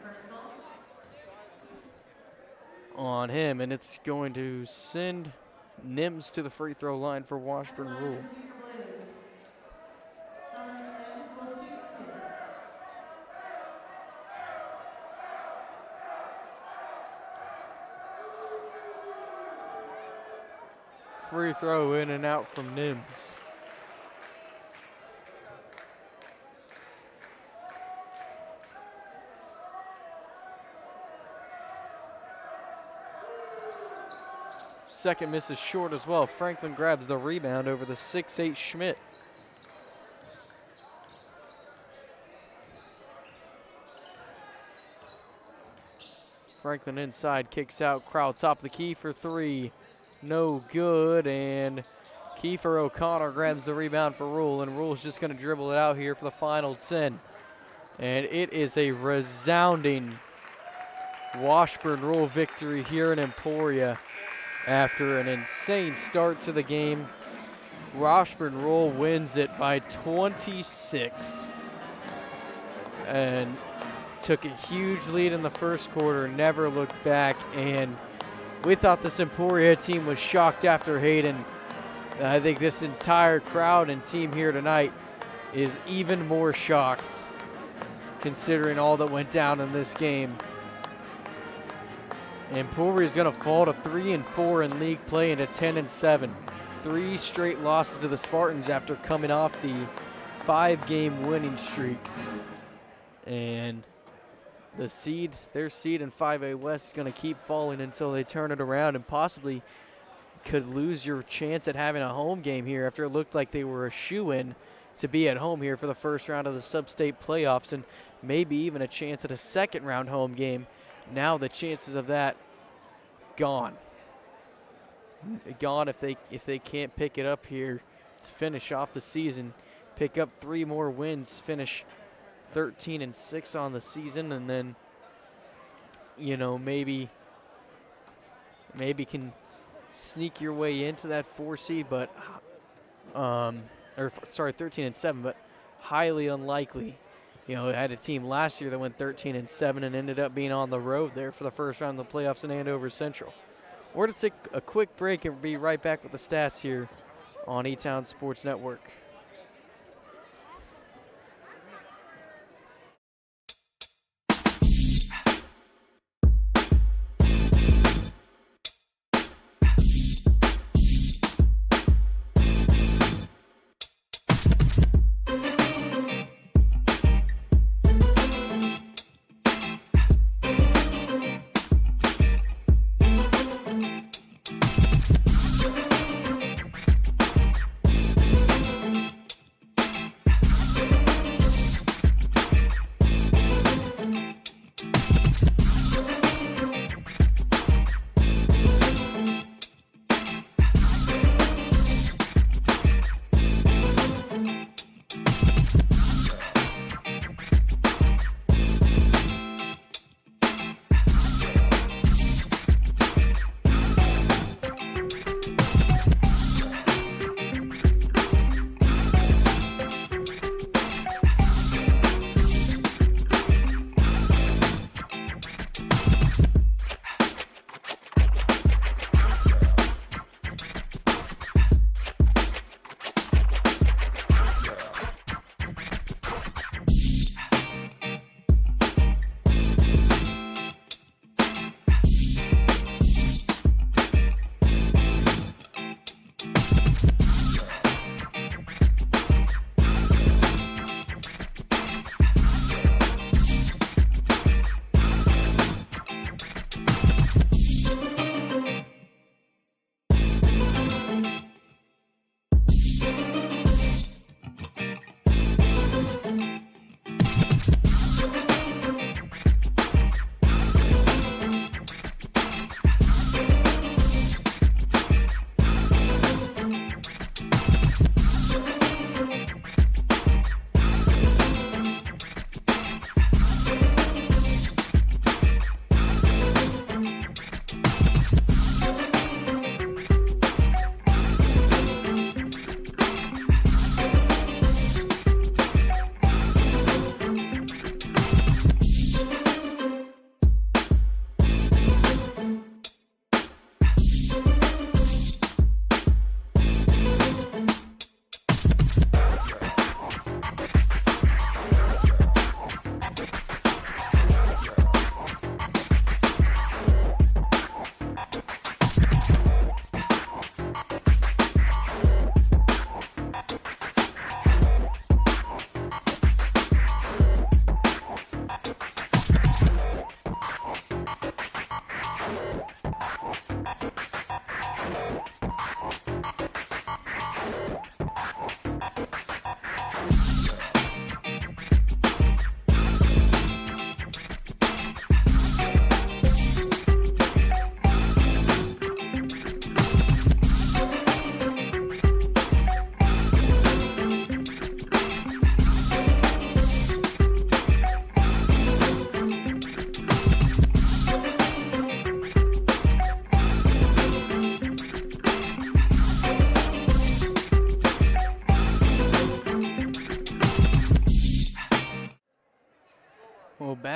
on him, and it's going to send Nims to the free throw line for Washburn Rule. Free throw in and out from Nims. Second miss is short as well. Franklin grabs the rebound over the 6'8" Schmidt. Franklin inside, kicks out. Crowd top of the key for three. No good, and Kiefer O'Connor grabs the rebound for Rule, and Rule's just going to dribble it out here for the final 10. And it is a resounding Washburn Rule victory here in Emporia after an insane start to the game. Washburn Rule wins it by 26 and took a huge lead in the first quarter, never looked back, and we thought this Emporia team was shocked after Hayden. I think this entire crowd and team here tonight is even more shocked considering all that went down in this game. Emporia is going to fall to 3-4 in league play and to 10-7. 3 straight losses to the Spartans after coming off the 5-game winning streak. And their seed in 5A West is going to keep falling until they turn it around and possibly could lose your chance at having a home game here after it looked like they were a shoo-in to be at home here for the first round of the sub-state playoffs and maybe even a chance at a second round home game. Now the chances of that gone. Gone if they can't pick it up here to finish off the season, pick up 3 more wins, finish 13-6 on the season, and then, you know, maybe can sneak your way into that 4 seed, but 13-7, but highly unlikely. You know, it had a team last year that went 13-7 and ended up being on the road there for the first round of the playoffs in Andover Central. We're going to take a quick break and be right back with the stats here on E-Town Sports Network.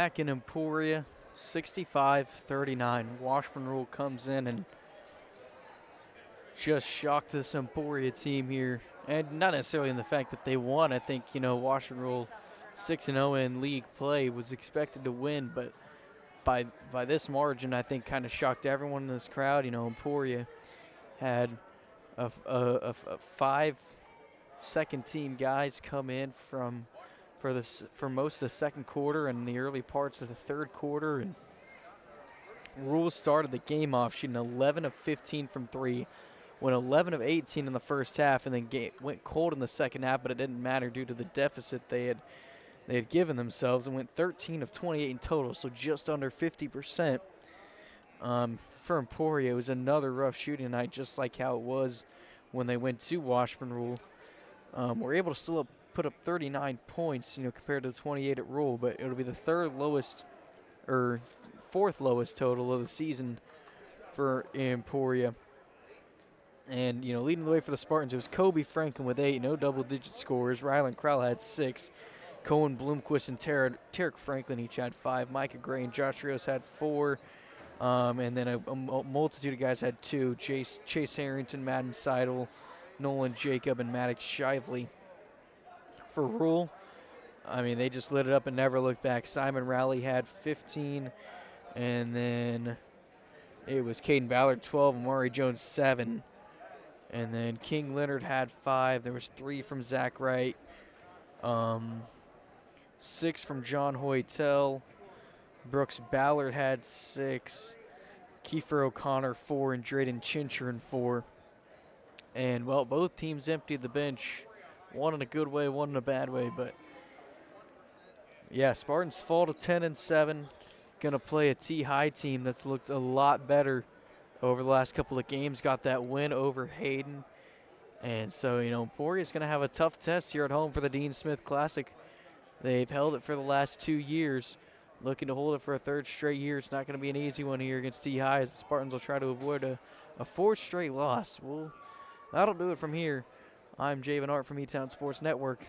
back in Emporia, 65-39. Washburn Rule comes in and just shocked this Emporia team here. And not necessarily in the fact that they won. I think, Washburn Rule 6-0 in league play was expected to win, but by this margin, I think kind of shocked everyone in this crowd. Emporia had a 5 second team guys come in for most of the second quarter and the early parts of the third quarter, and Rule started the game off shooting 11 of 15 from 3, went 11 of 18 in the first half, and then went cold in the second half, but it didn't matter due to the deficit they had given themselves, and went 13 of 28 in total, so just under 50%. For Emporia, it was another rough shooting night, just like how it was when they went to Washburn Rule. We're able to still put up 39 points, compared to the 28 at Rule, but it'll be the fourth lowest total of the season for Emporia. And, leading the way for the Spartans, it was Kobe Franklin with 8, no double-digit scores. Rylan Crowell had 6. Cohen Bloomquist and Tarek Franklin each had 5. Micah Gray and Josh Rios had 4. And then a multitude of guys had 2. Chase Harrington, Madden Seidel, Nolan Jacob, and Maddox Shively. For Rule, they just lit it up and never looked back. Simon Rowley had 15. And then it was Caden Ballard 12, and Maury Jones 7. And then King Leonard had 5. There was 3 from Zach Wright. 6 from John Hoytel. Brooks Ballard had 6. Kiefer O'Connor 4, and Drayden Chincher 4. And, well, both teams emptied the bench. One in a good way, one in a bad way. But, yeah, Spartans fall to 10-7. Going to play a T-High team that's looked a lot better over the last couple of games. Got that win over Hayden. And so, Emporia's going to have a tough test here at home for the Dean Smith Classic. They've held it for the last 2 years. Looking to hold it for a third straight year. It's not going to be an easy one here against T-High, as the Spartans will try to avoid a fourth straight loss. That'll do it from here. I'm Javen Hart from E-Town Sports Network.